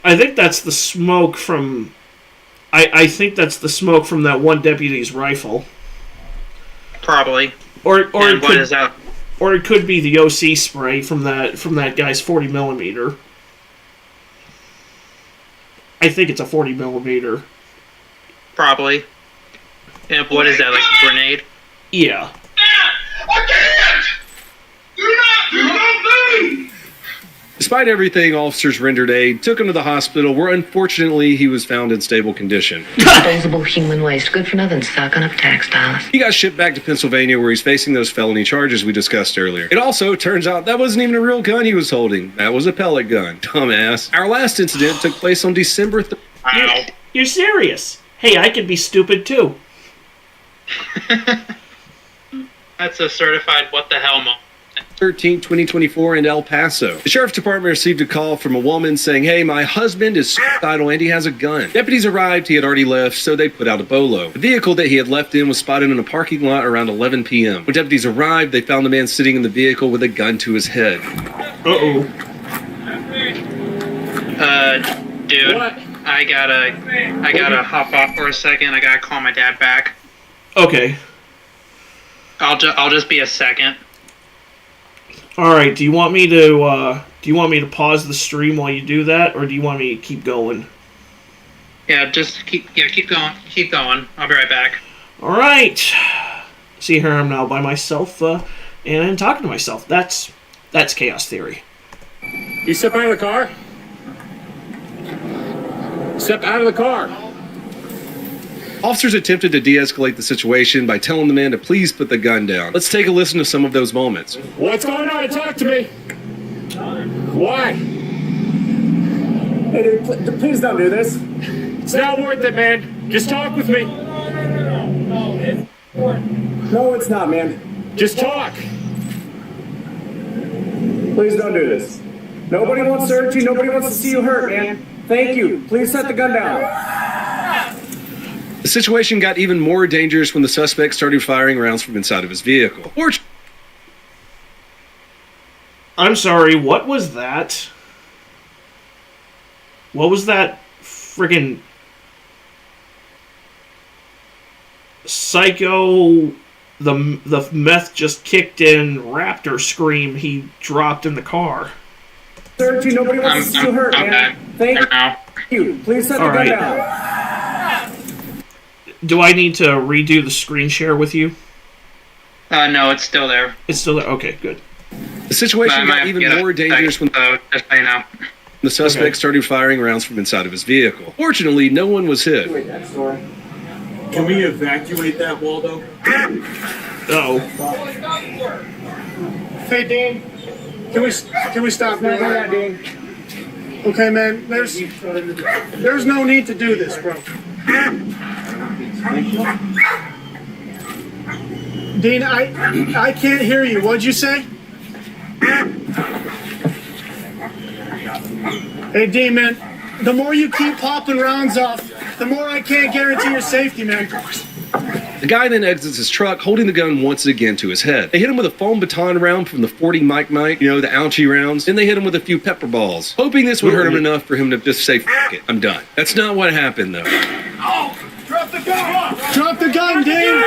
I think that's the smoke from... I think that's the smoke from that one deputy's rifle. Probably. Or and it what could, is that? Or it could be the OC spray from that guy's 40 millimeter. I think it's a 40 millimeter. Probably. And what is that, like a grenade? Yeah. I can't! Do not move! Despite everything, officers rendered aid, took him to the hospital, where unfortunately he was found in stable condition. Disposable human waste, good for nothing, sucking up tax dollars. He got shipped back to Pennsylvania, where he's facing those felony charges we discussed earlier. It also turns out that wasn't even a real gun he was holding. That was a pellet gun. Dumbass. Our last incident took place on December 3rd. You're serious? Hey, I could be stupid too. That's a certified what the hell moment. 13, 2024 in El Paso. The sheriff's department received a call from a woman saying, hey, my husband is suicidal and he has a gun. Deputies arrived, he had already left, so they put out a bolo. The vehicle that he had left in was spotted in a parking lot around 11 p.m. When deputies arrived, they found the man sitting in the vehicle with a gun to his head. Uh-oh. Dude, what? I gotta hop off for a second. I gotta call my dad back. Okay. I'll just be a second. All right. Do you want me to pause the stream while you do that, or do you want me to keep going? Yeah, just keep going. Keep going. I'll be right back. All right. See, here I'm now by myself, and I'm talking to myself. That's chaos theory. You step out of the car. Step out of the car. Officers attempted to de-escalate the situation by telling the man to please put the gun down. Let's take a listen to some of those moments. What's going on? Talk to me. Why? Hey, dude, please don't do this. It's not worth it, man. Just talk with me. No, it's not, man. Just talk. Please don't do this. Nobody wants to hurt you. Nobody wants to see you hurt, man. Thank you. Please set the gun down. The situation got even more dangerous when the suspect started firing rounds from inside of his vehicle. I'm sorry, what was that? What was that friggin' psycho, the meth just kicked in raptor scream he dropped in the car? Nobody wants to see you hurt, man. Thank you. Please set the gun down. Do I need to redo the screen share with you? No, it's still there. It's still there? Okay, good. The situation got even more dangerous when the suspect started firing rounds from inside of his vehicle. Fortunately, no one was hit. Can we evacuate that, Waldo? Oh. Hey, Dean. Can we stop now? Yeah, Dean. Okay, man. There's no need to do this, bro. Dean, I can't hear you. What'd you say? Hey, Dean, man. The more you keep popping rounds off, the more I can't guarantee your safety, man. The guy then exits his truck, holding the gun once again to his head. They hit him with a foam baton round from the 40 Mike, you know, the ouchie rounds. Then they hit him with a few pepper balls, hoping this would hurt him enough for him to just say, "F it, I'm done." That's not what happened, though. Oh, drop the gun! Drop the gun, Dean!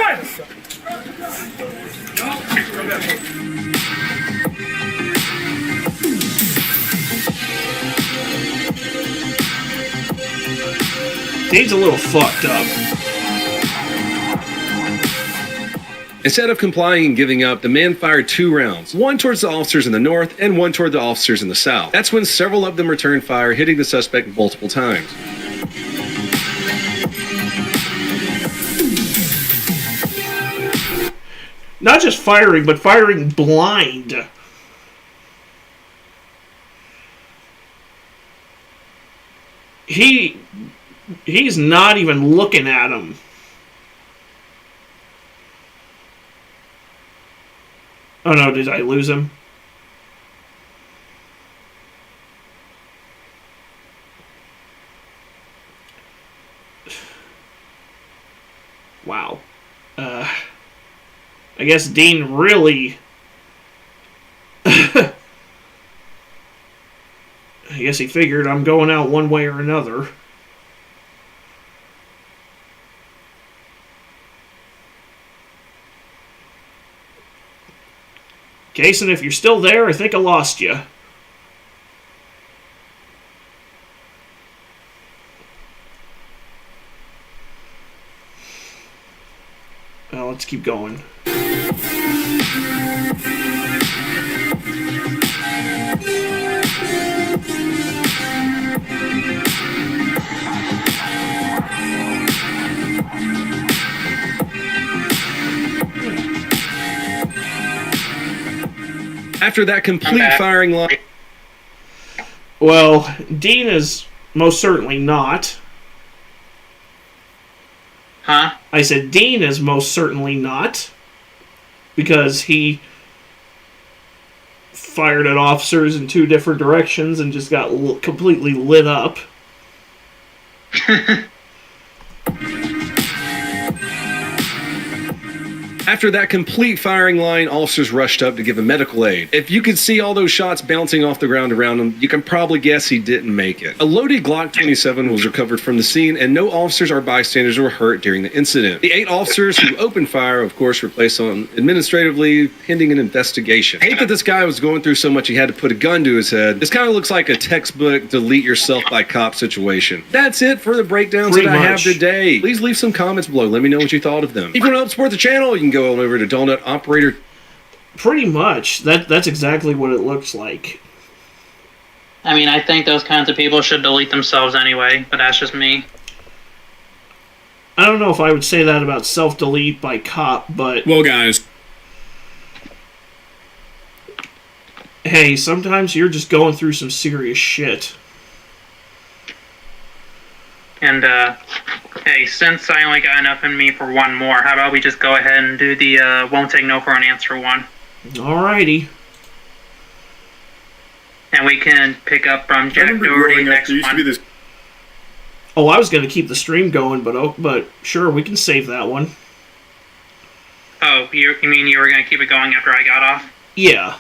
Dave's a little fucked up. Instead of complying and giving up, the man fired 2 rounds, one towards the officers in the north and one toward the officers in the south. That's when several of them returned fire, hitting the suspect multiple times. Not just firing, but firing blind. He's not even looking at him. Oh no, did I lose him? Wow. I guess Dean really... I guess he figured I'm going out one way or another. Jason, if you're still there, I think I lost you. Well, let's keep going. After that complete firing line... Well, Dean is most certainly not. Huh? I said Dean is most certainly not. Because he fired at officers in 2 different directions and just got completely lit up. After that complete firing line, officers rushed up to give him medical aid. If you could see all those shots bouncing off the ground around him, you can probably guess he didn't make it. A loaded Glock 27 was recovered from the scene, and no officers or bystanders were hurt during the incident. The 8 officers who opened fire, of course, were placed on administratively pending an investigation. I hate that this guy was going through so much he had to put a gun to his head. This kind of looks like a textbook delete yourself by cop situation. That's it for the breakdowns that I have today. Please leave some comments below. Let me know what you thought of them. If you want to help support the channel, you can go on over to Donut Operator. Pretty much. That's exactly what it looks like. I mean, I think those kinds of people should delete themselves anyway, but that's just me. I don't know if I would say that about self-delete by cop, but... Well, guys... Hey, sometimes you're just going through some serious shit. And, hey, since I only got enough in me for one more, how about we just go ahead and do the, won't take no for an answer one? Alrighty. And we can pick up from Jack Doherty next one. Oh, I was going to keep the stream going, but sure, we can save that one. Oh, you mean you were going to keep it going after I got off? Yeah.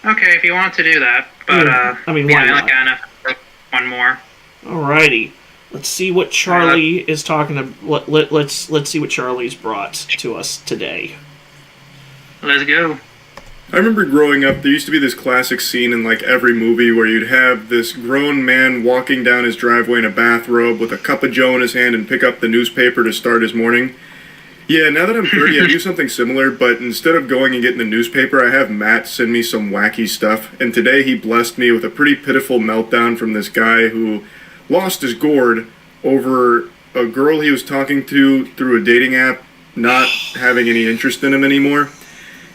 Okay, if you want to do that, but, I mean, yeah, why I not? only got enough for one more. Alrighty. Let's see what Charlie is talking about. Let's see what Charlie's brought to us today. Let's go. I remember growing up, there used to be this classic scene in like every movie where you'd have this grown man walking down his driveway in a bathrobe with a cup of joe in his hand and pick up the newspaper to start his morning. Yeah, now that I'm 30, I do something similar, but instead of going and getting the newspaper, I have Matt send me some wacky stuff, and today he blessed me with a pretty pitiful meltdown from this guy who lost his gourd over a girl he was talking to through a dating app not having any interest in him anymore.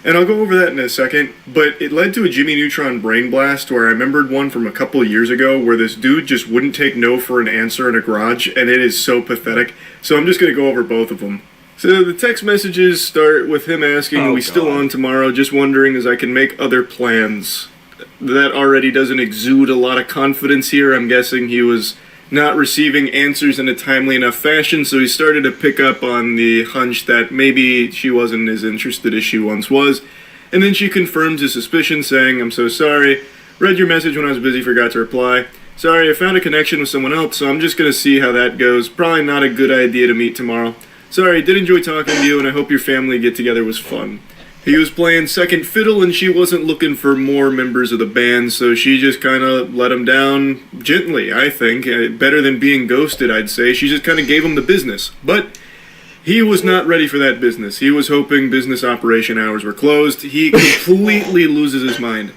And I'll go over that in a second, but it led to a Jimmy Neutron brain blast where I remembered one from a couple of years ago where this dude just wouldn't take no for an answer in a garage, and it is so pathetic. So I'm just going to go over both of them. So the text messages start with him asking, are we still on tomorrow? Just wondering as I can make other plans. That already doesn't exude a lot of confidence here. I'm guessing he was not receiving answers in a timely enough fashion, so he started to pick up on the hunch that maybe she wasn't as interested as she once was. And then she confirms his suspicion, saying, I'm so sorry. Read your message when I was busy, forgot to reply. Sorry, I found a connection with someone else, so I'm just going to see how that goes. Probably not a good idea to meet tomorrow. Sorry, did enjoy talking to you, and I hope your family get-together was fun. He was playing second fiddle, and she wasn't looking for more members of the band, so she just kind of let him down gently, I think. Better than being ghosted, I'd say. She just kind of gave him the business. But he was not ready for that business. He was hoping business operation hours were closed. He completely loses his mind.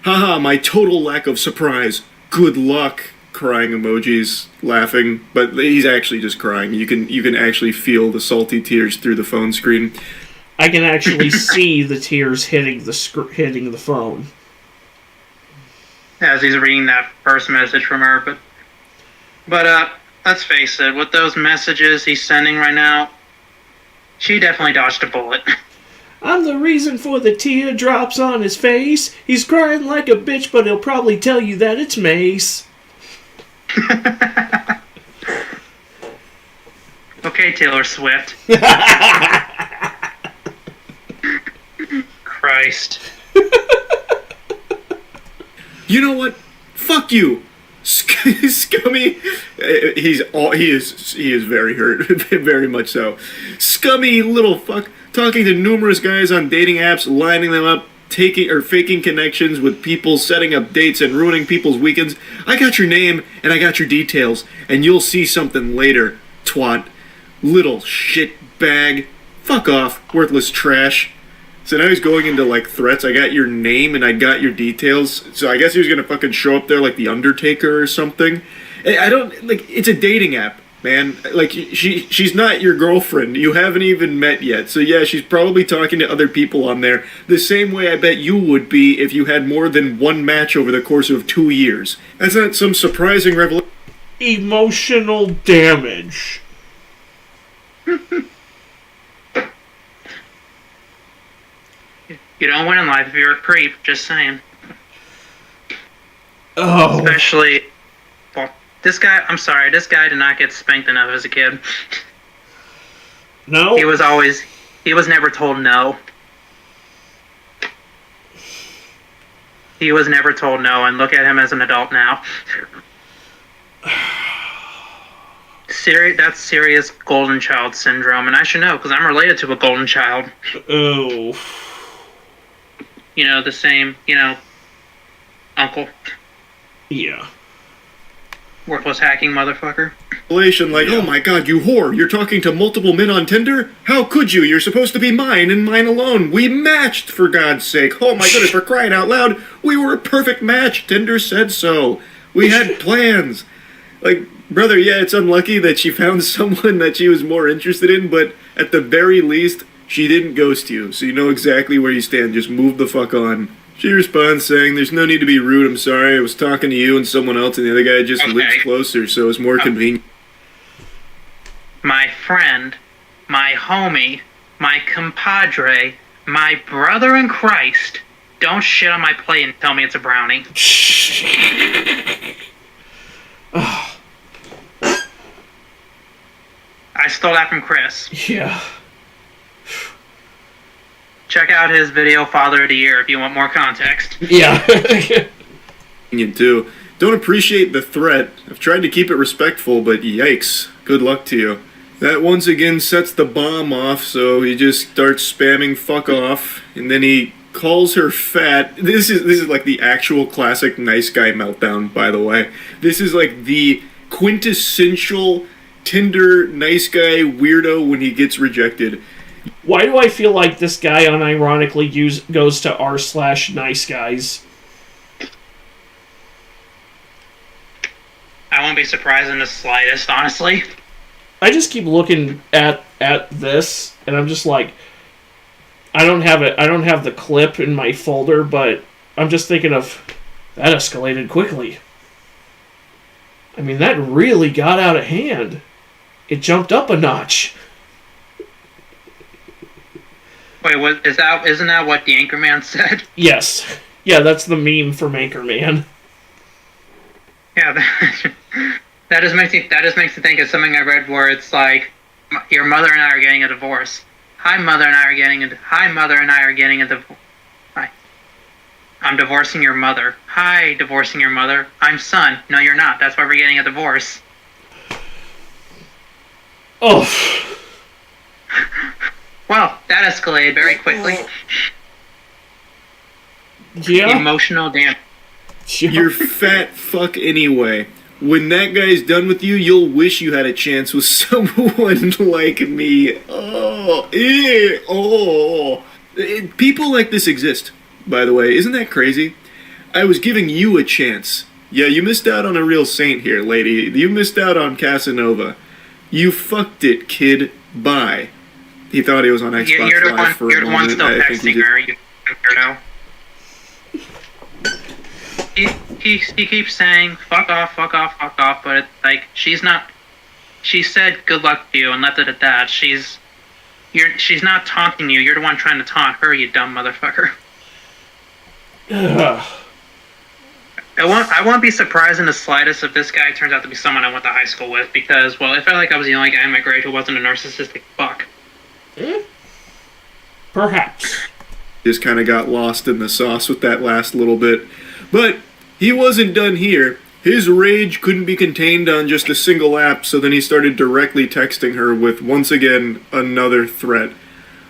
Haha, my total lack of surprise. Good luck. Crying emojis, laughing, but he's actually just crying. You can actually feel the salty tears through the phone screen. I can actually see the tears hitting the phone as he's reading that first message from her. But let's face it, with those messages he's sending right now, she definitely dodged a bullet. I'm the reason for the teardrops on his face. He's crying like a bitch, but he'll probably tell you that it's Mace. Okay, Taylor Swift. Christ. You know what? Fuck you, Scummy. He is very hurt, very much so. Scummy little fuck, talking to numerous guys on dating apps, lining them up, taking or faking connections with people, setting up dates and ruining people's weekends. I got your name and I got your details, and you'll see something later, twat. Little shit bag. Fuck off, worthless trash. So now he's going into like threats. I got your name and I got your details. So I guess he was gonna fucking show up there like the Undertaker or something. I don't like. It's a dating app, man. Like she's not your girlfriend. You haven't even met yet. So yeah, she's probably talking to other people on there. The same way I bet you would be if you had more than one match over the course of 2 years. That's not some surprising revelation. Emotional damage. You don't win in life if you're a creep, just saying. Oh. Especially, well, this guy, I'm sorry, this guy did not get spanked enough as a kid. No? He was never told no. He was never told no, and look at him as an adult now. That's serious golden child syndrome, and I should know, because I'm related to a golden child. Oh. You know, the same, uncle. Yeah. Worthless hacking motherfucker. Like, oh my god, you whore, you're talking to multiple men on Tinder? How could you? You're supposed to be mine and mine alone. We matched, for God's sake. Oh my goodness, for crying out loud. We were a perfect match. Tinder said so. We had plans. Like, Brother, yeah, it's unlucky that she found someone that she was more interested in, but at the very least, she didn't ghost you, so you know exactly where you stand. Just move the fuck on. She responds saying, "There's no need to be rude, I'm sorry. I was talking to you and someone else, and the other guy just lives closer, so it's more convenient." My friend, my homie, my compadre, my brother in Christ, don't shit on my plate and tell me it's a brownie. I stole that from Chris. Yeah. Check out his video, Father of the Year, if you want more context. Yeah. You too. Don't appreciate the threat. I've tried to keep it respectful, but yikes. Good luck to you. That once again sets the bomb off, so he just starts spamming fuck off, and then he calls her fat. This is like the actual classic nice guy meltdown, by the way. This is like the quintessential Tinder nice guy weirdo when he gets rejected. Why do I feel like this guy unironically goes to r/nice guys? I won't be surprised in the slightest, honestly. I just keep looking at this, and I'm just like, I don't have the clip in my folder, but I'm just thinking of, that escalated quickly. I mean, that really got out of hand. It jumped up a notch. Wait, isn't that what the Anchorman said? Yes. Yeah, that's the meme from Anchorman. Yeah, that just makes me think of something I read where it's like, your mother and I are getting a divorce. Hi, mother and I are getting a divorce. Hi. I'm divorcing your mother. Hi, divorcing your mother. I'm son. No, you're not. That's why we're getting a divorce. Oh. Well, that escalated very quickly. Yeah. Emotional damage. You're fat fuck anyway. When that guy's done with you, you'll wish you had a chance with someone like me. Oh, ew, oh. People like this exist, by the way. Isn't that crazy? I was giving you a chance. Yeah, you missed out on a real saint here, lady. You missed out on Casanova. You fucked it, kid. Bye. He thought he was on Xbox Live for a moment. You're the one still texting her, you weirdo. He keeps saying, fuck off, but it's like, she's not, she said good luck to you and left it at that. She's not taunting you, you're the one trying to taunt her, you dumb motherfucker. I won't be surprised in the slightest if this guy turns out to be someone I went to high school with, because, well, I felt like I was the only guy in my grade who wasn't a narcissistic fuck. Perhaps. Just kind of got lost in the sauce with that last little bit. But he wasn't done here. His rage couldn't be contained on just a single app, so then he started directly texting her with, once again, another threat.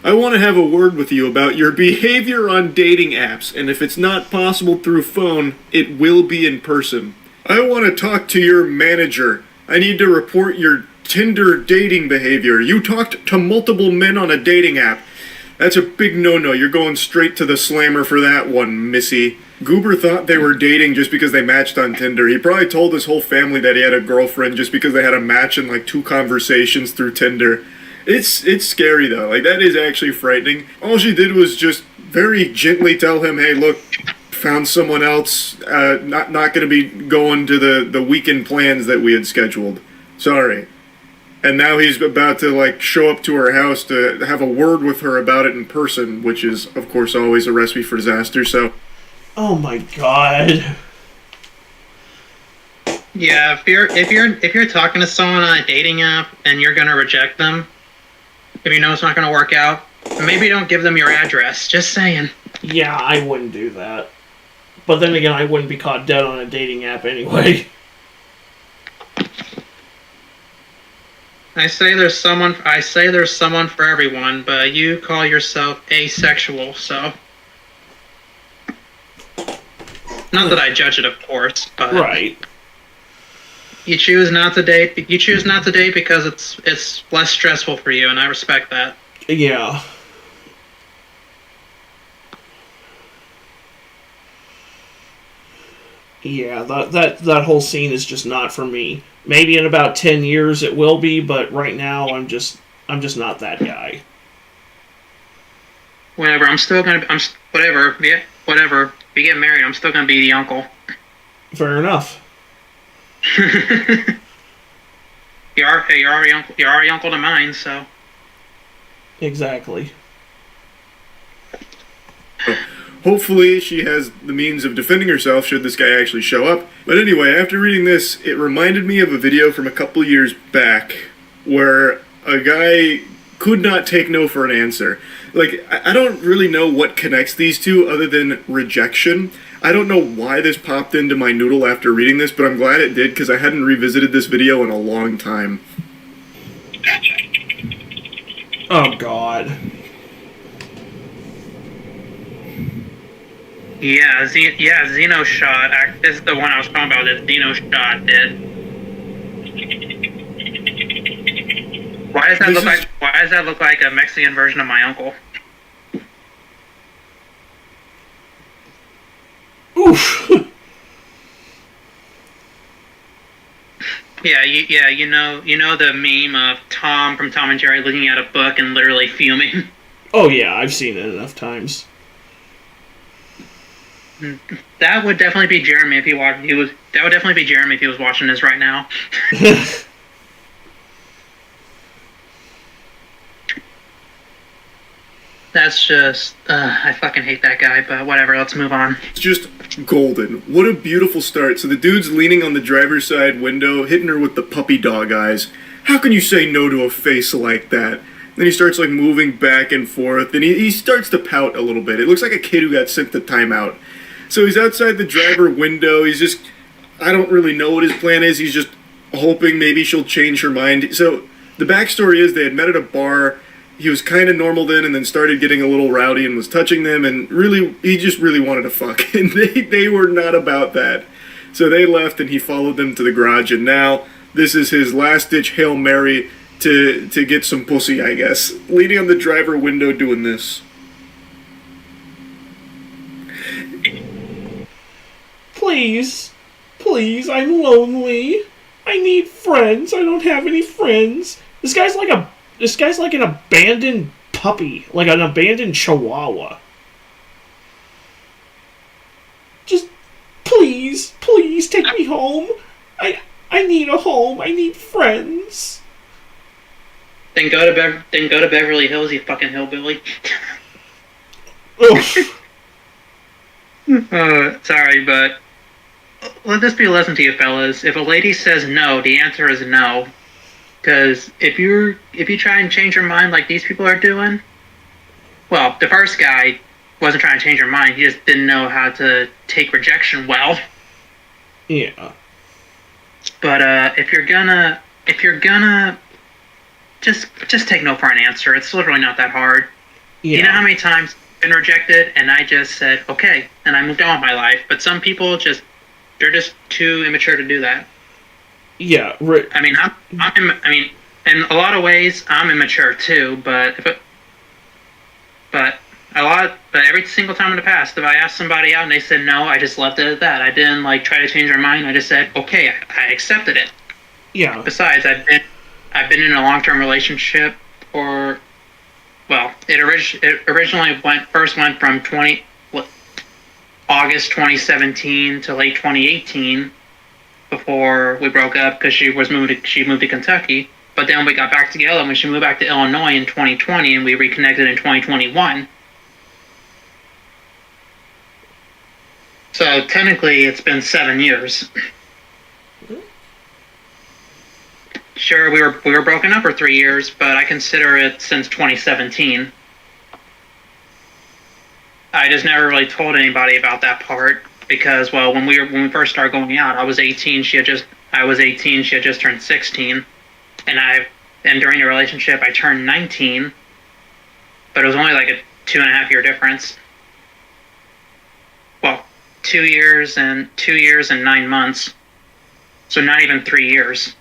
I want to have a word with you about your behavior on dating apps, and if it's not possible through phone, it will be in person. I want to talk to your manager. I need to report your Tinder dating behavior. You talked to multiple men on a dating app. That's a big no-no. You're going straight to the slammer for that one, missy. Goober thought they were dating just because they matched on Tinder. He probably told his whole family that he had a girlfriend just because they had a match in like 2 conversations through Tinder. It's scary though. Like, that is actually frightening. All she did was just very gently tell him, hey, look, found someone else. Not going to be going to the weekend plans that we had scheduled. Sorry. And now he's about to, like, show up to her house to have a word with her about it in person, which is, of course, always a recipe for disaster, so... Oh my god. Yeah, if you're talking to someone on a dating app and you're gonna reject them, if you know it's not gonna work out, maybe don't give them your address. Just saying. Yeah, I wouldn't do that. But then again, I wouldn't be caught dead on a dating app anyway. I say there's someone for everyone, but you call yourself asexual, so. Not that I judge it, of course, but. Right. You choose not to date because it's less stressful for you, and I respect that. Yeah. Yeah, that whole scene is just not for me. Maybe in about 10 years it will be, but right now I'm just not that guy. Whatever. Whatever. Yeah, whatever. If we get married, I'm still gonna be the uncle. Fair enough. You're already uncle to mine, so. Exactly. Hopefully she has the means of defending herself should this guy actually show up. But anyway, after reading this, it reminded me of a video from a couple years back where a guy could not take no for an answer. Like, I don't really know what connects these two other than rejection. I don't know why this popped into my noodle after reading this, but I'm glad it did because I hadn't revisited this video in a long time. Oh, God. Yeah, Xeno shot. This is the one I was talking about. That Xeno shot did. Why does that look like a Mexican version of my uncle? Oof. Yeah, you know the meme of Tom from Tom and Jerry looking at a book and literally fuming. Oh yeah, I've seen it enough times. That would definitely be Jeremy if he watched. That would definitely be Jeremy if he was watching this right now. That's just, I fucking hate that guy, but whatever, let's move on. It's just golden. What a beautiful start. So the dude's leaning on the driver's side window, hitting her with the puppy dog eyes. How can you say no to a face like that? Then he starts like moving back and forth, and he starts to pout a little bit. It looks like a kid who got sent to timeout. So he's outside the driver window. He's just, I don't really know what his plan is. He's just hoping maybe she'll change her mind. So the backstory is they had met at a bar. He was kind of normal then, and then started getting a little rowdy and was touching them, and really, he just really wanted to fuck, and they were not about that. So they left, and he followed them to the garage, and now this is his last-ditch Hail Mary to get some pussy, I guess. Leaning on the driver window doing this. Please, I'm lonely. I need friends. I don't have any friends. This guy's like an abandoned puppy, like an abandoned chihuahua. Just, please take me home. I need a home. I need friends. Then go to Beverly Hills, you fucking hillbilly. Sorry, but let this be a lesson to you fellas. If a lady says no, the answer is no. Because if you try and change your mind like these people are doing, well, the first guy wasn't trying to change her mind. He just didn't know how to take rejection well. Yeah. But if you're gonna just take no for an answer. It's literally not that hard. Yeah. You know how many times I've been rejected and I just said okay and I moved on with my life. But some people they're just too immature to do that. Yeah, I mean, in a lot of ways, I'm immature too. But every single time in the past, if I asked somebody out and they said no, I just left it at that. I didn't try to change their mind. I just said okay. I accepted it. Yeah. Besides, I've been in a long-term relationship it originally first went from August 2017 to late 2018. Before we broke up because she moved to Kentucky, but then we got back together when she moved back to Illinois in 2020 and we reconnected in 2021. So technically it's been 7 years. Sure, we were broken up for 3 years, but I consider it since 2017. I just never really told anybody about that part. Because when we first started going out, I was 18. She had just turned 16, and during the relationship I turned 19, but it was only like a 2.5 year difference. Well, 2 years and 9 months, so not even 3 years.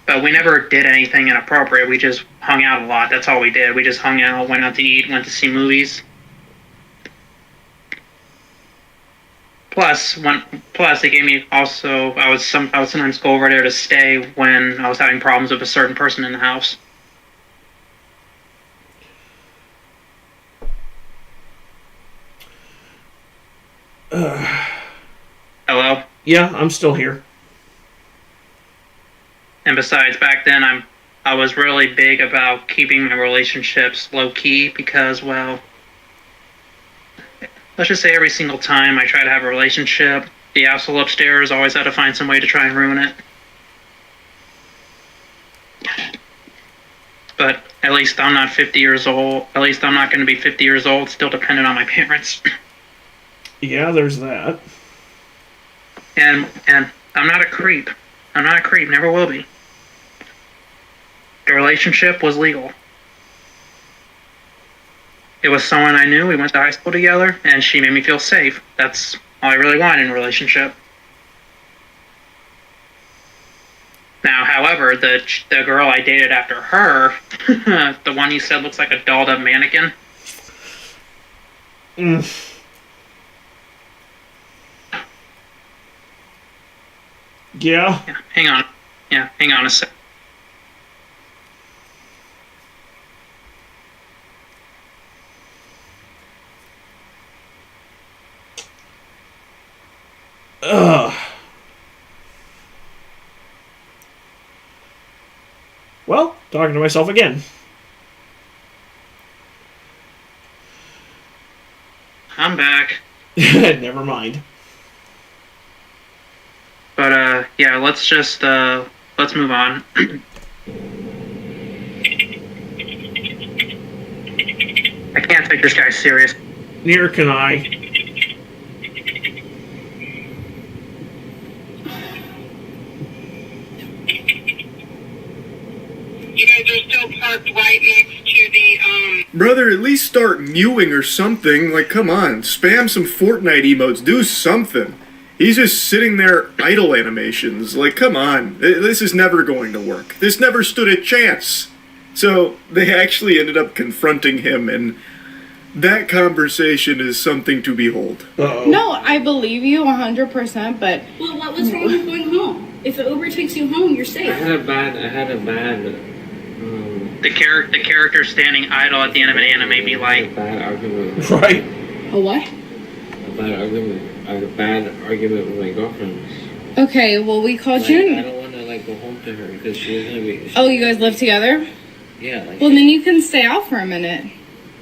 But we never did anything inappropriate. We just hung out a lot. That's all we did. We just hung out, went out to eat, went to see movies. Plus they gave me also. I would sometimes go over there to stay when I was having problems with a certain person in the house. Hello? Yeah, I'm still here. And besides, back then I was really big about keeping my relationships low key because, well, let's just say every single time I try to have a relationship, the asshole upstairs always had to find some way to try and ruin it. But at least I'm not 50 years old. At least I'm not going to be 50 years old, still dependent on my parents. Yeah, there's that. And I'm not a creep. I'm not a creep, never will be. The relationship was legal. It was someone I knew, we went to high school together, and she made me feel safe. That's all I really wanted in a relationship. Now, however, the girl I dated after her, the one you said looks like a dolled up mannequin. Yeah. Hang on. Yeah, hang on a sec. Ugh. Well, talking to myself again. I'm back. Never mind. But, yeah, let's move on. I can't take this guy serious. Neither can I. You guys are still parked right next to the, Brother, at least start mewing or something. Like, come on, spam some Fortnite emotes, do something. He's just sitting there idle animations. Like, come on, this is never going to work. This never stood a chance. So, they actually ended up confronting him, and that conversation is something to behold. Uh-oh. No, I believe you 100%, but... Well, what was wrong with going home? If the Uber takes you home, you're safe. I had a bad The character standing idle at the end of an anime be like... bad argument. Right. A what? A bad argument. I had a bad argument with my girlfriend. Okay, well, we called Like, you... I don't want to, like, go home to her because she's going to be... Oh, you guys live together? Yeah, like... Well, then you can stay out for a minute.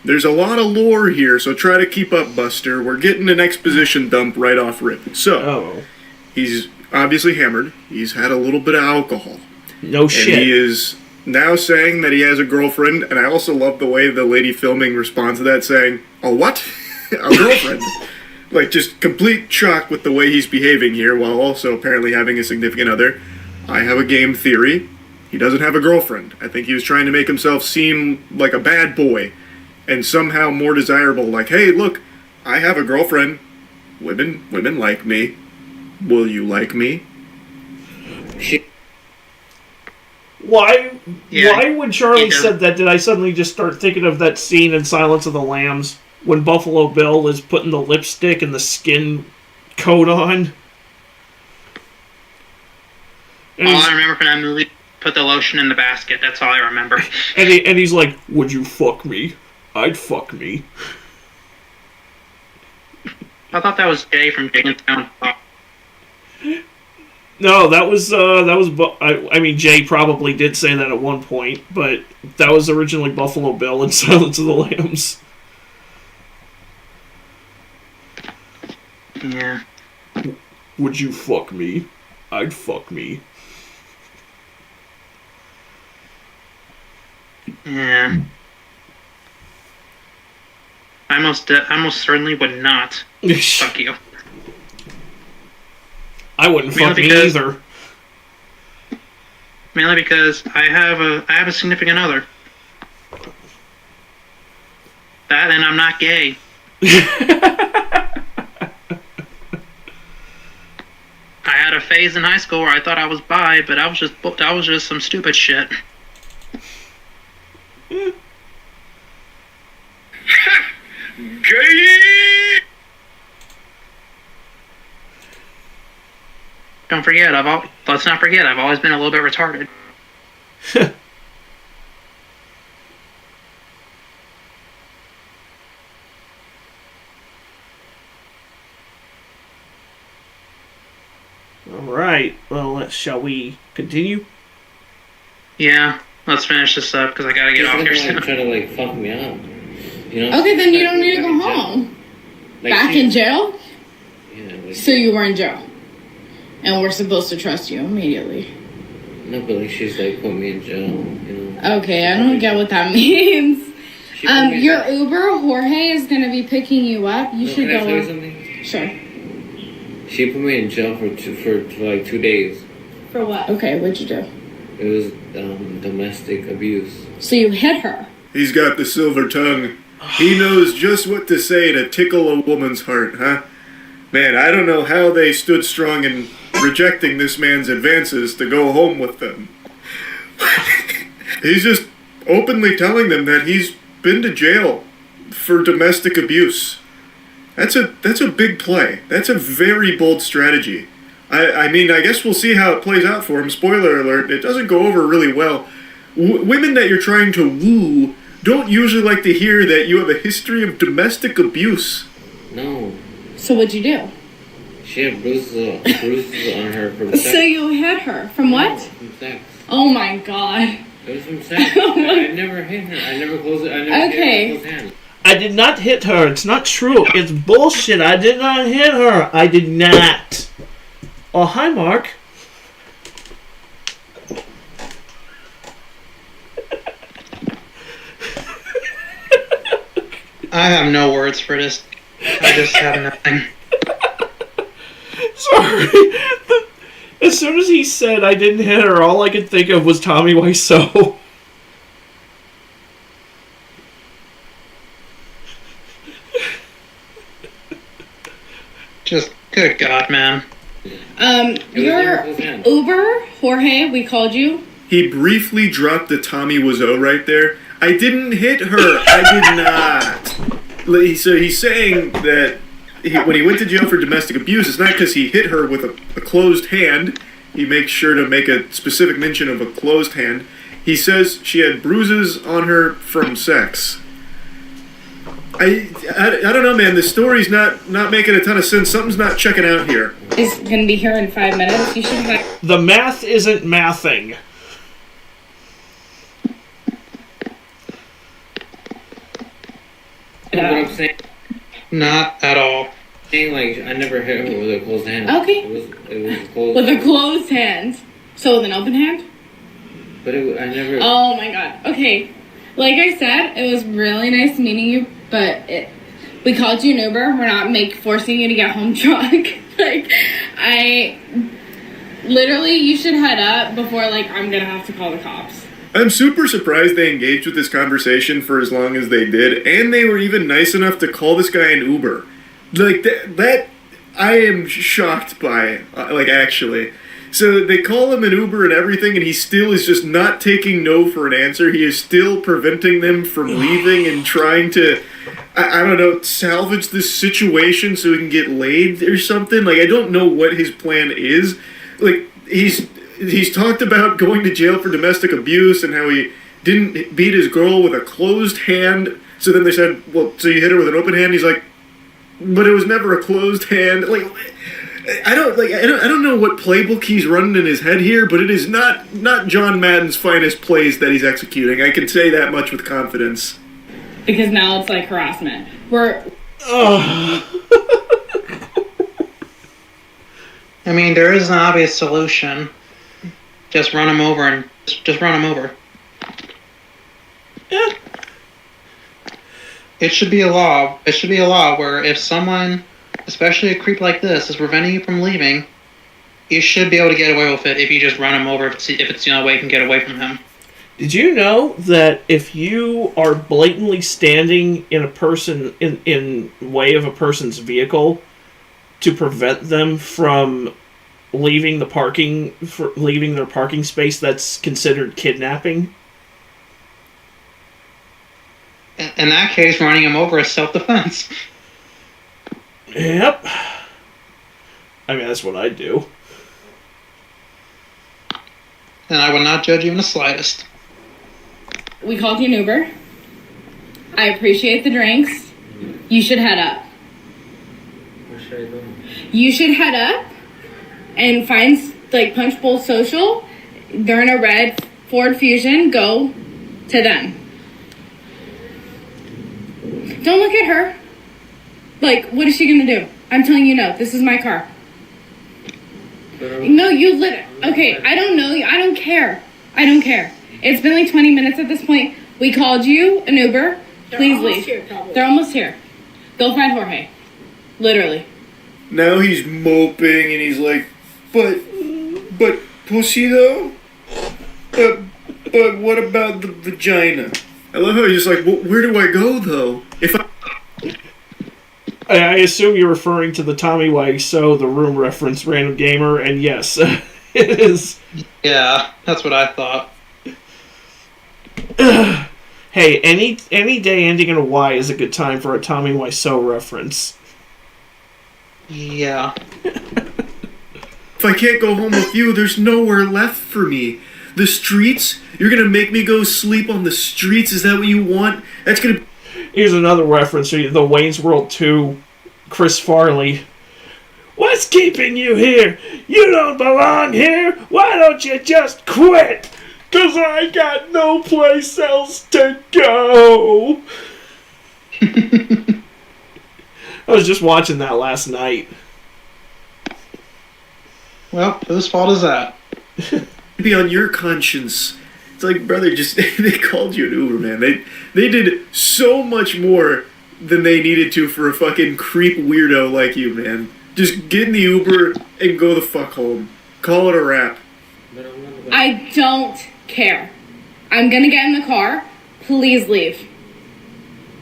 There's a lot of lore here, so try to keep up, Buster. We're getting an exposition dump right off rip. So, he's obviously hammered. He's had a little bit of alcohol. No shit. And he is now saying that he has a girlfriend, and I also love the way the lady filming responds to that, saying, "A what? A girlfriend?" Like, just complete shock with the way he's behaving here, while also apparently having a significant other. I have a game theory. He doesn't have a girlfriend. I think he was trying to make himself seem like a bad boy, and somehow more desirable, like, hey, look, I have a girlfriend. Women like me. Will you like me? Why Yeah, when Charlie he said that, did I suddenly just start thinking of that scene in Silence of the Lambs when Buffalo Bill is putting the lipstick and the skin coat on? And All I remember from that movie, put the lotion in the basket. That's all I remember. and he's like, "Would you fuck me? I'd fuck me." I thought that was Jay from Jenkintown. No, that was I mean, Jay probably did say that at one point, but that was originally Buffalo Bill in Silence of the Lambs. Yeah. Would you fuck me? I'd fuck me. Yeah. I most certainly would not fuck you. I wouldn't fuck me because- either. Mainly because I have a significant other. That and I'm not gay. I had a phase in high school where I thought I was bi, but I was just some stupid shit. Gay! let's not forget, I've always been a little bit retarded. Alright, well, shall we continue? Yeah, let's finish this up, because I gotta get off here soon. Try to, like, fuck me up. You know? Okay, then you don't need to go home. Like, Back in jail? Yeah, like, So you were in jail. And we're supposed to trust you immediately. no, but like, she's, like, put me in jail, you know? Okay, I don't get what that means. Your Uber, Jorge, is gonna be picking you up. You should can I go. tell you something? Sure. She put me in jail for like 2 days. For what? Okay, what'd you do? It was domestic abuse. So you hit her. He's got the silver tongue. He knows just what to say to tickle a woman's heart, huh? Man, I don't know how they stood strong in rejecting this man's advances to go home with them. He's just openly telling them that he's been to jail for domestic abuse. That's a big play. That's a very bold strategy. I mean, I guess we'll see how it plays out for him. Spoiler alert, it doesn't go over really well. Women that you're trying to woo don't usually like to hear that you have a history of domestic abuse. No. So what'd you do? She had bruises on her from sex. So you hit her. From what? From sex. Oh my god. It was from sex. I never hit her. I never closed it. I never gave her a close hand. I did not hit her. It's not true. It's bullshit. I did not hit her. I did not. Oh, hi, Mark. I have no words for this. I just have nothing. Sorry. As soon as he said I didn't hit her, all I could think of was Tommy Wiseau. Just, good God, man. Your Uber, Jorge, we called you. He briefly dropped the Tommy Wiseau right there. I didn't hit her. I did not. So he's saying that when he went to jail for domestic abuse, it's not because he hit her with a closed hand. He makes sure to make a specific mention of a closed hand. He says she had bruises on her from sex. I don't know, man. The story's not making a ton of sense. Something's not checking out here. He's gonna be here in 5 minutes. You should have. The math isn't mathing. You know what I'm saying? Not at all. Saying like I never hit her with a closed hand. Okay. It was closed. With a closed hand. So with an open hand? But I never. Oh my god. Okay. Like I said, it was really nice meeting you, but we called you an Uber. We're not forcing you to get home drunk. Literally, you should head up before I'm gonna have to call the cops. I'm super surprised they engaged with this conversation for as long as they did, and they were even nice enough to call this guy an Uber. That I am shocked by, actually. So they call him an Uber and everything, and he still is just not taking no for an answer. He is still preventing them from leaving and trying to, I don't know, salvage this situation so he can get laid or something. I don't know what his plan is. He's talked about going to jail for domestic abuse and how he didn't beat his girl with a closed hand. So then they said, well, so you hit her with an open hand? He's like, but it was never a closed hand. I don't know what playbook he's running in his head here, but it is not John Madden's finest plays that he's executing. I can say that much with confidence. Because now it's harassment. I mean, there is an obvious solution. Just run him over and just run him over. Yeah. It should be a law. It should be a law where if someone, especially a creep like this, is preventing you from leaving, you should be able to get away with it if you just run him over if it's the only way you can get away from him. Did you know that if you are blatantly standing in a person in way of a person's vehicle to prevent them from leaving their parking space, that's considered kidnapping? In that case, running him over is self-defense. Yep. I mean, that's what I do. and I will not judge you in the slightest. We called you an Uber. I appreciate the drinks. You should head up. What should I do? You should head up and find like Punch Bowl Social. They're in a red Ford Fusion. Go to them. Don't look at her. Like, what is she gonna do? I'm telling you no. This is my car. No, you okay, I don't know you. I don't care. I don't care. It's been like 20 minutes at this point. We called you an Uber. Please leave. They're almost here. Go find Jorge. Literally. Now he's moping and he's like, but pussy though? But what about the vagina? I love how he's just like, well, where do I go though? I assume you're referring to the Tommy Wiseau, the Room reference, Random Gamer, and yes, it is. Yeah, that's what I thought. Hey, any day ending in a Y is a good time for a Tommy Wiseau reference. Yeah. If I can't go home with you, there's nowhere left for me. The streets? You're gonna make me go sleep on the streets? Is that what you want? That's gonna... Here's another reference to the Wayne's World 2, Chris Farley. What's keeping you here? You don't belong here. Why don't you just quit? 'Cause I got no place else to go. I was just watching that last night. Well, whose fault is that? Be on your conscience. It's like, brother, just they called you an Uber, man. They did so much more than they needed to for a fucking creep weirdo like you, man. Just get in the Uber and go the fuck home. Call it a wrap. I don't care. I'm gonna get in the car. Please leave.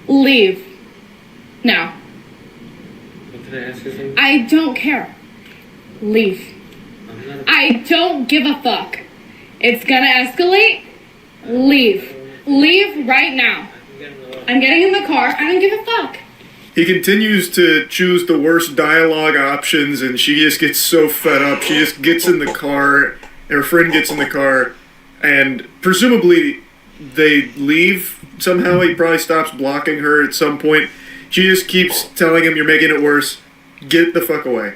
Leave. Now. What did I ask you something? I don't care. Leave. I don't give a fuck. It's gonna escalate. Leave. Leave right now. I'm getting in the car. I don't give a fuck. He continues to choose the worst dialogue options, and she just gets so fed up. She just gets in the car, and her friend gets in the car, and presumably they leave somehow. He probably stops blocking her at some point. She just keeps telling him, "You're making it worse. Get the fuck away."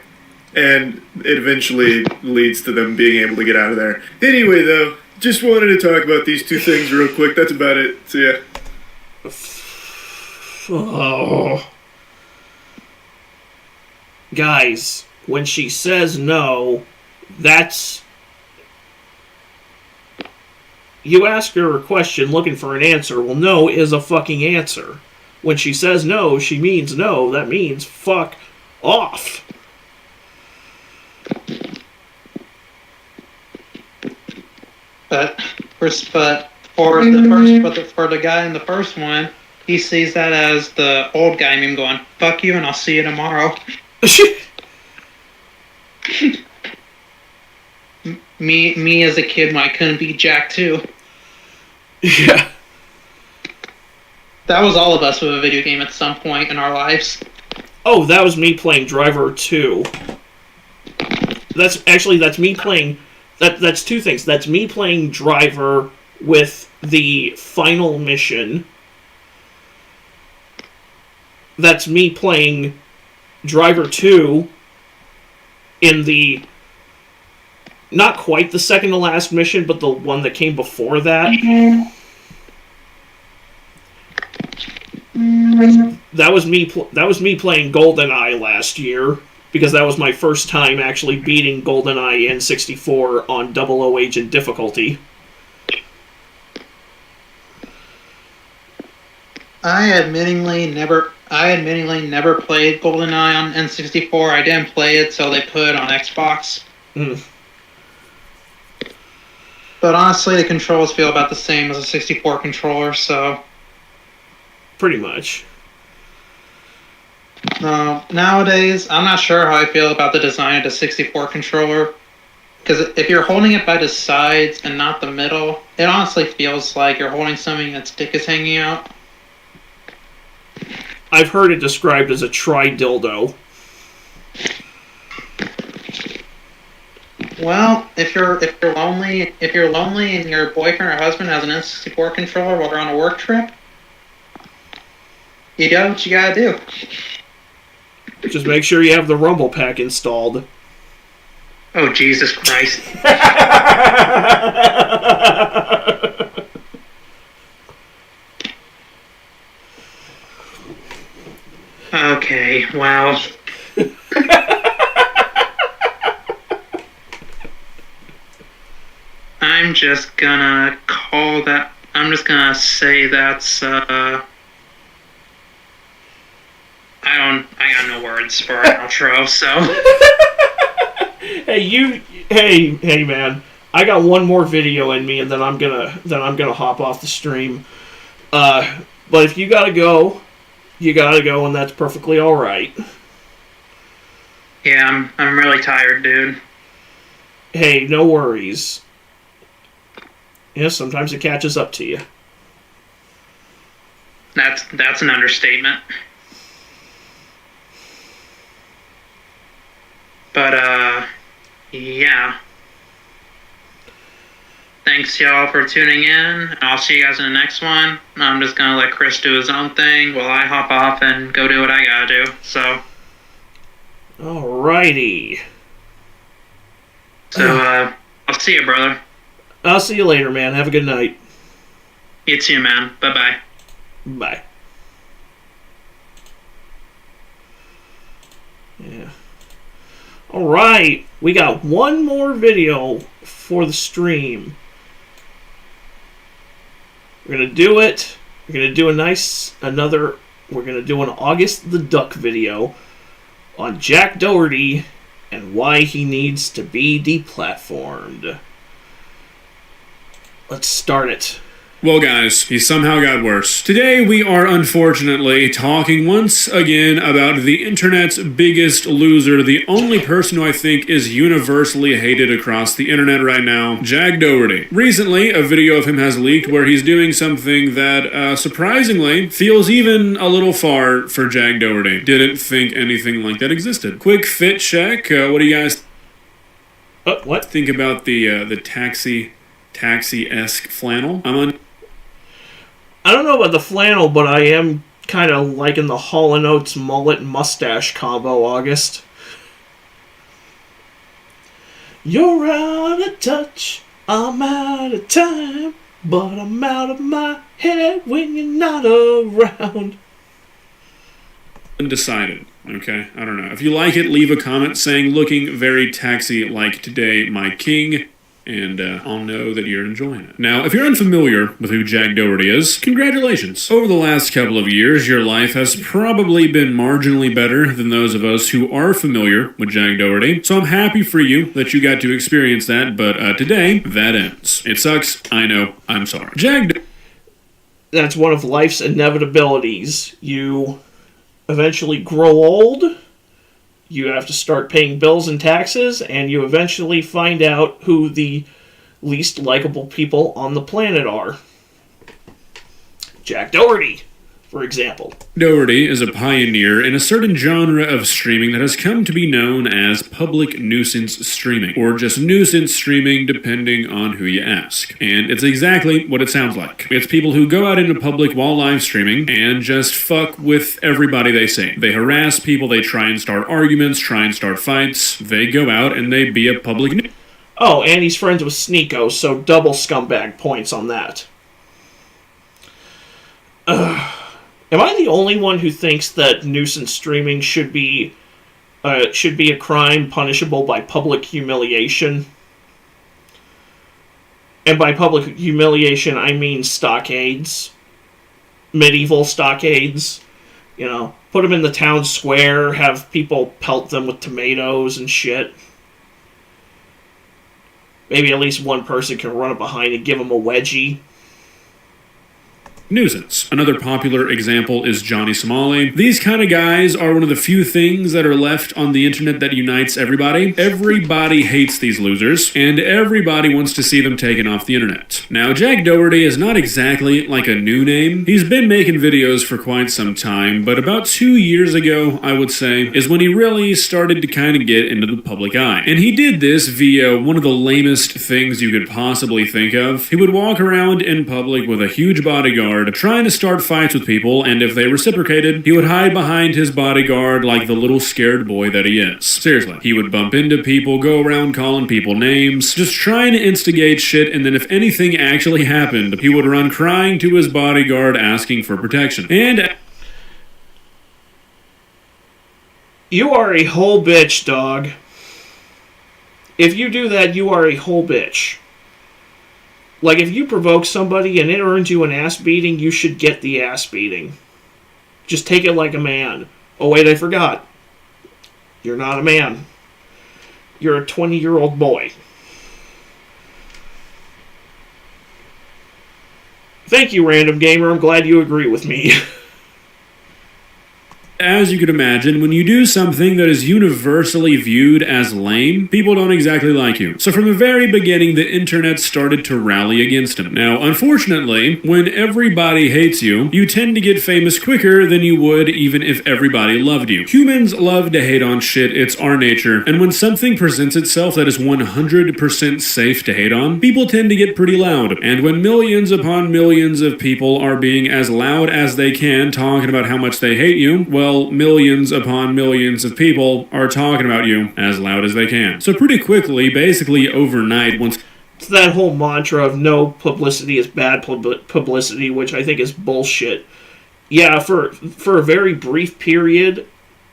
And it eventually leads to them being able to get out of there. Anyway, though, just wanted to talk about these two things real quick. That's about it. See ya. Oh. Guys, when she says no, that's... You ask her a question looking for an answer. Well, no is a fucking answer. When she says no, she means no. That means fuck off. But for the guy in the first one, he sees that as the old guy meme going, "Fuck you, and I'll see you tomorrow." me as a kid when I couldn't beat Jack too. Yeah. That was all of us with a video game at some point in our lives. Oh, that was me playing Driver 2. That's me playing... That's two things. That's me playing Driver with the final mission. That's me playing Driver 2 in the... Not quite the second to last mission, but the one that came before that. That was me playing GoldenEye last year, because that was my first time actually beating GoldenEye N64 on 00 Agent difficulty. I admittingly never played GoldenEye on N64. I didn't play it, so they put it on Xbox. But honestly, the controls feel about the same as a 64 controller, so... Pretty much. Nowadays, I'm not sure how I feel about the design of the 64 controller. Because if you're holding it by the sides and not the middle, it honestly feels like you're holding something that's dick is hanging out. I've heard it described as a tri-dildo. Well, if you're lonely and your boyfriend or husband has an N64 controller while they're on a work trip, you do what you gotta do. Just make sure you have the Rumble Pack installed. Oh, Jesus Christ. Okay, wow. I'm just gonna say that's, I got no words for an outro, so. Hey, man. I got one more video in me, and then I'm gonna hop off the stream. But if you gotta go, and that's perfectly alright. Yeah, I'm really tired, dude. Hey, no worries. Yeah, sometimes it catches up to you. That's an understatement. But, yeah. Thanks, y'all, for tuning in. I'll see you guys in the next one. I'm just gonna let Chris do his own thing while I hop off and go do what I gotta do, so. Alrighty. So, I'll see you, brother. I'll see you later, man. Have a good night. You too, man. Bye-bye. Bye. Yeah. Alright, we got one more video for the stream. We're gonna do it. We're gonna do we're gonna do an August the Duck video on Jack Doherty and why he needs to be deplatformed. Let's start it. Well, guys, he somehow got worse. Today, we are unfortunately talking once again about the internet's biggest loser, the only person who I think is universally hated across the internet right now, Jack Doherty. Recently, a video of him has leaked where he's doing something that, surprisingly, feels even a little far for Jack Doherty. Didn't think anything like that existed. Quick fit check. What do you guys think about the taxi-esque flannel? I don't know about the flannel, but I am kind of liking the Hall & Oates mullet and mustache combo, August. You're out of touch, I'm out of time, but I'm out of my head when you're not around. Undecided, okay? I don't know. If you like it, leave a comment saying, looking very taxi-like today, my king. And I'll know that you're enjoying it. Now, if you're unfamiliar with who Jack Doherty is, congratulations. Over the last couple of years, your life has probably been marginally better than those of us who are familiar with Jack Doherty. So I'm happy for you that you got to experience that, but today, that ends. It sucks, I know, I'm sorry. That's one of life's inevitabilities. You eventually grow old, you have to start paying bills and taxes, and you eventually find out who the least likable people on the planet are. Jack Doherty, for example. Doherty is a pioneer in a certain genre of streaming that has come to be known as public nuisance streaming, or just nuisance streaming depending on who you ask. And it's exactly what it sounds like. It's people who go out into public while live streaming and just fuck with everybody they see. They harass people, they try and start arguments, try and start fights, they go out and they be a public Oh, and he's friends with Sneeko, so double scumbag points on that. Am I the only one who thinks that nuisance streaming should be a crime punishable by public humiliation? And by public humiliation, I mean stockades. Medieval stockades. You know, put them in the town square, have people pelt them with tomatoes and shit. Maybe at least one person can run up behind and give them a wedgie. nuisance. Another popular example is Johnny Somali. These kind of guys are one of the few things that are left on the internet that unites everybody. Everybody hates these losers, and everybody wants to see them taken off the internet. Now, Jack Doherty is not exactly like a new name. He's been making videos for quite some time, but about 2 years ago, I would say, is when he really started to kind of get into the public eye. And he did this via one of the lamest things you could possibly think of. He would walk around in public with a huge bodyguard, trying to start fights with people, and if they reciprocated, he would hide behind his bodyguard like the little scared boy that he is. Seriously, he would bump into people, go around calling people names, just trying to instigate shit, and then if anything actually happened, he would run crying to his bodyguard asking for protection. And you are a whole bitch, dog. If you do that, you are a whole bitch. Like, if you provoke somebody and it earns you an ass beating, you should get the ass beating. Just take it like a man. Oh, wait, I forgot. You're not a man. You're a 20-year-old boy. Thank you, Random Gamer. I'm glad you agree with me. as you could imagine, when you do something that is universally viewed as lame, people don't exactly like you. So from the very beginning, the internet started to rally against him. Now, unfortunately, when everybody hates you, you tend to get famous quicker than you would even if everybody loved you. Humans love to hate on shit, it's our nature, and when something presents itself that is 100% safe to hate on, people tend to get pretty loud. And when millions upon millions of people are being as loud as they can talking about how much they hate you, well, millions upon millions of people are talking about you as loud as they can. So pretty quickly, basically overnight, once... It's that whole mantra of no publicity is bad publicity, which I think is bullshit. Yeah, for a very brief period,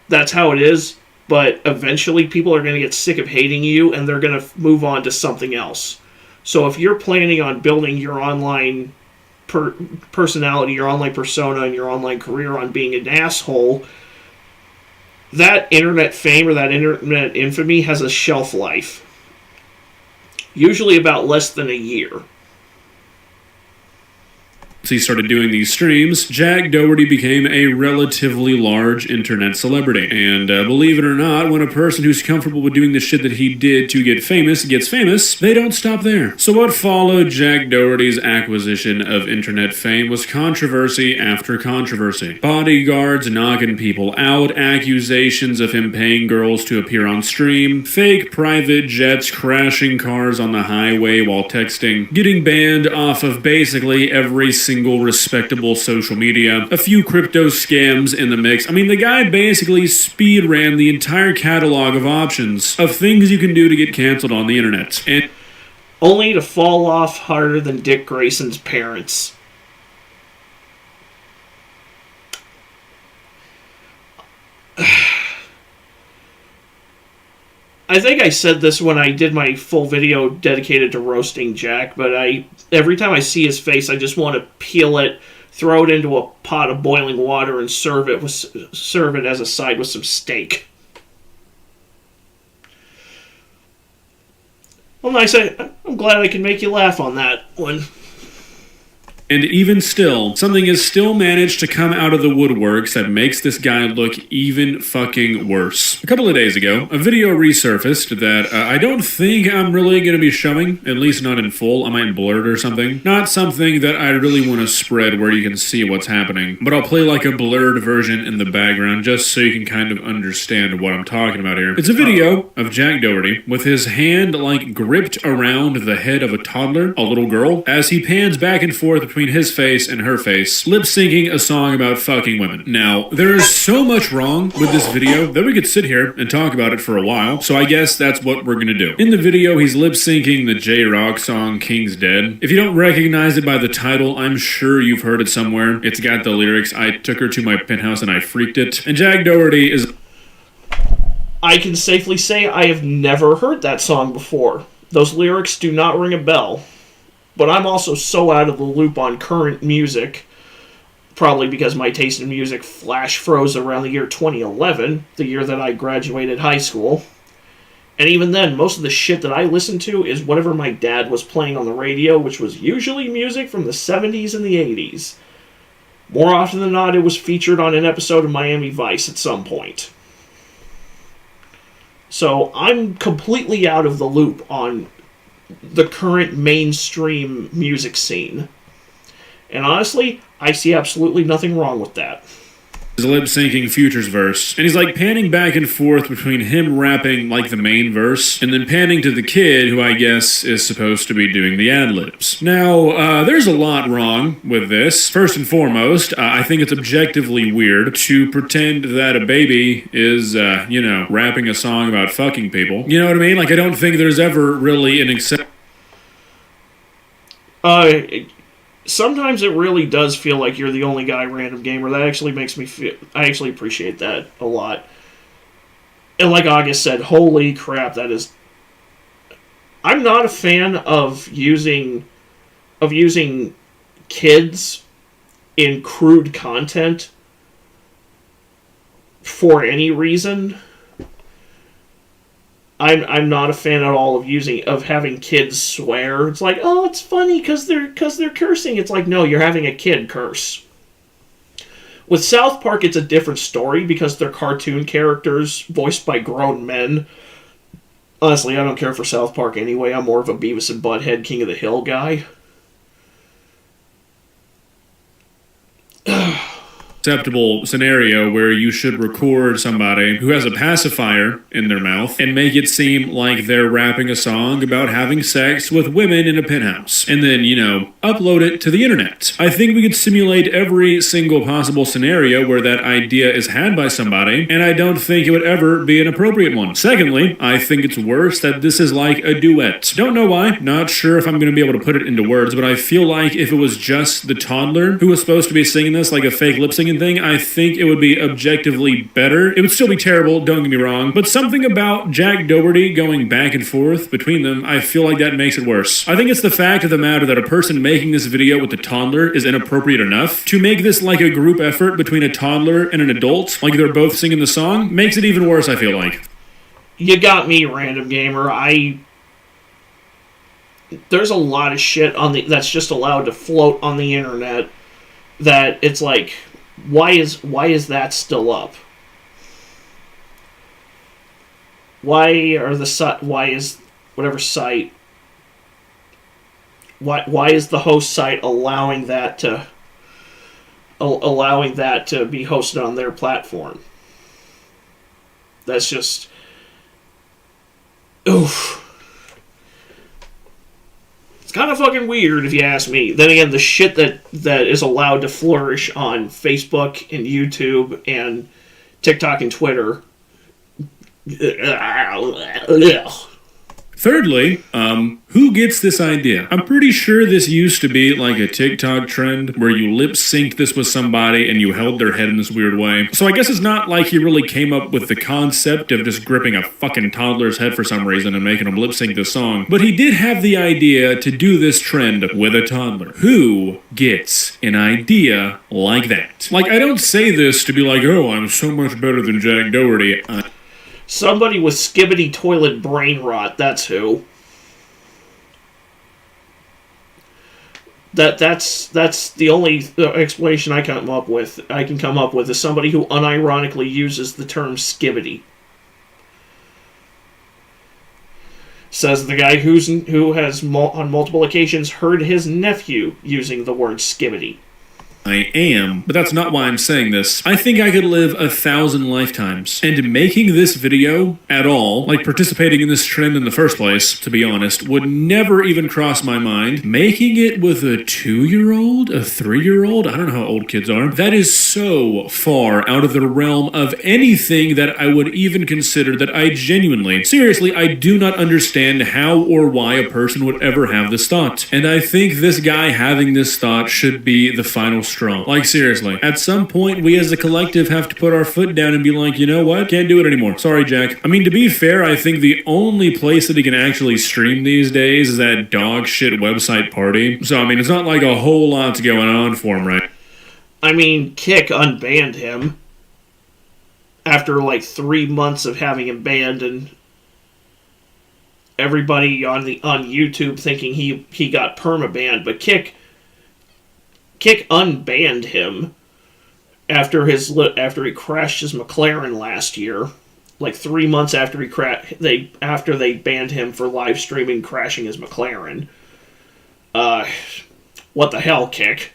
that's how it is, but eventually people are going to get sick of hating you and they're going to move on to something else. So if you're planning on building your online personality, your online persona, and your online career on being an asshole, that internet fame or that internet infamy has a shelf life. Usually about less than a year. he started doing these streams, Jack Doherty became a relatively large internet celebrity. And believe it or not, when a person who's comfortable with doing the shit that he did to get famous gets famous, they don't stop there. So what followed Jack Doherty's acquisition of internet fame was controversy after controversy. Bodyguards knocking people out, accusations of him paying girls to appear on stream, fake private jets crashing cars on the highway while texting, getting banned off of basically every single respectable social media, a few crypto scams in the mix. I mean, the guy basically speed ran the entire catalog of options of things you can do to get canceled on the internet. And only to fall off harder than Dick Grayson's parents. I think I said this when I did my full video dedicated to roasting Jack, but every time I see his face, I just want to peel it, throw it into a pot of boiling water, and serve it as a side with some steak. Well, nice. I'm glad I can make you laugh on that one. And even still, something has still managed to come out of the woodworks that makes this guy look even fucking worse. A couple of days ago, a video resurfaced that I don't think I'm really going to be showing, at least not in full. I might blur it or something. Not something that I really want to spread where you can see what's happening, but I'll play like a blurred version in the background just so you can kind of understand what I'm talking about here. It's a video of Jack Doherty with his hand like gripped around the head of a toddler, a little girl, as he pans back and forth between his face and her face, lip-syncing a song about fucking women. Now, there is so much wrong with this video that we could sit here and talk about it for a while, so I guess that's what we're gonna do. In the video, he's lip-syncing the J-Rock song King's Dead. If you don't recognize it by the title, I'm sure you've heard it somewhere. It's got the lyrics, "I took her to my penthouse and I freaked it." And Jack Doherty is... I can safely say I have never heard that song before. Those lyrics do not ring a bell. But I'm also so out of the loop on current music, probably because my taste in music flash froze around the year 2011, the year that I graduated high school. And even then, most of the shit that I listen to is whatever my dad was playing on the radio, which was usually music from the 70s and the 80s. More often than not, it was featured on an episode of Miami Vice at some point. So I'm completely out of the loop on the current mainstream music scene. And honestly, I see absolutely nothing wrong with that. His lip-syncing Future's verse, and he's like panning back and forth between him rapping like the main verse, and then panning to the kid, who I guess is supposed to be doing the ad-libs. Now, there's a lot wrong with this. First and foremost, I think it's objectively weird to pretend that a baby is, rapping a song about fucking people. You know what I mean? Like, I don't think there's ever really an exception. Sometimes it really does feel like you're the only guy, Random Gamer. That actually makes me feel... I actually appreciate that a lot. And like August said, holy crap, that is... I'm not a fan of using kids in crude content for any reason. I'm not a fan at all of having kids swear. It's like, oh, it's funny because they're cursing. It's like, no, you're having a kid curse. With South Park, it's a different story because they're cartoon characters voiced by grown men. Honestly, I don't care for South Park anyway. I'm more of a Beavis and Butthead King of the Hill guy. Acceptable scenario where you should record somebody who has a pacifier in their mouth and make it seem like they're rapping a song about having sex with women in a penthouse, and then, upload it to the internet. I think we could simulate every single possible scenario where that idea is had by somebody, and I don't think it would ever be an appropriate one. Secondly, I think it's worse that this is like a duet. Don't know why, not sure if I'm going to be able to put it into words, but I feel like if it was just the toddler who was supposed to be singing this like a fake lip-syncing thing, I think it would be objectively better. It would still be terrible, don't get me wrong, but something about Jack Dougherty going back and forth between them, I feel like that makes it worse. I think it's the fact of the matter that a person making this video with the toddler is inappropriate enough. To make this like a group effort between a toddler and an adult, like they're both singing the song, makes it even worse, I feel like. You got me, Random Gamer. There's a lot of shit that's just allowed to float on the internet that it's like, why is that still up? Why is whatever site? Why is the host site allowing that to be hosted on their platform? That's just, oof. It's kind of fucking weird if you ask me. Then again, the shit that is allowed to flourish on Facebook and YouTube and TikTok and Twitter. Thirdly, who gets this idea? I'm pretty sure this used to be like a TikTok trend where you lip synced this with somebody and you held their head in this weird way. So I guess it's not like he really came up with the concept of just gripping a fucking toddler's head for some reason and making him lip sync this song. But he did have the idea to do this trend with a toddler. Who gets an idea like that? Like, I don't say this to be like, oh, I'm so much better than Jack Dougherty. Somebody with skibbity toilet brain rot, that's who. That's the only explanation I can come up with is somebody who unironically uses the term skibbity. Says the guy who has on multiple occasions heard his nephew using the word skibbity. I am, but that's not why I'm saying this. I think I could live 1,000 lifetimes. And making this video at all, like participating in this trend in the first place, to be honest, would never even cross my mind. Making it with a 2-year-old, a 3-year-old, I don't know how old kids are, that is so far out of the realm of anything that I would even consider that I genuinely, seriously, I do not understand how or why a person would ever have this thought. And I think this guy having this thought should be the final straw. Like, seriously, at some point we as a collective have to put our foot down and be like, you know what, can't do it anymore. Sorry, Jack. I mean, to be fair, I think the only place that he can actually stream these days is that dog shit website Party. So, I mean, it's not like a whole lot's going on for him, right? I mean, Kick unbanned him after like 3 months of having him banned, and everybody on YouTube thinking he got permabanned, but Kick unbanned him after he crashed his McLaren last year, like 3 months after they banned him for live streaming crashing his McLaren. What the hell, Kick?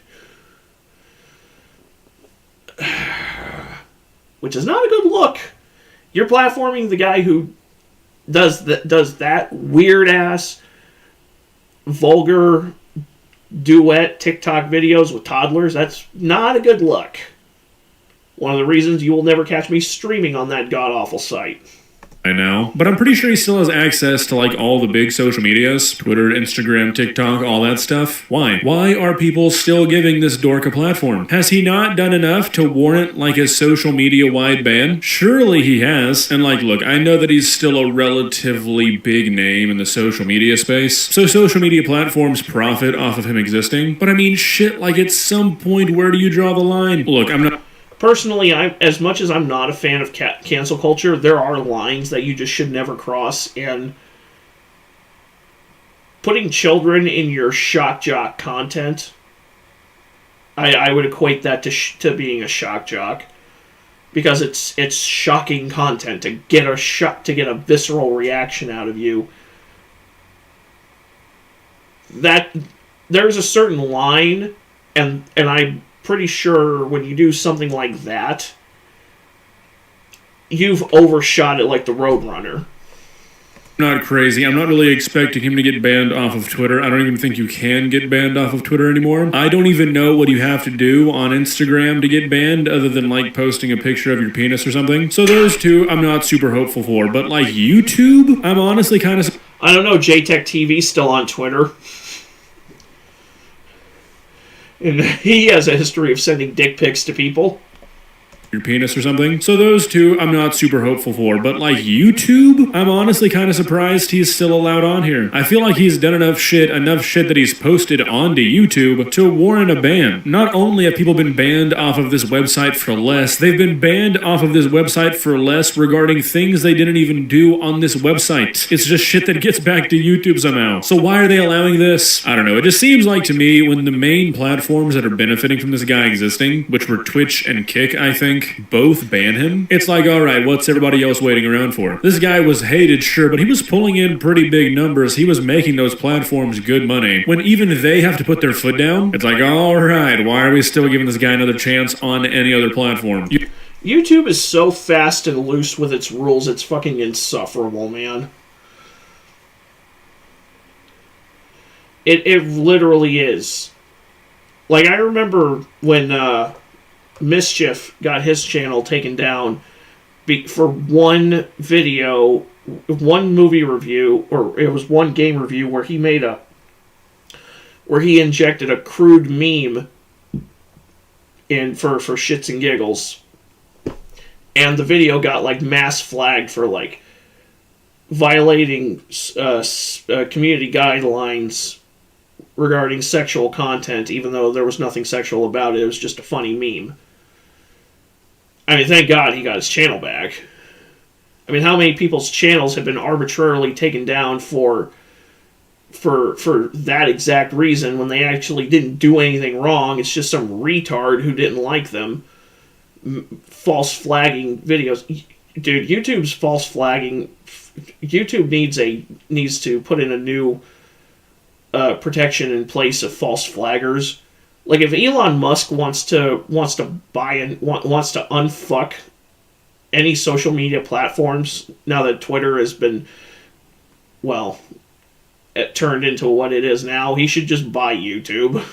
Which is not a good look. You're platforming the guy who does that weird ass vulgar duet TikTok videos with toddlers. That's not a good look. One of the reasons you will never catch me streaming on that god-awful site. I know, but I'm pretty sure he still has access to like all the big social medias, Twitter, Instagram, TikTok, all that stuff. Why? Why are people still giving this dork a platform? Has he not done enough to warrant like a social media wide ban? Surely he has. And like, look, I know that he's still a relatively big name in the social media space, so social media platforms profit off of him existing. But I mean, shit, like at some point, where do you draw the line? Look, I'm not... Personally, as much as I'm not a fan of cancel culture, there are lines that you just should never cross, and putting children in your shock jock content, I would equate that to being a shock jock, because it's shocking content to get a visceral reaction out of you. That there's a certain line, and I'm pretty sure when you do something like that, you've overshot it like the Roadrunner. Not crazy. I'm not really expecting him to get banned off of Twitter. I don't even think you can get banned off of Twitter anymore. I don't even know what you have to do on Instagram to get banned other than like posting a picture of your penis or something. So those two I'm not super hopeful for. But like YouTube, I'm honestly kind of... I don't know, JTech TV's still on Twitter. And he has a history of sending dick pics to people. Your penis or something. So those two I'm not super hopeful for, but like YouTube, I'm honestly kind of surprised he's still allowed on here. I feel like he's done enough shit that he's posted onto YouTube to warrant a ban. Not only have people been banned off of this website for less, they've been banned off of this website for less regarding things they didn't even do on this website. It's just shit that gets back to YouTube somehow. So why are they allowing this? I don't know. It just seems like to me when the main platforms that are benefiting from this guy existing, which were Twitch and Kick, I think, both ban him, it's like, alright, what's everybody else waiting around for? This guy was hated, sure, but he was pulling in pretty big numbers. He was making those platforms good money. When even they have to put their foot down, it's like, alright, why are we still giving this guy another chance on any other platform? YouTube is so fast and loose with its rules, it's fucking insufferable, man. It literally is. Like, I remember when, Mischief got his channel taken down for one video, one movie review, or it was one game review where he injected a crude meme in for shits and giggles, and the video got like mass flagged for like violating community guidelines regarding sexual content, even though there was nothing sexual about it. It was just a funny meme. I mean, thank God he got his channel back. I mean, how many people's channels have been arbitrarily taken down for that exact reason when they actually didn't do anything wrong? It's just some retard who didn't like them. False flagging videos. Dude, YouTube's false flagging. YouTube needs to put in a new protection in place of false flaggers. Like, if Elon Musk wants to buy and wants to unfuck any social media platforms now that Twitter has been, well, turned into what it is now, he should just buy YouTube.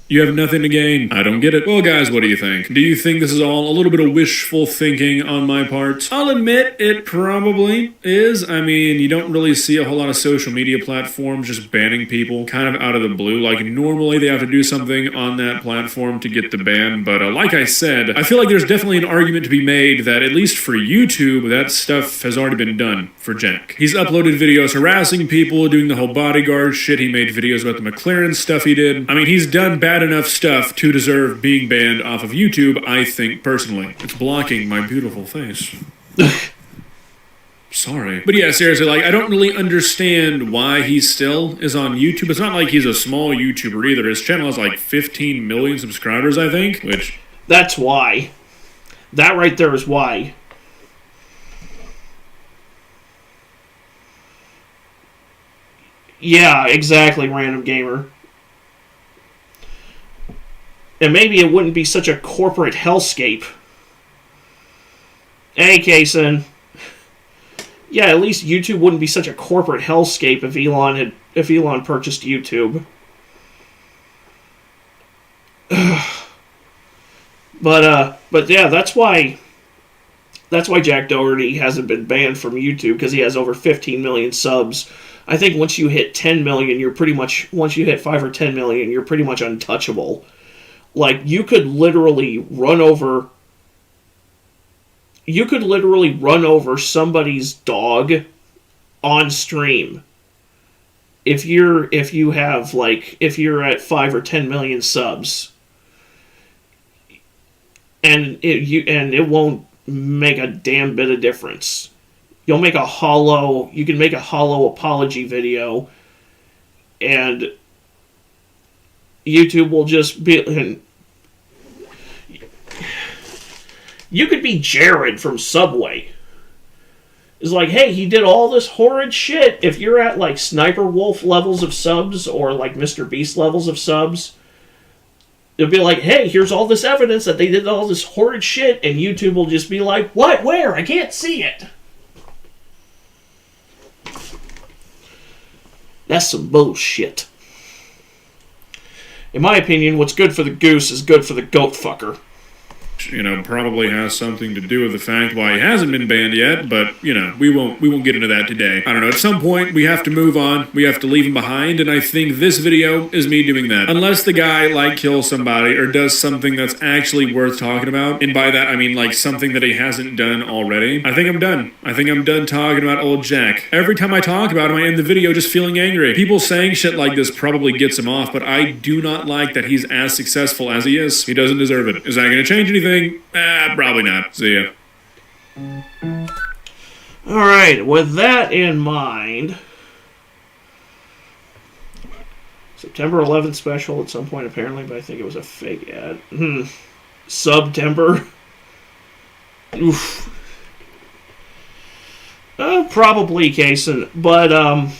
You have nothing to gain. I don't get it. Well, guys, what do you think? Do you think this is all a little bit of wishful thinking on my part? I'll admit it probably is. I mean, you don't really see a whole lot of social media platforms just banning people kind of out of the blue. Like, normally they have to do something on that platform to get the ban. But like I said, I feel like there's definitely an argument to be made that, at least for YouTube, that stuff has already been done for Jack. He's uploaded videos harassing people, doing the whole bodyguard shit. He made videos about the McLaren stuff he did. I mean, he's done bad enough stuff to deserve being banned off of YouTube, I think, personally. It's blocking my beautiful face. Sorry. But yeah, seriously, like, I don't really understand why he still is on YouTube. It's not like he's a small YouTuber either. His channel has like 15 million subscribers, I think, which... That's why. That right there is why. Yeah, exactly, Random Gamer. And maybe it wouldn't be such a corporate hellscape. Hey, Kason. Yeah, at least YouTube wouldn't be such a corporate hellscape if Elon purchased YouTube. But yeah, that's why Jack Doherty hasn't been banned from YouTube, because he has over 15 million subs. I think once you hit 10 million, once you hit 5 or 10 million, you're pretty much untouchable. Like, you could literally run over somebody's dog on stream if you're at 5 or 10 million subs, and it won't make a damn bit of difference. You can make a hollow apology video, and YouTube will just be. And you could be Jared from Subway. It's like, hey, he did all this horrid shit. If you're at like Sniper Wolf levels of subs or like Mr. Beast levels of subs, it'll be like, hey, here's all this evidence that they did all this horrid shit, and YouTube will just be like, what? Where? I can't see it. That's some bullshit. In my opinion, what's good for the goose is good for the goat fucker. Probably has something to do with the fact why he hasn't been banned yet, but, we won't get into that today. I don't know, at some point, we have to move on, we have to leave him behind, and I think this video is me doing that. Unless the guy, kills somebody, or does something that's actually worth talking about, and by that I mean, something that he hasn't done already, I think I'm done. I think I'm done talking about old Jack. Every time I talk about him, I end the video just feeling angry. People saying shit like this probably gets him off, but I do not like that he's as successful as he is. He doesn't deserve it. Is that going to change anything? Probably not. See ya. Alright, with that in mind, September 11th special at some point apparently, but I think it was a fake ad. September. Oof. Probably, Kason. But,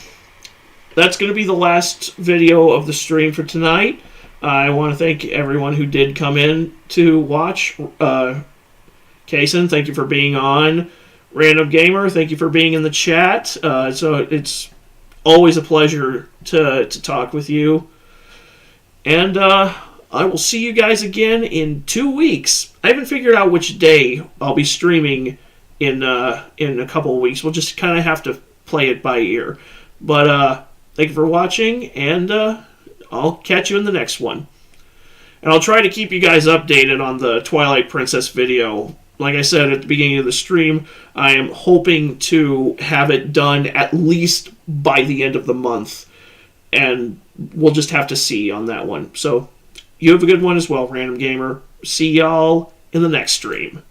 that's going to be the last video of the stream for tonight. I want to thank everyone who did come in to watch. Kason, thank you for being on. Random Gamer, thank you for being in the chat. So it's always a pleasure to talk with you. And I will see you guys again in 2 weeks. I haven't figured out which day I'll be streaming in a couple of weeks. We'll just kind of have to play it by ear. But thank you for watching, and I'll catch you in the next one. And I'll try to keep you guys updated on the Twilight Princess video. Like I said at the beginning of the stream, I am hoping to have it done at least by the end of the month. And we'll just have to see on that one. So, you have a good one as well, Random Gamer. See y'all in the next stream.